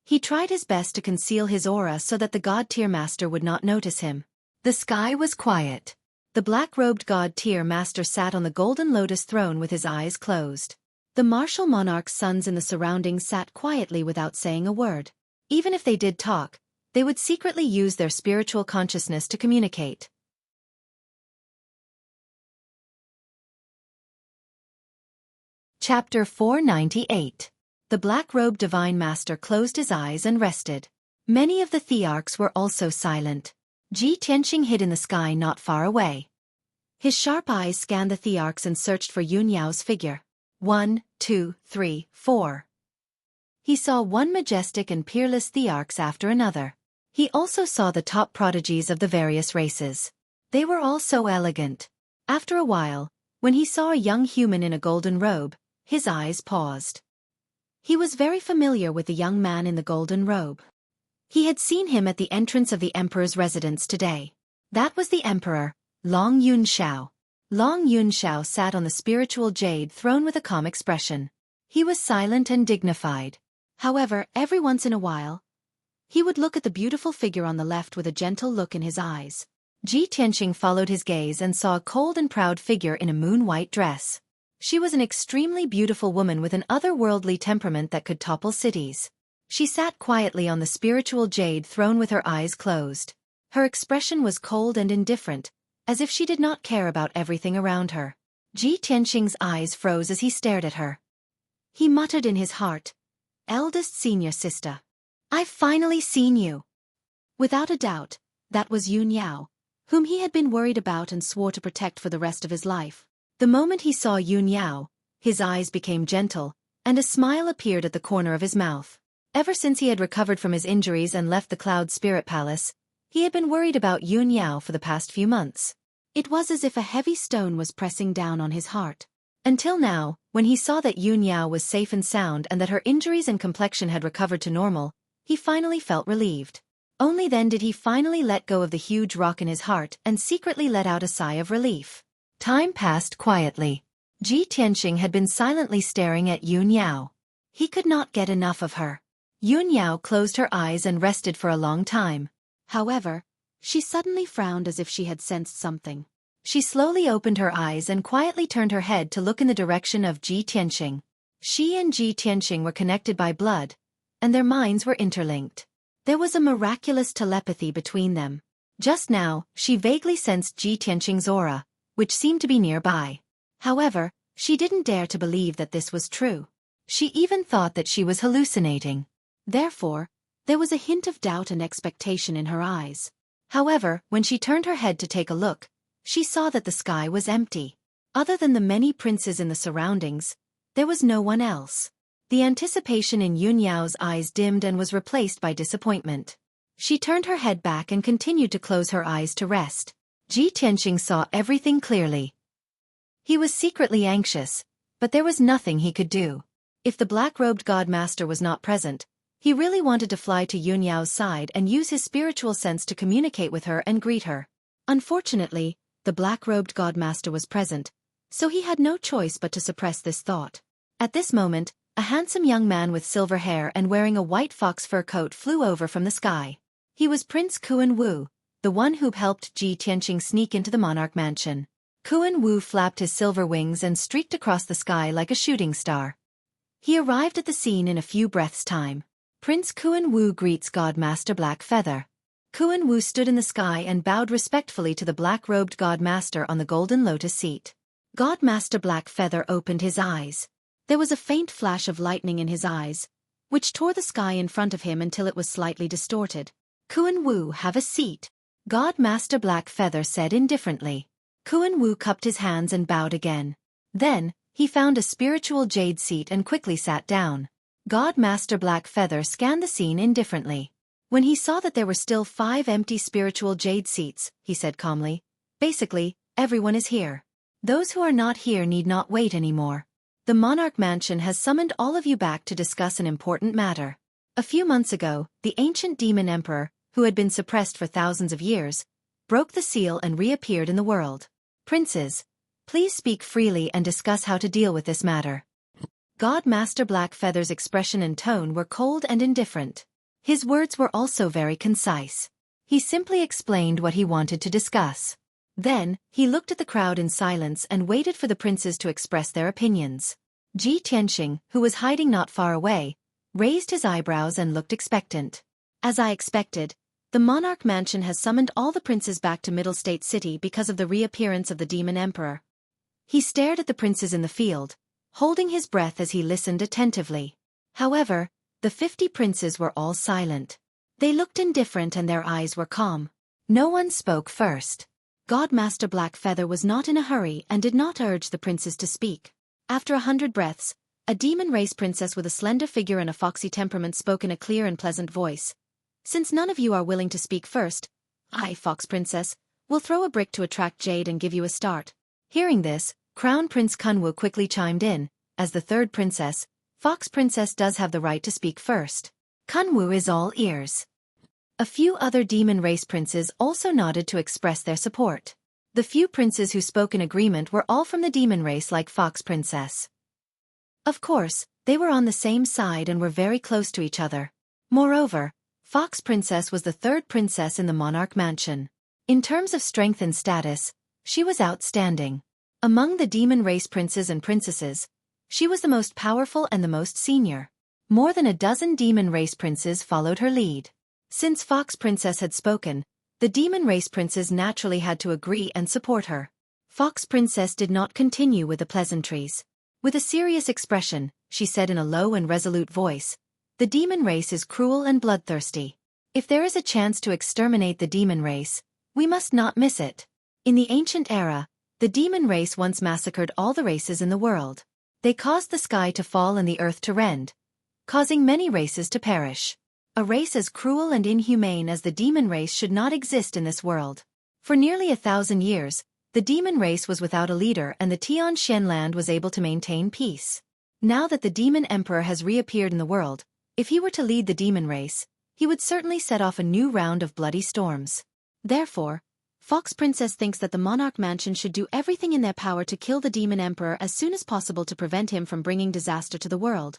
He tried his best to conceal his aura so that the God-tier Master would not notice him. The sky was quiet. The black-robed God-tier Master sat on the golden lotus throne with his eyes closed. The martial monarch's sons in the surroundings sat quietly without saying a word. Even if they did talk, they would secretly use their spiritual consciousness to communicate. Chapter 498. The black-robed Divine Master closed his eyes and rested. Many of the thearchs were also silent. Ji Tianqing hid in the sky not far away. His sharp eyes scanned the thearchs and searched for Yun Yao's figure. 1, 2, 3, 4. He saw one majestic and peerless thearchs after another. He also saw the top prodigies of the various races. They were all so elegant. After a while, when he saw a young human in a golden robe, his eyes paused. He was very familiar with the young man in the golden robe. He had seen him at the entrance of the emperor's residence today. That was the emperor, Long Yunxiao. Long Yunxiao sat on the spiritual jade throne with a calm expression. He was silent and dignified. However, every once in a while, he would look at the beautiful figure on the left with a gentle look in his eyes. Ji Tianqing followed his gaze and saw a cold and proud figure in a moon-white dress. She was an extremely beautiful woman with an otherworldly temperament that could topple cities. She sat quietly on the spiritual jade throne with her eyes closed. Her expression was cold and indifferent, as if she did not care about everything around her. Ji Tianqing's eyes froze as he stared at her. He muttered in his heart, "Eldest senior sister. I've finally seen you." Without a doubt, that was Yun Yao, whom he had been worried about and swore to protect for the rest of his life. The moment he saw Yun Yao, his eyes became gentle, and a smile appeared at the corner of his mouth. Ever since he had recovered from his injuries and left the Cloud Spirit Palace, he had been worried about Yun Yao for the past few months. It was as if a heavy stone was pressing down on his heart. Until now, when he saw that Yunyao was safe and sound and that her injuries and complexion had recovered to normal, he finally felt relieved. Only then did he finally let go of the huge rock in his heart and secretly let out a sigh of relief. Time passed quietly. Ji Tianxing had been silently staring at Yunyao. He could not get enough of her. Yunyao closed her eyes and rested for a long time. However, she suddenly frowned as if she had sensed something. She slowly opened her eyes and quietly turned her head to look in the direction of Ji Tianxing. She and Ji Tianxing were connected by blood, and their minds were interlinked. There was a miraculous telepathy between them. Just now, she vaguely sensed Ji Tianxing's aura, which seemed to be nearby. However, she didn't dare to believe that this was true. She even thought that she was hallucinating. Therefore, there was a hint of doubt and expectation in her eyes. However, when she turned her head to take a look, she saw that the sky was empty. Other than the many princes in the surroundings, there was no one else. The anticipation in Yunyao's eyes dimmed and was replaced by disappointment. She turned her head back and continued to close her eyes to rest. Ji Tianxing saw everything clearly. He was secretly anxious, but there was nothing he could do. If the black-robed god master was not present, he really wanted to fly to Yunyao's side and use his spiritual sense to communicate with her and greet her. Unfortunately, the black-robed god master was present, so he had no choice but to suppress this thought. At this moment, a handsome young man with silver hair and wearing a white fox fur coat flew over from the sky. He was Prince Kuan Wu, the one who helped Ji Tianxing sneak into the monarch mansion. Kuan Wu flapped his silver wings and streaked across the sky like a shooting star. He arrived at the scene in a few breaths' time. Prince Kuan Wu greets God Master Black Feather. Kuan Wu stood in the sky and bowed respectfully to the black-robed God Master on the golden lotus seat. God Master Black Feather opened his eyes. There was a faint flash of lightning in his eyes, which tore the sky in front of him until it was slightly distorted. Kuan Wu, have a seat, God Master Black Feather said indifferently. Kuan Wu cupped his hands and bowed again. Then, he found a spiritual jade seat and quickly sat down. God Master Black Feather scanned the scene indifferently. When he saw that there were still 5 empty spiritual jade seats, he said calmly, "Basically, everyone is here. Those who are not here need not wait anymore. The Monarch Mansion has summoned all of you back to discuss an important matter." A few months ago, the ancient demon emperor, who had been suppressed for thousands of years, broke the seal and reappeared in the world. "Princes, please speak freely and discuss how to deal with this matter." God Master Black Feather's expression and tone were cold and indifferent. His words were also very concise. He simply explained what he wanted to discuss. Then, he looked at the crowd in silence and waited for the princes to express their opinions. Ji Tianxing, who was hiding not far away, raised his eyebrows and looked expectant. "As I expected, the Monarch Mansion has summoned all the princes back to Middle State City because of the reappearance of the Demon Emperor." He stared at the princes in the field, holding his breath as he listened attentively. However, the 50 princes were all silent. They looked indifferent and their eyes were calm. No one spoke first. God Master Black Feather was not in a hurry and did not urge the princes to speak. After 100 breaths, a demon race princess with a slender figure and a foxy temperament spoke in a clear and pleasant voice. "Since none of you are willing to speak first, I, Fox Princess, will throw a brick to attract jade and give you a start." Hearing this, Crown Prince Kunwu quickly chimed in. "As the third princess, Fox Princess does have the right to speak first." Kunwu is all ears. A few other demon race princes also nodded to express their support. The few princes who spoke in agreement were all from the demon race like Fox Princess. Of course, they were on the same side and were very close to each other. Moreover, Fox Princess was the third princess in the Monarch Mansion. In terms of strength and status, she was outstanding. Among the demon race princes and princesses, she was the most powerful and the most senior. More than a dozen demon race princes followed her lead. Since Fox Princess had spoken, the demon race princes naturally had to agree and support her. Fox Princess did not continue with the pleasantries. With a serious expression, she said in a low and resolute voice, "The demon race is cruel and bloodthirsty. If there is a chance to exterminate the demon race, we must not miss it. In the ancient era, the demon race once massacred all the races in the world. They caused the sky to fall and the earth to rend, causing many races to perish. A race as cruel and inhumane as the demon race should not exist in this world. For nearly 1,000 years, The demon race was without a leader and the Tian Shen land was able to maintain peace. Now that the demon emperor has reappeared in the world, if he were to lead the demon race, he would certainly set off a new round of bloody storms. Therefore, Fox Princess thinks that the Monarch Mansion should do everything in their power to kill the demon emperor as soon as possible to prevent him from bringing disaster to the world.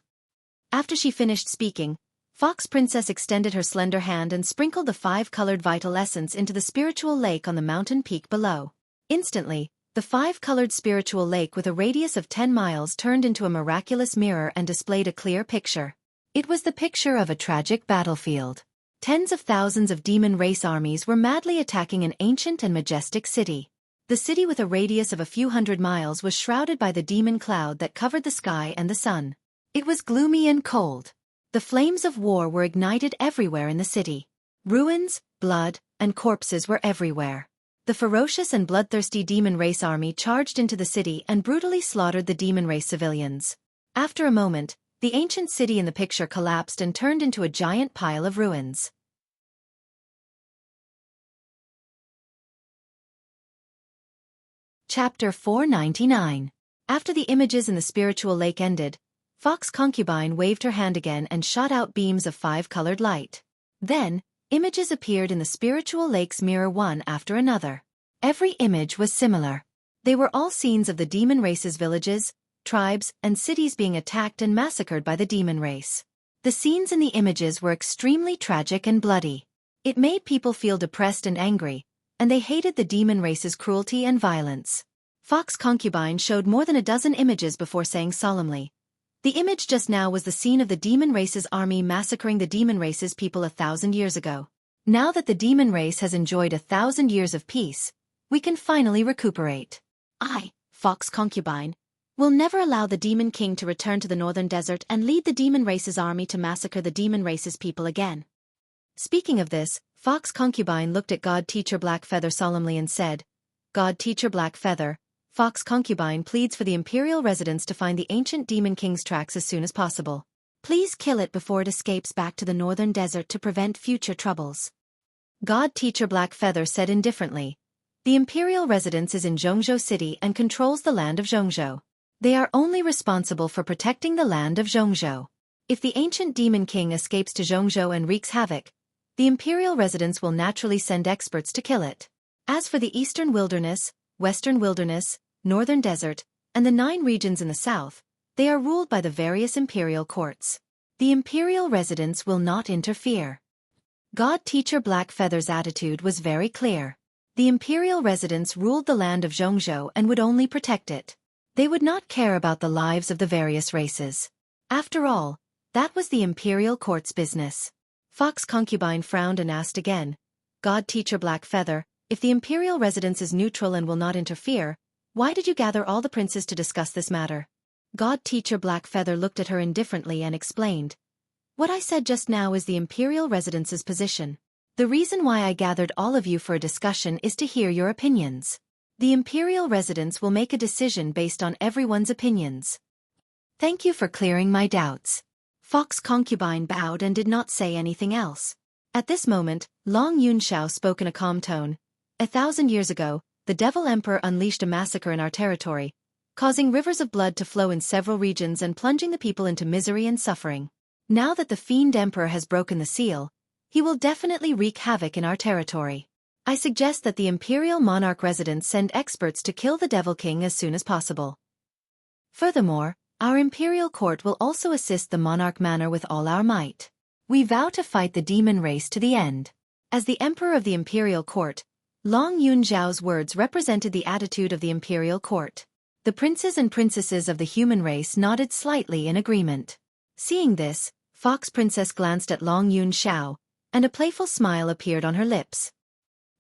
After she finished speaking, Fox Princess extended her slender hand and sprinkled the 5-colored vital essence into the spiritual lake on the mountain peak below. Instantly, the 5-colored spiritual lake with a radius of 10 miles turned into a miraculous mirror and displayed a clear picture. It was the picture of a tragic battlefield. Tens of thousands of demon race armies were madly attacking an ancient and majestic city. The city with a radius of a few hundred miles was shrouded by the demon cloud that covered the sky and the sun. It was gloomy and cold. The flames of war were ignited everywhere in the city. Ruins, blood, and corpses were everywhere. The ferocious and bloodthirsty demon race army charged into the city and brutally slaughtered the demon race civilians. After a moment, the ancient city in the picture collapsed and turned into a giant pile of ruins. Chapter 499. After the images in the spiritual lake ended, Fox Concubine waved her hand again and shot out beams of 5-colored light. Then, images appeared in the spiritual lake's mirror one after another. Every image was similar. They were all scenes of the demon race's villages, tribes, and cities being attacked and massacred by the demon race. The scenes in the images were extremely tragic and bloody. It made people feel depressed and angry, and they hated the demon race's cruelty and violence. Fox Concubine showed more than a dozen images before saying solemnly, "The image just now was the scene of the demon race's army massacring the demon race's people 1,000 years ago. Now that the demon race has enjoyed 1,000 years of peace, we can finally recuperate. I, Fox Concubine, will never allow the demon king to return to the northern desert and lead the demon race's army to massacre the demon race's people again." Speaking of this, Fox Concubine looked at God Teacher Blackfeather solemnly and said, "God Teacher Blackfeather, Fox Concubine pleads for the imperial residents to find the ancient demon king's tracks as soon as possible. Please kill it before it escapes back to the northern desert to prevent future troubles." God Teacher Blackfeather said indifferently, "The imperial residence is in Zhongzhou City and controls the land of Zhongzhou. They are only responsible for protecting the land of Zhongzhou. If the ancient demon king escapes to Zhongzhou and wreaks havoc, the imperial residents will naturally send experts to kill it. As for the eastern wilderness, western wilderness, northern desert, and the 9 regions in the south, they are ruled by the various imperial courts. The imperial residents will not interfere." God Teacher Blackfeather's attitude was very clear. The imperial residents ruled the land of Zhongzhou and would only protect it. They would not care about the lives of the various races. After all, that was the imperial court's business. Fox Concubine frowned and asked again, "God Teacher Blackfeather, if the imperial residence is neutral and will not interfere, why did you gather all the princes to discuss this matter?" God Teacher Blackfeather looked at her indifferently and explained, "What I said just now is the imperial residence's position. The reason why I gathered all of you for a discussion is to hear your opinions. The imperial residence will make a decision based on everyone's opinions." "Thank you for clearing my doubts." Fox Concubine bowed and did not say anything else. At this moment, Long Yunxiao spoke in a calm tone. 1,000 years ago, the Devil Emperor unleashed a massacre in our territory, causing rivers of blood to flow in several regions and plunging the people into misery and suffering. Now that the Fiend Emperor has broken the seal, he will definitely wreak havoc in our territory. I suggest that the Imperial Monarch residents send experts to kill the Devil King as soon as possible. Furthermore, our Imperial Court will also assist the Monarch Manor with all our might. We vow to fight the demon race to the end. As the Emperor of the Imperial Court, Long Yunxiao's words represented the attitude of the Imperial Court. The princes and princesses of the human race nodded slightly in agreement. Seeing this, Fox Princess glanced at Long Yunxiao, and a playful smile appeared on her lips.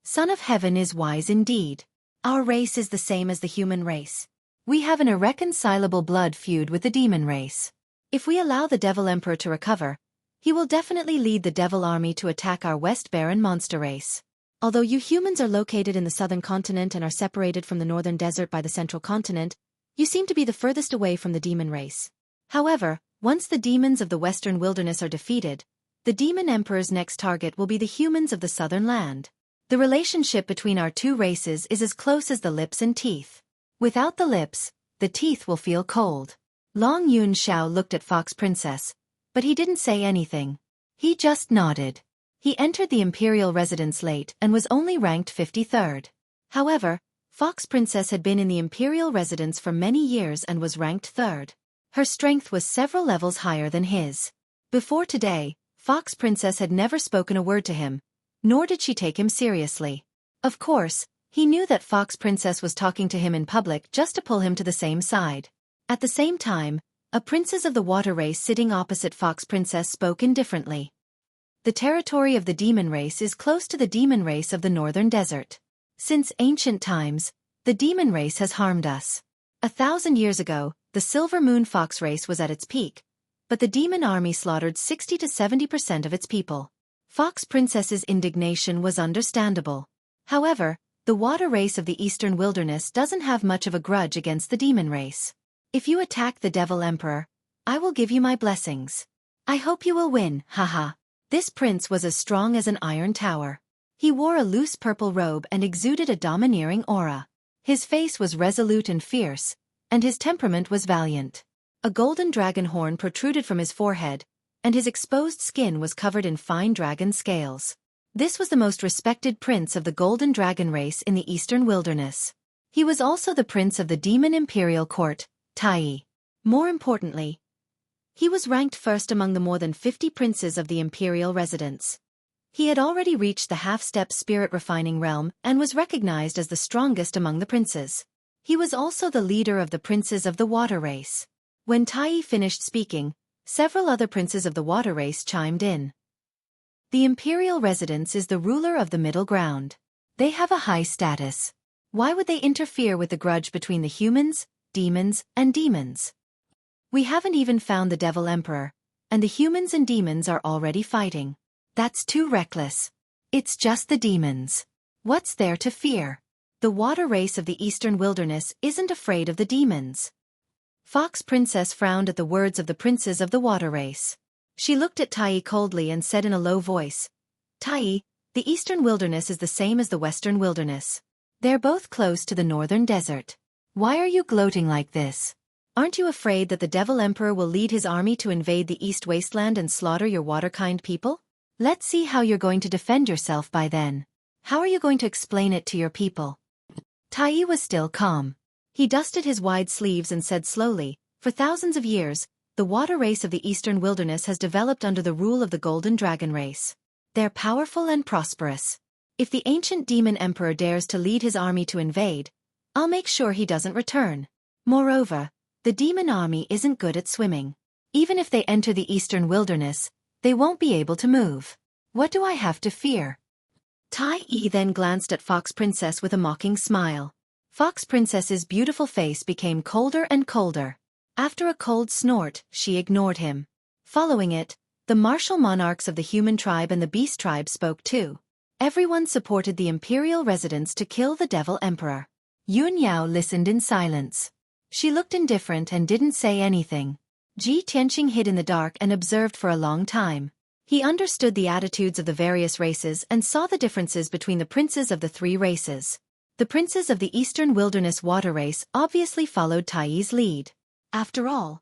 "Son of Heaven is wise indeed. Our race is the same as the human race. We have an irreconcilable blood feud with the demon race. If we allow the Devil Emperor to recover, he will definitely lead the Devil Army to attack our West Baron monster race. Although you humans are located in the southern continent and are separated from the northern desert by the central continent, you seem to be the furthest away from the demon race. However, once the demons of the western wilderness are defeated, the demon emperor's next target will be the humans of the southern land. The relationship between our two races is as close as the lips and teeth. Without the lips, the teeth will feel cold. Long Yun Xiao looked at Fox Princess, but he didn't say anything. He just nodded. He entered the imperial residence late and was only ranked 53rd. However, Fox Princess had been in the imperial residence for many years and was ranked 3rd. Her strength was several levels higher than his. Before today, Fox Princess had never spoken a word to him, nor did she take him seriously. Of course, he knew that Fox Princess was talking to him in public just to pull him to the same side. At the same time, a princess of the water race sitting opposite Fox Princess spoke indifferently. The territory of the demon race is close to the demon race of the northern desert. Since ancient times, the demon race has harmed us. 1,000 years ago, the Silver Moon Fox race was at its peak, but the demon army slaughtered 60 to 70% of its people. Fox Princess's indignation was understandable. However, the water race of the eastern wilderness doesn't have much of a grudge against the demon race. If you attack the Devil Emperor, I will give you my blessings. I hope you will win, haha. This prince was as strong as an iron tower. He wore a loose purple robe and exuded a domineering aura. His face was resolute and fierce, and his temperament was valiant. A golden dragon horn protruded from his forehead, and his exposed skin was covered in fine dragon scales. This was the most respected prince of the golden dragon race in the eastern wilderness. He was also the prince of the demon imperial court, Tai. More importantly, he was ranked first among the more than 50 princes of the imperial residence. He had already reached the half-step spirit refining realm and was recognized as the strongest among the princes. He was also the leader of the princes of the water race. When Tai finished speaking, several other princes of the water race chimed in. The imperial residence is the ruler of the middle ground. They have a high status. Why would they interfere with the grudge between the humans, demons, and demons? We haven't even found the Devil Emperor, and the humans and demons are already fighting. That's too reckless. It's just the demons. What's there to fear? The water race of the eastern wilderness isn't afraid of the demons. Fox Princess frowned at the words of the princes of the water race. She looked at Tai coldly and said in a low voice, Tai, the eastern wilderness is the same as the western wilderness. They're both close to the northern desert. Why are you gloating like this? Aren't you afraid that the Devil Emperor will lead his army to invade the East Wasteland and slaughter your water-kind people? Let's see how you're going to defend yourself by then. How are you going to explain it to your people? Tai was still calm. He dusted his wide sleeves and said slowly, for thousands of years, the water race of the eastern wilderness has developed under the rule of the golden dragon race. They're powerful and prosperous. If the ancient demon emperor dares to lead his army to invade, I'll make sure he doesn't return. Moreover, the demon army isn't good at swimming. Even if they enter the eastern wilderness, they won't be able to move. What do I have to fear? Tai then glanced at Fox Princess with a mocking smile. Fox Princess's beautiful face became colder and colder. After a cold snort, she ignored him. Following it, the martial monarchs of the human tribe and the beast tribe spoke too. Everyone supported the imperial residents to kill the Devil Emperor. Yun Yao listened in silence. She looked indifferent and didn't say anything. Ji Tianqing hid in the dark and observed for a long time. He understood the attitudes of the various races and saw the differences between the princes of the three races. The princes of the eastern wilderness water race obviously followed Tai's lead. After all,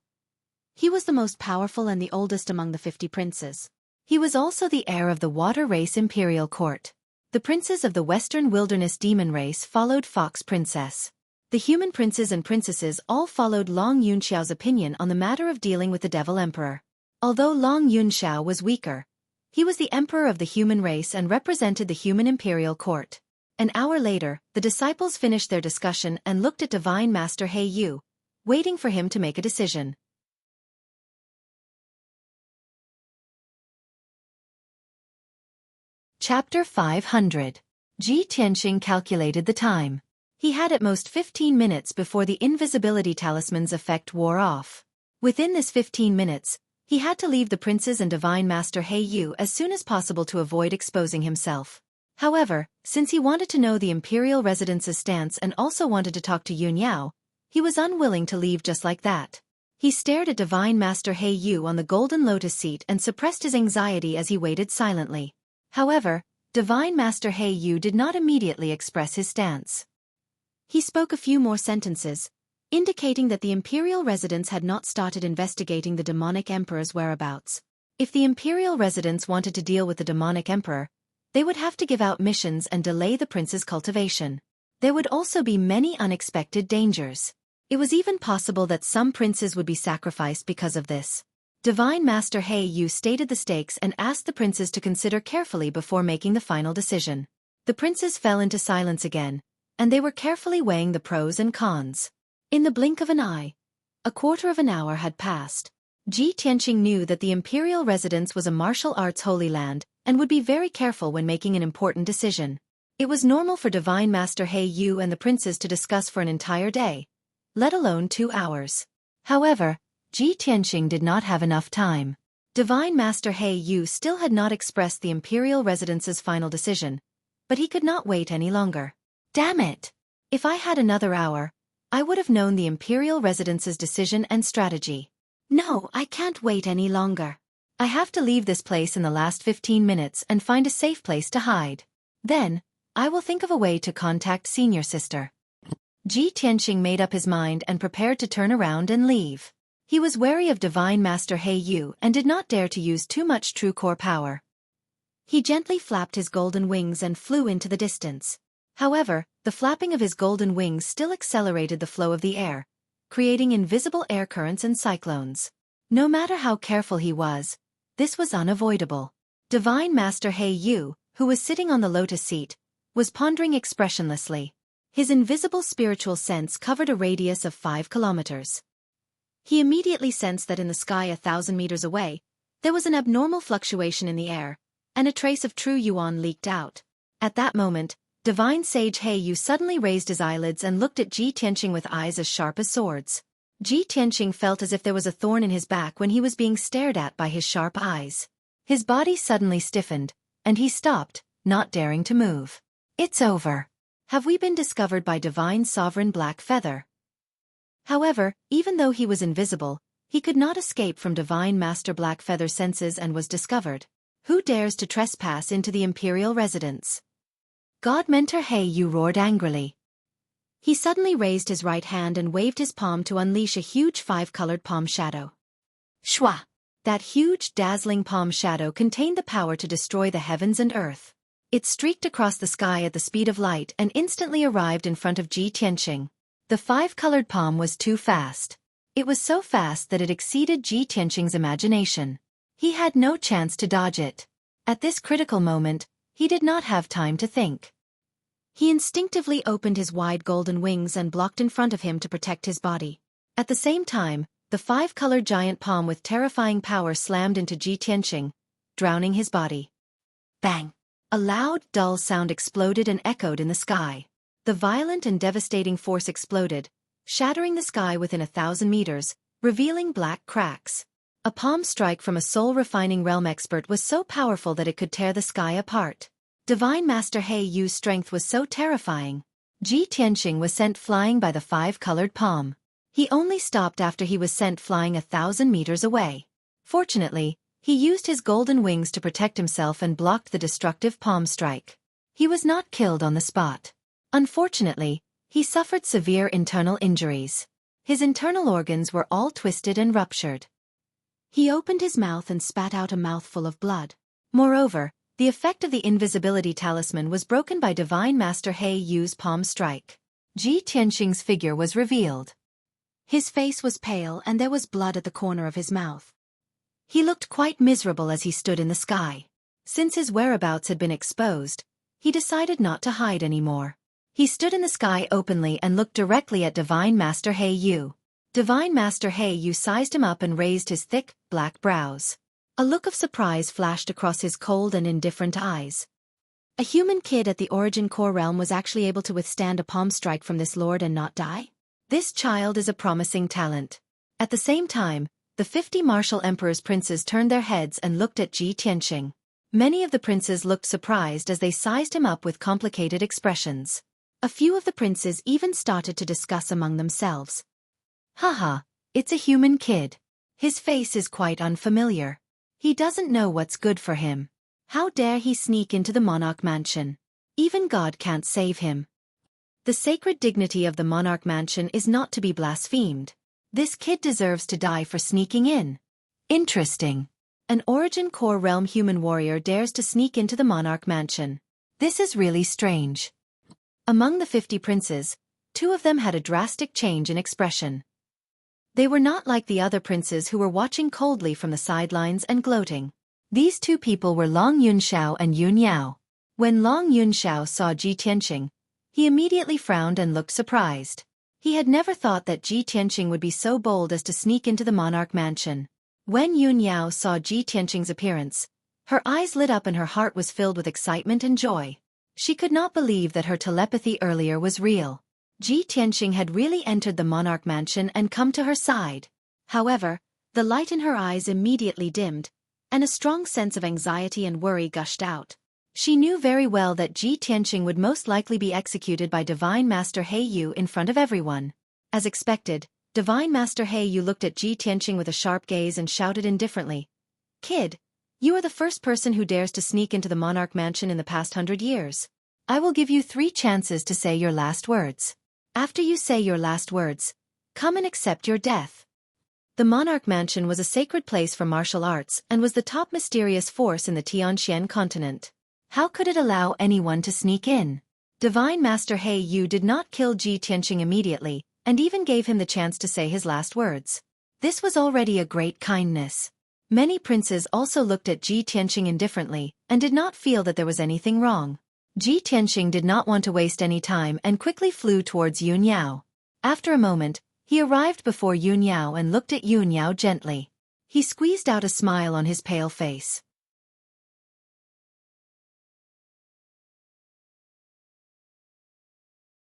he was the most powerful and the oldest among the 50 princes. He was also the heir of the water race imperial court. The princes of the western wilderness demon race followed Fox Princess. The human princes and princesses all followed Long Yunxiao's opinion on the matter of dealing with the Devil Emperor. Although Long Yunxiao was weaker, he was the emperor of the human race and represented the human imperial court. An hour later, the disciples finished their discussion and looked at Divine Master He Yu, waiting for him to make a decision. Chapter 500. Ji Tianqing calculated the time. He had at most 15 minutes before the invisibility talisman's effect wore off. Within this 15 minutes, he had to leave the princes and Divine Master He Yu as soon as possible to avoid exposing himself. However, since he wanted to know the imperial residence's stance and also wanted to talk to Yun Yao, he was unwilling to leave just like that. He stared at Divine Master He Yu on the golden lotus seat and suppressed his anxiety as he waited silently. However, Divine Master He Yu did not immediately express his stance. He spoke a few more sentences, indicating that the imperial residents had not started investigating the demonic emperor's whereabouts. If the imperial residents wanted to deal with the demonic emperor, they would have to give out missions and delay the prince's cultivation. There would also be many unexpected dangers. It was even possible that some princes would be sacrificed because of this. Divine Master He Yu stated the stakes and asked the princes to consider carefully before making the final decision. The princes fell into silence again, and they were carefully weighing the pros and cons. In the blink of an eye, a quarter of an hour had passed. Ji Tianqing knew that the imperial residence was a martial arts holy land and would be very careful when making an important decision. It was normal for Divine Master He Yu and the princes to discuss for an entire day, let alone 2 hours. However, Ji Tianqing did not have enough time. Divine Master He Yu still had not expressed the imperial residence's final decision, but he could not wait any longer. Damn it! If I had another hour, I would have known the imperial residence's decision and strategy. No, I can't wait any longer. I have to leave this place in the last 15 minutes and find a safe place to hide. Then, I will think of a way to contact senior sister. Ji Tianqing made up his mind and prepared to turn around and leave. He was wary of Divine Master He Yu and did not dare to use too much true core power. He gently flapped his golden wings and flew into the distance. However, the flapping of his golden wings still accelerated the flow of the air, creating invisible air currents and cyclones. No matter how careful he was, this was unavoidable. Divine Master He Yu, who was sitting on the lotus seat, was pondering expressionlessly. His invisible spiritual sense covered a radius of 5 kilometers. He immediately sensed that in the sky 1,000 meters away, there was an abnormal fluctuation in the air, and a trace of true yuan leaked out. At that moment, Divine Sage He Yu suddenly raised his eyelids and looked at Ji Tianqing with eyes as sharp as swords. Ji Tianqing felt as if there was a thorn in his back when he was being stared at by his sharp eyes. His body suddenly stiffened, and he stopped, not daring to move. It's over. Have we been discovered by Divine Sovereign Black Feather? However, even though he was invisible, he could not escape from Divine Master Black Feather's senses and was discovered. Who dares to trespass into the imperial residence? God Mentor He Yu roared angrily. He suddenly raised his right hand and waved his palm to unleash a huge 5-colored palm shadow. Shwa! That huge, dazzling palm shadow contained the power to destroy the heavens and earth. It streaked across the sky at the speed of light and instantly arrived in front of Ji Tianqing. The 5-colored palm was too fast. It was so fast that it exceeded Ji Tianqing's imagination. He had no chance to dodge it. At this critical moment, he did not have time to think. He instinctively opened his wide golden wings and blocked in front of him to protect his body. At the same time, the 5-colored giant palm with terrifying power slammed into Ji Tianqing, drowning his body. Bang! A loud, dull sound exploded and echoed in the sky. The violent and devastating force exploded, shattering the sky within 1,000 meters, revealing black cracks. A palm strike from a soul-refining realm expert was so powerful that it could tear the sky apart. Divine Master He Yu's strength was so terrifying. Ji Tianqing was sent flying by the 5-colored palm. He only stopped after he was sent flying 1,000 meters away. Fortunately, he used his golden wings to protect himself and blocked the destructive palm strike. He was not killed on the spot. Unfortunately, he suffered severe internal injuries. His internal organs were all twisted and ruptured. He opened his mouth and spat out a mouthful of blood. Moreover, the effect of the invisibility talisman was broken by Divine Master He Yu's palm strike. Ji Tianqing's figure was revealed. His face was pale and there was blood at the corner of his mouth. He looked quite miserable as he stood in the sky. Since his whereabouts had been exposed, he decided not to hide anymore. He stood in the sky openly and looked directly at Divine Master He Yu. Divine Master He Yu sized him up and raised his thick, black brows. A look of surprise flashed across his cold and indifferent eyes. A human kid at the Origin Core realm was actually able to withstand a palm strike from this lord and not die? This child is a promising talent. At the same time, the 50 martial emperor's princes turned their heads and looked at Ji Tianqing. Many of the princes looked surprised as they sized him up with complicated expressions. A few of the princes even started to discuss among themselves. Haha, it's a human kid. His face is quite unfamiliar. He doesn't know what's good for him. How dare he sneak into the monarch mansion? Even God can't save him. The sacred dignity of the monarch mansion is not to be blasphemed. This kid deserves to die for sneaking in. Interesting. An Origin Core Realm human warrior dares to sneak into the monarch mansion. This is really strange. Among the 50 princes, 2 of them had a drastic change in expression. They were not like the other princes who were watching coldly from the sidelines and gloating. These 2 people were Long Yunxiao and Yun Yao. When Long Yunxiao saw Ji Tianqing, he immediately frowned and looked surprised. He had never thought that Ji Tianqing would be so bold as to sneak into the monarch mansion. When Yun Yao saw Ji Tianqing's appearance, her eyes lit up and her heart was filled with excitement and joy. She could not believe that her telepathy earlier was real. Ji Tianqing had really entered the monarch mansion and come to her side. However, the light in her eyes immediately dimmed, and a strong sense of anxiety and worry gushed out. She knew very well that Ji Tianqing would most likely be executed by Divine Master He Yu in front of everyone. As expected, Divine Master He Yu looked at Ji Tianqing with a sharp gaze and shouted indifferently, "Kid, you are the first person who dares to sneak into the monarch mansion in the past 100 years. I will give you 3 chances to say your last words. After you say your last words, come and accept your death." The monarch mansion was a sacred place for martial arts and was the top mysterious force in the Tianxian continent. How could it allow anyone to sneak in? Divine Master He Yu did not kill Ji Tianqing immediately, and even gave him the chance to say his last words. This was already a great kindness. Many princes also looked at Ji Tianqing indifferently, and did not feel that there was anything wrong. Ji Tianqing did not want to waste any time and quickly flew towards Yun Yao. After a moment, he arrived before Yun Yao and looked at Yun Yao gently. He squeezed out a smile on his pale face.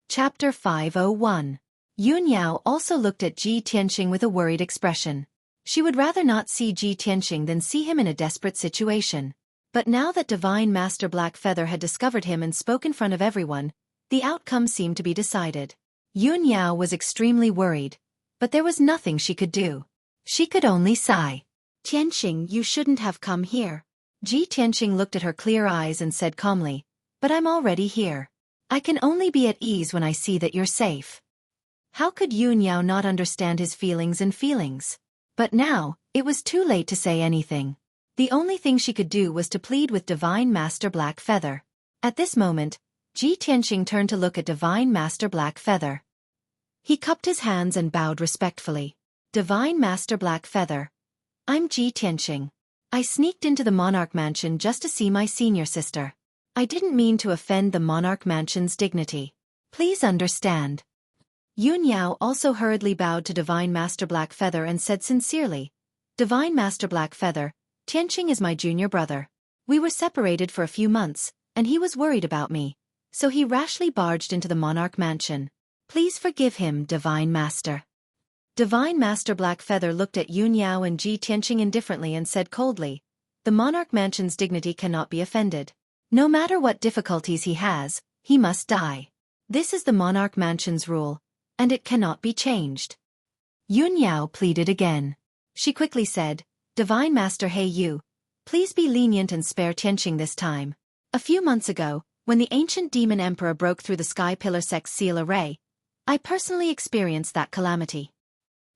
Chapter 501. Yun Yao also looked at Ji Tianqing with a worried expression. She would rather not see Ji Tianqing than see him in a desperate situation. But now that Divine Master Blackfeather had discovered him and spoke in front of everyone, the outcome seemed to be decided. Yun Yao was extremely worried, but there was nothing she could do. She could only sigh. "Tianqing, you shouldn't have come here." Ji Tianqing looked at her clear eyes and said calmly, "But I'm already here. I can only be at ease when I see that you're safe." How could Yun Yao not understand his feelings? But now, it was too late to say anything. The only thing she could do was to plead with Divine Master Blackfeather. At this moment, Ji Tianqing turned to look at Divine Master Blackfeather. He cupped his hands and bowed respectfully. "Divine Master Blackfeather, I'm Ji Tianqing. I sneaked into the monarch mansion just to see my senior sister. I didn't mean to offend the monarch mansion's dignity. Please understand." Yun Yao also hurriedly bowed to Divine Master Blackfeather and said sincerely, "Divine Master Blackfeather, Tianqing is my junior brother. We were separated for a few months, and he was worried about me, so he rashly barged into the monarch mansion. Please forgive him, Divine Master." Divine Master Blackfeather looked at Yun Yao and Ji Tianqing indifferently and said coldly, "The monarch mansion's dignity cannot be offended. No matter what difficulties he has, he must die. This is the monarch mansion's rule, and it cannot be changed." Yun Yao pleaded again. She quickly said, "Divine Master He Yu, please be lenient and spare Tianqing this time. A few months ago, when the ancient demon emperor broke through the Sky Pillar Sect's seal array, I personally experienced that calamity.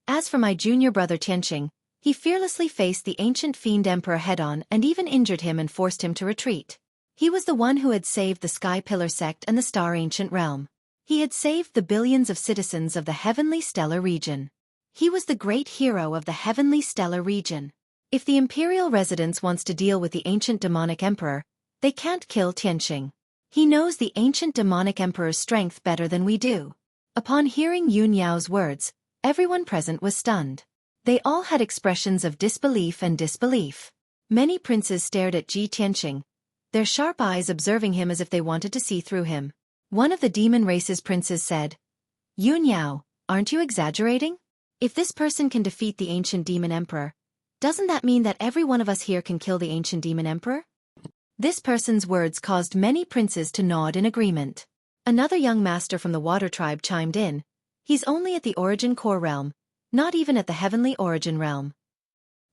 As for my junior brother Tianqing, he fearlessly faced the ancient fiend emperor head-on and even injured him and forced him to retreat. He was the one who had saved the Sky Pillar Sect and the Star Ancient Realm. He had saved the billions of citizens of the Heavenly Stellar region. He was the great hero of the Heavenly Stellar region. If the Imperial Residence wants to deal with the ancient demonic emperor, they can't kill Tianqing. He knows the ancient demonic emperor's strength better than we do." Upon hearing Yun Yao's words, everyone present was stunned. They all had expressions of disbelief and disbelief. Many princes stared at Ji Tianqing, their sharp eyes observing him as if they wanted to see through him. One of the demon race's princes said, "Yun Yao, aren't you exaggerating? If this person can defeat the ancient demon emperor, doesn't that mean that every one of us here can kill the ancient demon emperor?" This person's words caused many princes to nod in agreement. Another young master from the water tribe chimed in, "He's only at the origin core realm, not even at the heavenly origin realm."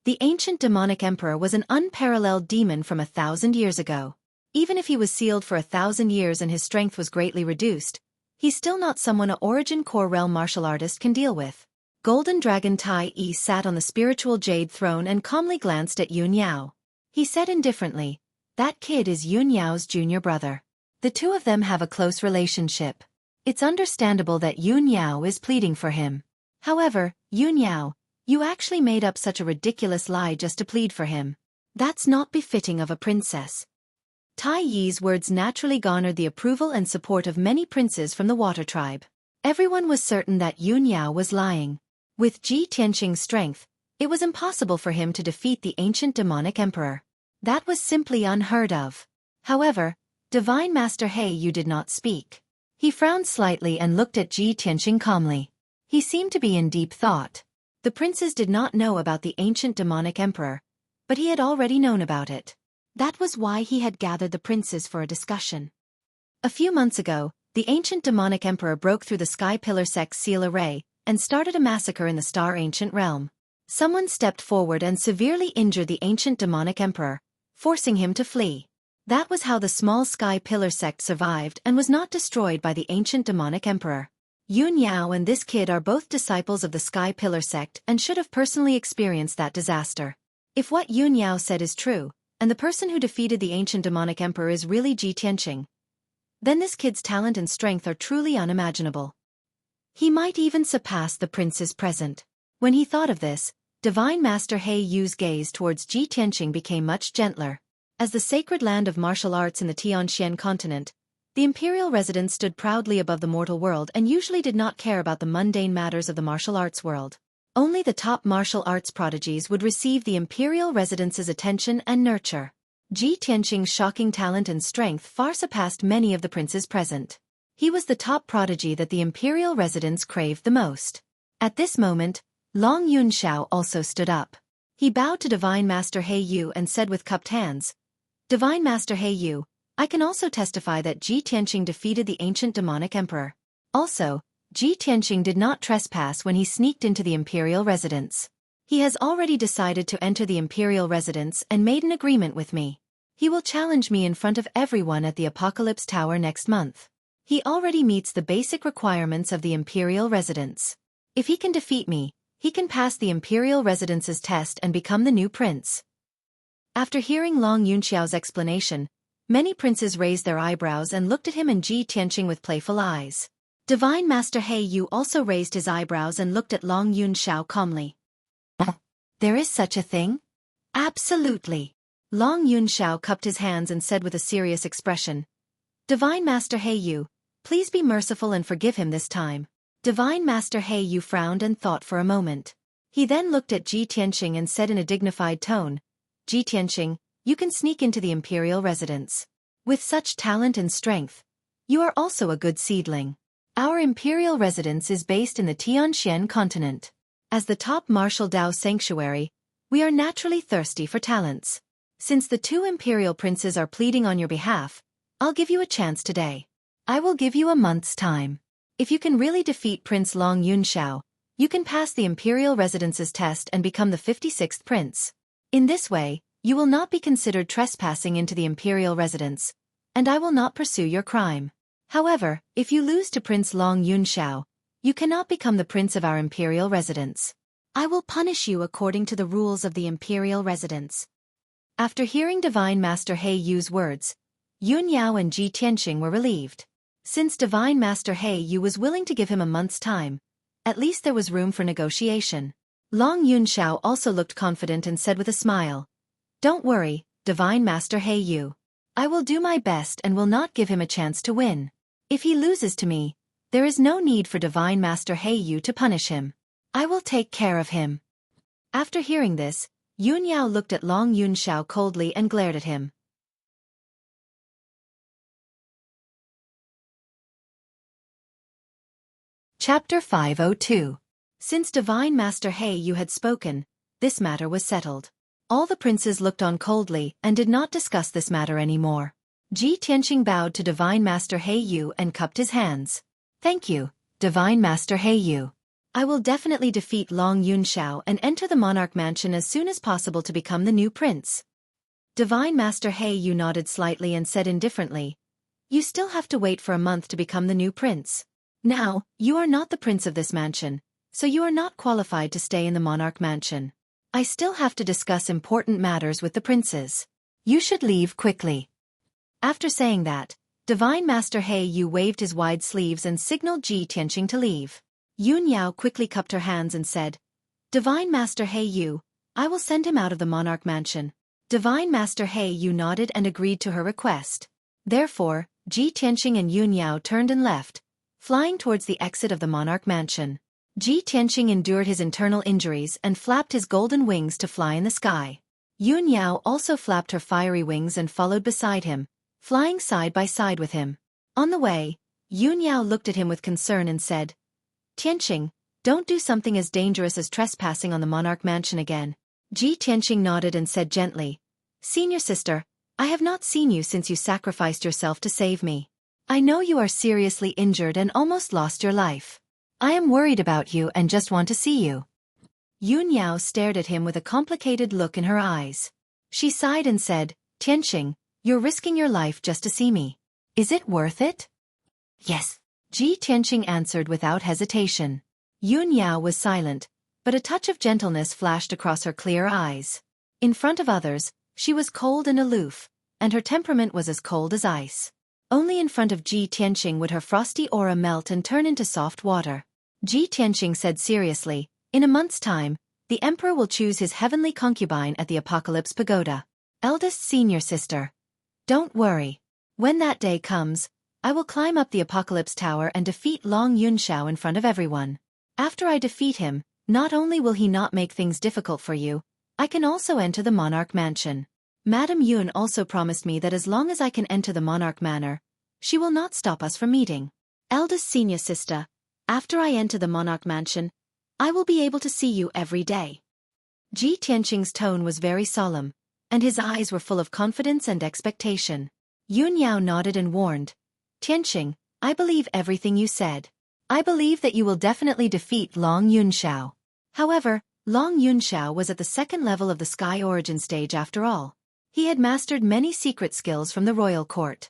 The ancient demonic emperor was an unparalleled demon from 1,000 years ago. Even if he was sealed for 1,000 years and his strength was greatly reduced, he's still not someone a origin core realm martial artist can deal with. Golden Dragon Tai Yi sat on the spiritual jade throne and calmly glanced at Yun Yao. He said indifferently, "That kid is Yun Yao's junior brother. The two of them have a close relationship. It's understandable that Yun Yao is pleading for him. However, Yun Yao, you actually made up such a ridiculous lie just to plead for him. That's not befitting of a princess." Tai Yi's words naturally garnered the approval and support of many princes from the Water Tribe. Everyone was certain that Yun Yao was lying. With Ji Tianqing's strength, it was impossible for him to defeat the ancient demonic emperor. That was simply unheard of. However, Divine Master He Yu did not speak. He frowned slightly and looked at Ji Tianqing calmly. He seemed to be in deep thought. The princes did not know about the ancient demonic emperor, but he had already known about it. That was why he had gathered the princes for a discussion. A few months ago, the ancient demonic emperor broke through the Sky Pillar sect's seal array and started a massacre in the Star Ancient Realm. Someone stepped forward and severely injured the ancient demonic emperor, forcing him to flee. That was how the small Sky Pillar sect survived and was not destroyed by the ancient demonic emperor. Yun Yao and this kid are both disciples of the Sky Pillar sect and should have personally experienced that disaster. If what Yun Yao said is true, and the person who defeated the ancient demonic emperor is really Ji Tianqing, then this kid's talent and strength are truly unimaginable. He might even surpass the princes present. When he thought of this, Divine Master He Yu's gaze towards Ji Tianqing became much gentler. As the sacred land of martial arts in the Tianxian continent, the imperial residence stood proudly above the mortal world and usually did not care about the mundane matters of the martial arts world. Only the top martial arts prodigies would receive the imperial residence's attention and nurture. Ji Tianqing's shocking talent and strength far surpassed many of the princes present. He was the top prodigy that the imperial residence craved the most. At this moment, Long Yunxiao also stood up. He bowed to Divine Master He Yu and said with cupped hands, "Divine Master He Yu, I can also testify that Ji Tianqing defeated the ancient demonic emperor. Also, Ji Tianqing did not trespass when he sneaked into the imperial residence. He has already decided to enter the imperial residence and made an agreement with me. He will challenge me in front of everyone at the Apocalypse Tower next month. He already meets the basic requirements of the imperial residence. If he can defeat me, he can pass the imperial residence's test and become the new prince." After hearing Long Yunxiao's explanation, many princes raised their eyebrows and looked at him and Ji Tianqing with playful eyes. Divine Master He Yu also raised his eyebrows and looked at Long Yunxiao calmly. "There is such a thing?" "Absolutely." Long Yunxiao cupped his hands and said with a serious expression, "Divine Master He Yu, please be merciful and forgive him this time." Divine Master He Yu frowned and thought for a moment. He then looked at Ji Tianqing and said in a dignified tone, "Ji Tianqing, you can sneak into the imperial residence. With such talent and strength, you are also a good seedling. Our imperial residence is based in the Tianxian continent. As the top martial Dao sanctuary, we are naturally thirsty for talents. Since the two imperial princes are pleading on your behalf, I'll give you a chance today. I will give you a month's time. If you can really defeat Prince Long Yunxiao, you can pass the imperial residence's test and become the 56th prince. In this way, you will not be considered trespassing into the imperial residence, and I will not pursue your crime. However, if you lose to Prince Long Yunxiao, you cannot become the prince of our imperial residence. I will punish you according to the rules of the imperial residence." After hearing Divine Master He Yu's words, Yun Yao and Ji Tianqing were relieved. Since Divine Master He Yu was willing to give him a month's time, at least there was room for negotiation. Long Yunxiao also looked confident and said with a smile, "Don't worry, Divine Master He Yu. I will do my best and will not give him a chance to win. If he loses to me, there is no need for Divine Master He Yu to punish him. I will take care of him." After hearing this, Yun Yao looked at Long Yunxiao coldly and glared at him. Chapter 502. Since Divine Master He Yu had spoken, this matter was settled. All the princes looked on coldly and did not discuss this matter anymore. Ji Tianqing bowed to Divine Master He Yu and cupped his hands. "Thank you, Divine Master He Yu. I will definitely defeat Long Yunxiao and enter the monarch mansion as soon as possible to become the new prince. Divine Master He Yu nodded slightly and said indifferently, You still have to wait for a month to become the new prince. Now, you are not the prince of this mansion, so you are not qualified to stay in the monarch mansion. I still have to discuss important matters with the princes. You should leave quickly. After saying that, Divine Master He Yu waved his wide sleeves and signaled Ji Tianqing to leave. Yun Yao quickly cupped her hands and said, Divine Master He Yu, I will send him out of the monarch mansion. Divine Master He Yu nodded and agreed to her request. Therefore, Ji Tianqing and Yun Yao turned and left, flying towards the exit of the monarch mansion. Ji Tianqing endured his internal injuries and flapped his golden wings to fly in the sky. Yun Yao also flapped her fiery wings and followed beside him, flying side by side with him. On the way, Yun Yao looked at him with concern and said, Tianqing, don't do something as dangerous as trespassing on the monarch mansion again. Ji Tianqing nodded and said gently, Senior sister, I have not seen you since you sacrificed yourself to save me. I know you are seriously injured and almost lost your life. I am worried about you and just want to see you. Yun Yao stared at him with a complicated look in her eyes. She sighed and said, Tianqing, you're risking your life just to see me. Is it worth it? Yes. Ji Tianqing answered without hesitation. Yun Yao was silent, but a touch of gentleness flashed across her clear eyes. In front of others, she was cold and aloof, and her temperament was as cold as ice. Only in front of Ji Tianqing would her frosty aura melt and turn into soft water. Ji Tianqing said seriously, In a month's time, the emperor will choose his heavenly concubine at the Apocalypse Pagoda. Eldest senior sister. Don't worry. When that day comes, I will climb up the Apocalypse Tower and defeat Long Yunxiao in front of everyone. After I defeat him, not only will he not make things difficult for you, I can also enter the monarch mansion. Madame Yun also promised me that as long as I can enter the monarch manor, she will not stop us from meeting. Eldest senior sister, after I enter the monarch mansion, I will be able to see you every day. Ji Tianqing's tone was very solemn, and his eyes were full of confidence and expectation. Yun Yao nodded and warned, Tianqing, I believe everything you said. I believe that you will definitely defeat Long Yunxiao. However, Long Yunxiao was at the second level of the Sky Origin stage after all. He had mastered many secret skills from the royal court.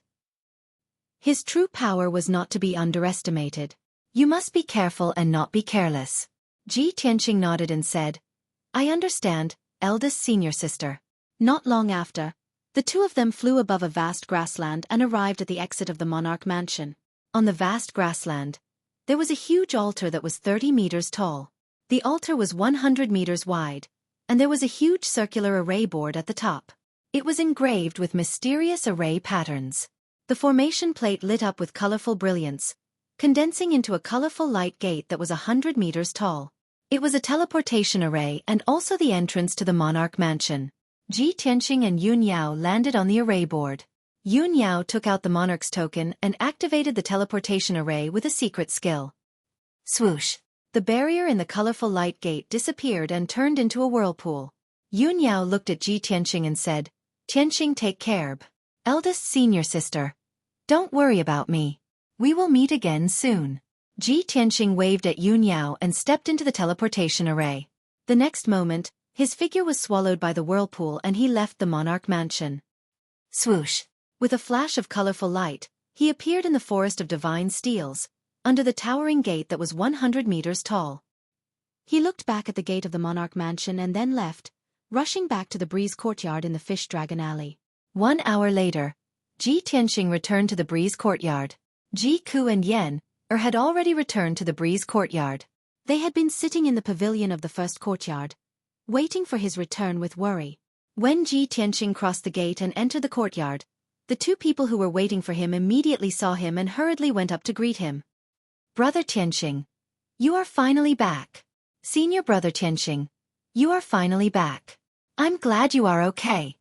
His true power was not to be underestimated. You must be careful and not be careless. Ji Tianqing nodded and said, I understand, eldest senior sister. Not long after, the two of them flew above a vast grassland and arrived at the exit of the monarch mansion. On the vast grassland, there was a huge altar that was 30 meters tall. The altar was 100 meters wide, and there was a huge circular array board at the top. It was engraved with mysterious array patterns. The formation plate lit up with colorful brilliance, condensing into a colorful light gate that was 100 meters tall. It was a teleportation array and also the entrance to the monarch mansion. Ji Tianqing and Yun Yao landed on the array board. Yun Yao took out the monarch's token and activated the teleportation array with a secret skill. Swoosh! The barrier in the colorful light gate disappeared and turned into a whirlpool. Yun Yao looked at Ji Tianqing and said, Tianqing, take care. Eldest senior sister. Don't worry about me. We will meet again soon. Ji Tianqing waved at Yun Yao and stepped into the teleportation array. The next moment, his figure was swallowed by the whirlpool and he left the monarch mansion. Swoosh! With a flash of colorful light, he appeared in the forest of divine steels, under the towering gate that was 100 meters tall. He looked back at the gate of the monarch mansion and then left, rushing back to the breeze courtyard in the fish dragon alley. 1 hour later, Ji Tianqing returned to the breeze courtyard. Ji Ku and Yan had already returned to the breeze courtyard. They had been sitting in the pavilion of the first courtyard, waiting for his return with worry. When Ji Tianqing crossed the gate and entered the courtyard, the two people who were waiting for him immediately saw him and hurriedly went up to greet him. Brother Tianqing, you are finally back. Senior brother Tianqing, you are finally back. I'm glad you are okay.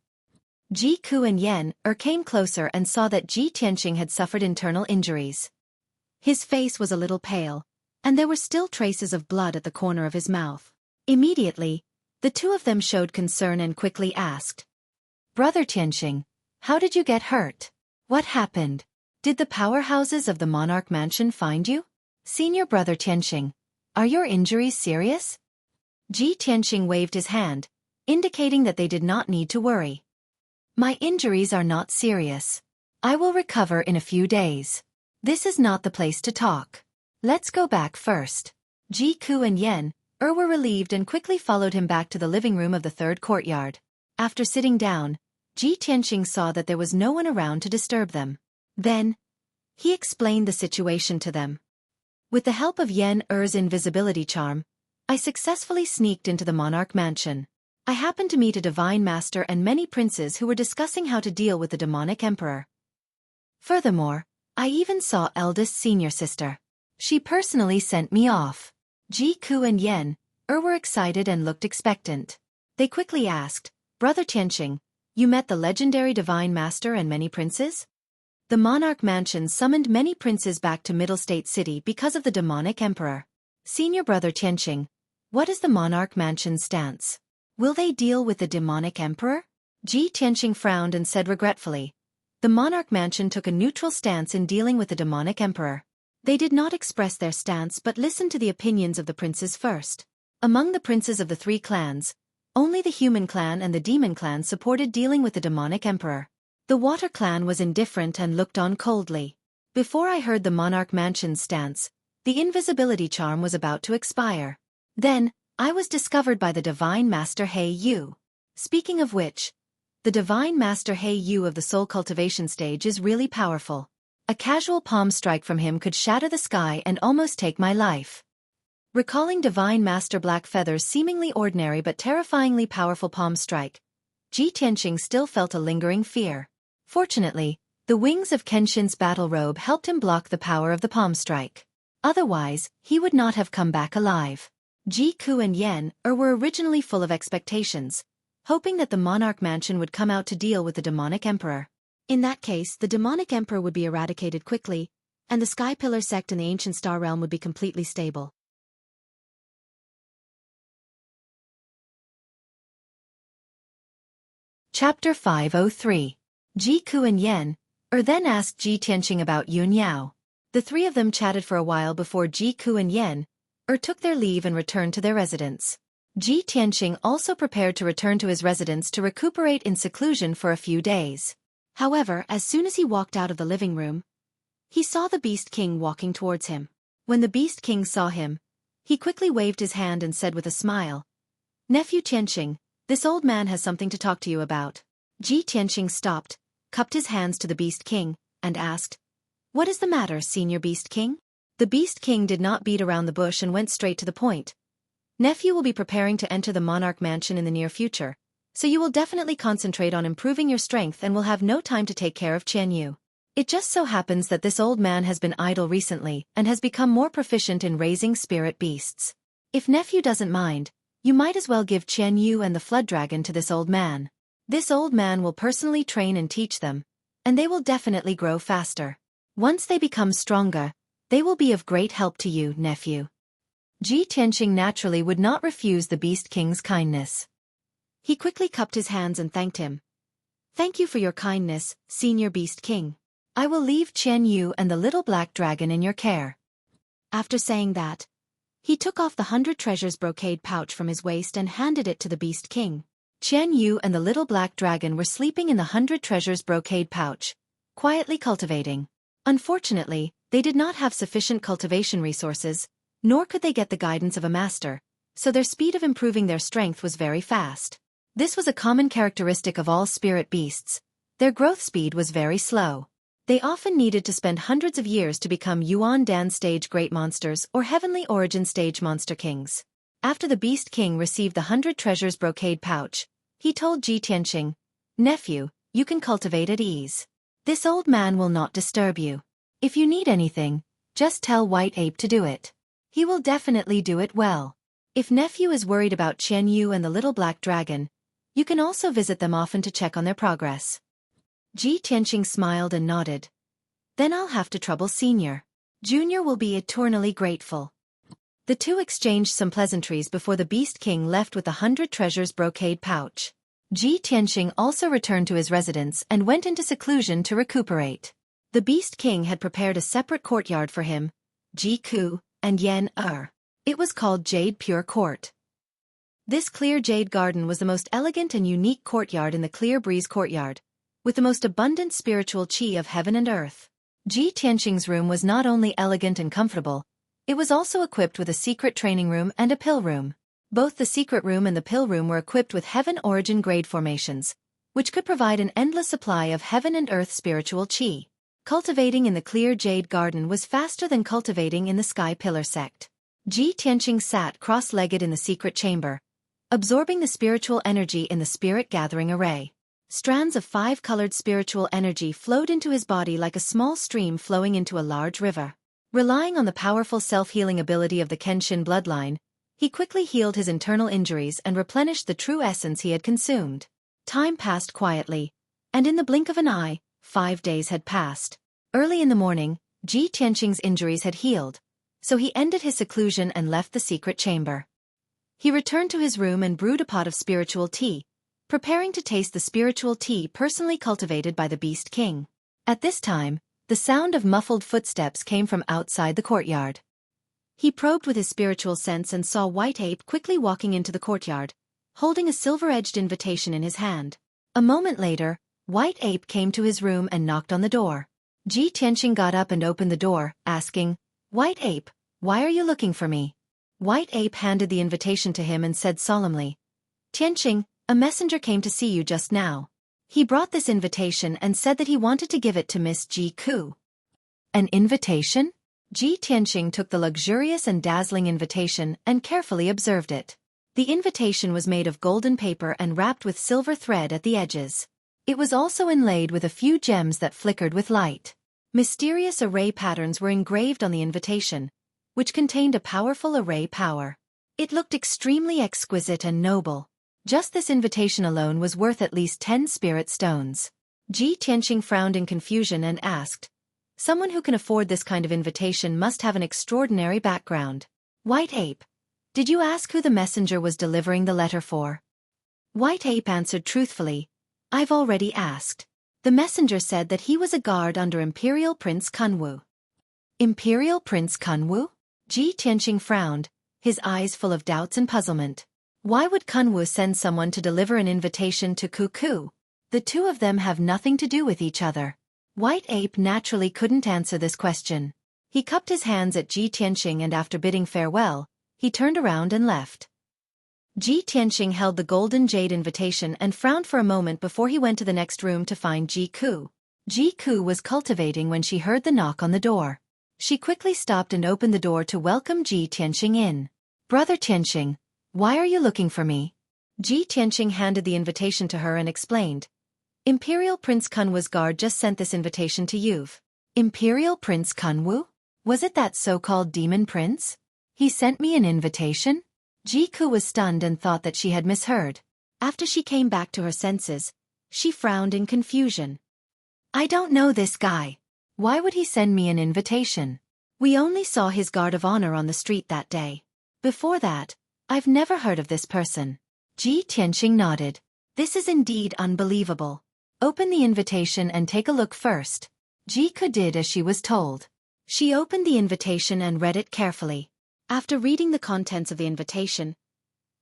Ji Ku and Yan came closer and saw that Ji Tianqing had suffered internal injuries. His face was a little pale, and there were still traces of blood at the corner of his mouth. Immediately, the two of them showed concern and quickly asked, Brother Tianqing, how did you get hurt? What happened? Did the powerhouses of the monarch mansion find you? Senior brother Tianqing, Are your injuries serious? Ji Tianqing waved his hand, indicating that they did not need to worry. My injuries are not serious. I will recover in a few days. This is not the place to talk. Let's go back first. Ji Ku and Yen were relieved and quickly followed him back to the living room of the third courtyard. After sitting down, Ji Tianqing saw that there was no one around to disturb them. Then, he explained the situation to them. With the help of Yen Er's invisibility charm, I successfully sneaked into the monarch mansion. I happened to meet a divine master and many princes who were discussing how to deal with the demonic emperor. Furthermore, I even saw eldest senior sister. She personally sent me off. Ji Ku and Yen were excited and looked expectant. They quickly asked, Brother Tianqing, you met the legendary divine master and many princes? The monarch mansion summoned many princes back to Middle State City because of the demonic emperor. Senior brother Tianqing, what is the monarch mansion's stance? Will they deal with the demonic emperor? Ji Tianqing frowned and said regretfully, the monarch mansion took a neutral stance in dealing with the demonic emperor. They did not express their stance but listened to the opinions of the princes first. Among the princes of the three clans, only the human clan and the demon clan supported dealing with the demonic emperor. The water clan was indifferent and looked on coldly. Before I heard the monarch mansion's stance, the invisibility charm was about to expire. Then, I was discovered by the divine master He Yu. Speaking of which, the divine master He Yu of the soul cultivation stage is really powerful. A casual palm strike from him could shatter the sky and almost take my life. Recalling divine master Black Feather's seemingly ordinary but terrifyingly powerful palm strike, Ji Tianqing still felt a lingering fear. Fortunately, the wings of Kenshin's battle robe helped him block the power of the palm strike. Otherwise, he would not have come back alive. Ji Ku and Yen were originally full of expectations, hoping that the monarch mansion would come out to deal with the demonic emperor. In that case, the demonic emperor would be eradicated quickly, and the Sky Pillar sect in the ancient star realm would be completely stable. Chapter 503. Ji Ku and Yen then asked Ji Tianqing about Yun Yao. The three of them chatted for a while before Ji Ku and Yen took their leave and returned to their residence. Ji Tianqing also prepared to return to his residence to recuperate in seclusion for a few days. However, as soon as he walked out of the living room, he saw the Beast King walking towards him. When the Beast King saw him, he quickly waved his hand and said with a smile, Nephew Tianqing, this old man has something to talk to you about. Ji Tianqing stopped, cupped his hands to the Beast King, and asked, What is the matter, Senior Beast King? The Beast King did not beat around the bush and went straight to the point. Nephew will be preparing to enter the monarch mansion in the near future, so you will definitely concentrate on improving your strength and will have no time to take care of Qian Yu. It just so happens that this old man has been idle recently and has become more proficient in raising spirit beasts. If nephew doesn't mind, you might as well give Qian Yu and the flood dragon to this old man. This old man will personally train and teach them, and they will definitely grow faster. Once they become stronger, they will be of great help to you, nephew. Ji Tianqing naturally would not refuse the Beast King's kindness. He quickly cupped his hands and thanked him. Thank you for your kindness, Senior Beast King. I will leave Qian Yu and the little black dragon in your care. After saying that, he took off the 100 treasures brocade pouch from his waist and handed it to the Beast King. Qian Yu and the little black dragon were sleeping in the 100 treasures brocade pouch, quietly cultivating. Unfortunately, they did not have sufficient cultivation resources, nor could they get the guidance of a master, so their speed of improving their strength was very fast. This was a common characteristic of all spirit beasts. Their growth speed was very slow. They often needed to spend hundreds of years to become Yuan Dan stage great monsters or heavenly origin stage monster kings. After the Beast King received the 100 treasures brocade pouch, he told Ji Tianqing, Nephew, you can cultivate at ease. This old man will not disturb you. If you need anything, just tell White Ape to do it. He will definitely do it well. If nephew is worried about Qian Yu and the little black dragon, you can also visit them often to check on their progress. Ji Tianqing smiled and nodded. Then I'll have to trouble Senior. Junior will be eternally grateful. The two exchanged some pleasantries before the Beast King left with the 100 treasures brocade pouch. Ji Tianqing also returned to his residence and went into seclusion to recuperate. The Beast King had prepared a separate courtyard for him, Ji Ku and Yen Er. It was called Jade Pure Court. This clear jade garden was the most elegant and unique courtyard in the Clear Breeze Courtyard, with the most abundant spiritual chi of heaven and earth. Ji Tianxing's room was not only elegant and comfortable, it was also equipped with a secret training room and a pill room. Both the secret room and the pill room were equipped with heaven origin grade formations, which could provide an endless supply of heaven and earth spiritual chi. Cultivating in the clear jade garden was faster than cultivating in the sky pillar sect. Ji Tianxing sat cross-legged in the secret chamber, absorbing the spiritual energy in the spirit gathering array. Strands of 5-colored spiritual energy flowed into his body like a small stream flowing into a large river. Relying on the powerful self-healing ability of the Kenshin bloodline, he quickly healed his internal injuries and replenished the true essence he had consumed. Time passed quietly, and in the blink of an eye, 5 days had passed. Early in the morning, Ji Tianxing's injuries had healed, so he ended his seclusion and left the secret chamber. He returned to his room and brewed a pot of spiritual tea, preparing to taste the spiritual tea personally cultivated by the Beast King. At this time, the sound of muffled footsteps came from outside the courtyard. He probed with his spiritual sense and saw White Ape quickly walking into the courtyard, holding a silver-edged invitation in his hand. A moment later, White Ape came to his room and knocked on the door. Ji Tianxing got up and opened the door, asking, "White Ape, why are you looking for me?" White Ape handed the invitation to him and said solemnly, "Tianxing, a messenger came to see you just now. He brought this invitation and said that he wanted to give it to Miss Ji Ku." An invitation? Ji Tianxing took the luxurious and dazzling invitation and carefully observed it. The invitation was made of golden paper and wrapped with silver thread at the edges. It was also inlaid with a few gems that flickered with light. Mysterious array patterns were engraved on the invitation, which contained a powerful array power. It looked extremely exquisite and noble. Just this invitation alone was worth at least 10 spirit stones. Ji Tianxing frowned in confusion and asked, "Someone who can afford this kind of invitation must have an extraordinary background. White Ape, did you ask who the messenger was delivering the letter for?" White Ape answered truthfully, "I've already asked. The messenger said that he was a guard under Imperial Prince Kunwu." Imperial Prince Kunwu? Ji Tianxing frowned, his eyes full of doubts and puzzlement. Why would Kunwu send someone to deliver an invitation to Cuckoo? The two of them have nothing to do with each other. White Ape naturally couldn't answer this question. He cupped his hands at Ji Tianxing and after bidding farewell, he turned around and left. Ji Tianxing held the golden jade invitation and frowned for a moment before he went to the next room to find Ji Ku. Ji Ku was cultivating when she heard the knock on the door. She quickly stopped and opened the door to welcome Ji Tianxing in. "Brother Tianxing, why are you looking for me?" Ji Tianxing handed the invitation to her and explained, "Imperial Prince Kunwu's guard just sent this invitation to you." Imperial Prince Kunwu? Was it that so-called demon prince? He sent me an invitation? Ji Ku was stunned and thought that she had misheard. After she came back to her senses, she frowned in confusion. "I don't know this guy. Why would he send me an invitation? We only saw his guard of honor on the street that day. Before that, I've never heard of this person." Ji Tianxing nodded. "This is indeed unbelievable. Open the invitation and take a look first." Ji Ku did as she was told. She opened the invitation and read it carefully. After reading the contents of the invitation,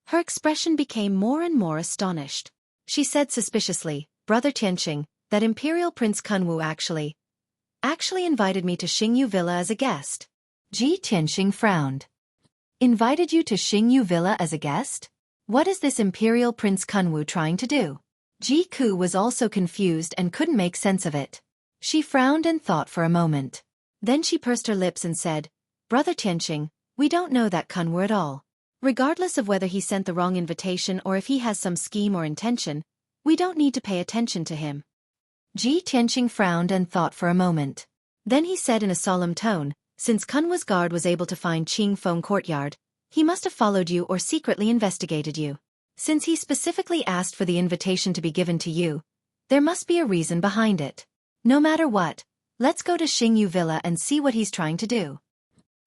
her expression became more and more astonished. She said suspiciously, "Brother Tianxing, that Imperial Prince Kunwu actually invited me to Xingyu Villa as a guest." Ji Tianxing frowned. "Invited you to Xingyu Villa as a guest? What is this Imperial Prince Kunwu trying to do?" Ji Ku was also confused and couldn't make sense of it. She frowned and thought for a moment. Then she pursed her lips and said, "Brother Tianxing, we don't know that Kunwu at all. Regardless of whether he sent the wrong invitation or if he has some scheme or intention, we don't need to pay attention to him." Ji Tianxing frowned and thought for a moment. Then he said in a solemn tone, "Since Kunwu's guard was able to find Qingfeng Courtyard, he must have followed you or secretly investigated you. Since he specifically asked for the invitation to be given to you, there must be a reason behind it. No matter what, let's go to Xingyu Villa and see what he's trying to do."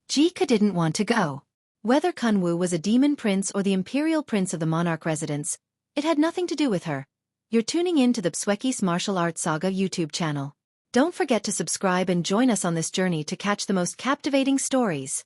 Ji Ku didn't want to go. Whether Kunwu was a demon prince or the imperial prince of the monarch residence, it had nothing to do with her. You're tuning in to the Xueqi's Martial Arts Saga YouTube channel. Don't forget to subscribe and join us on this journey to catch the most captivating stories.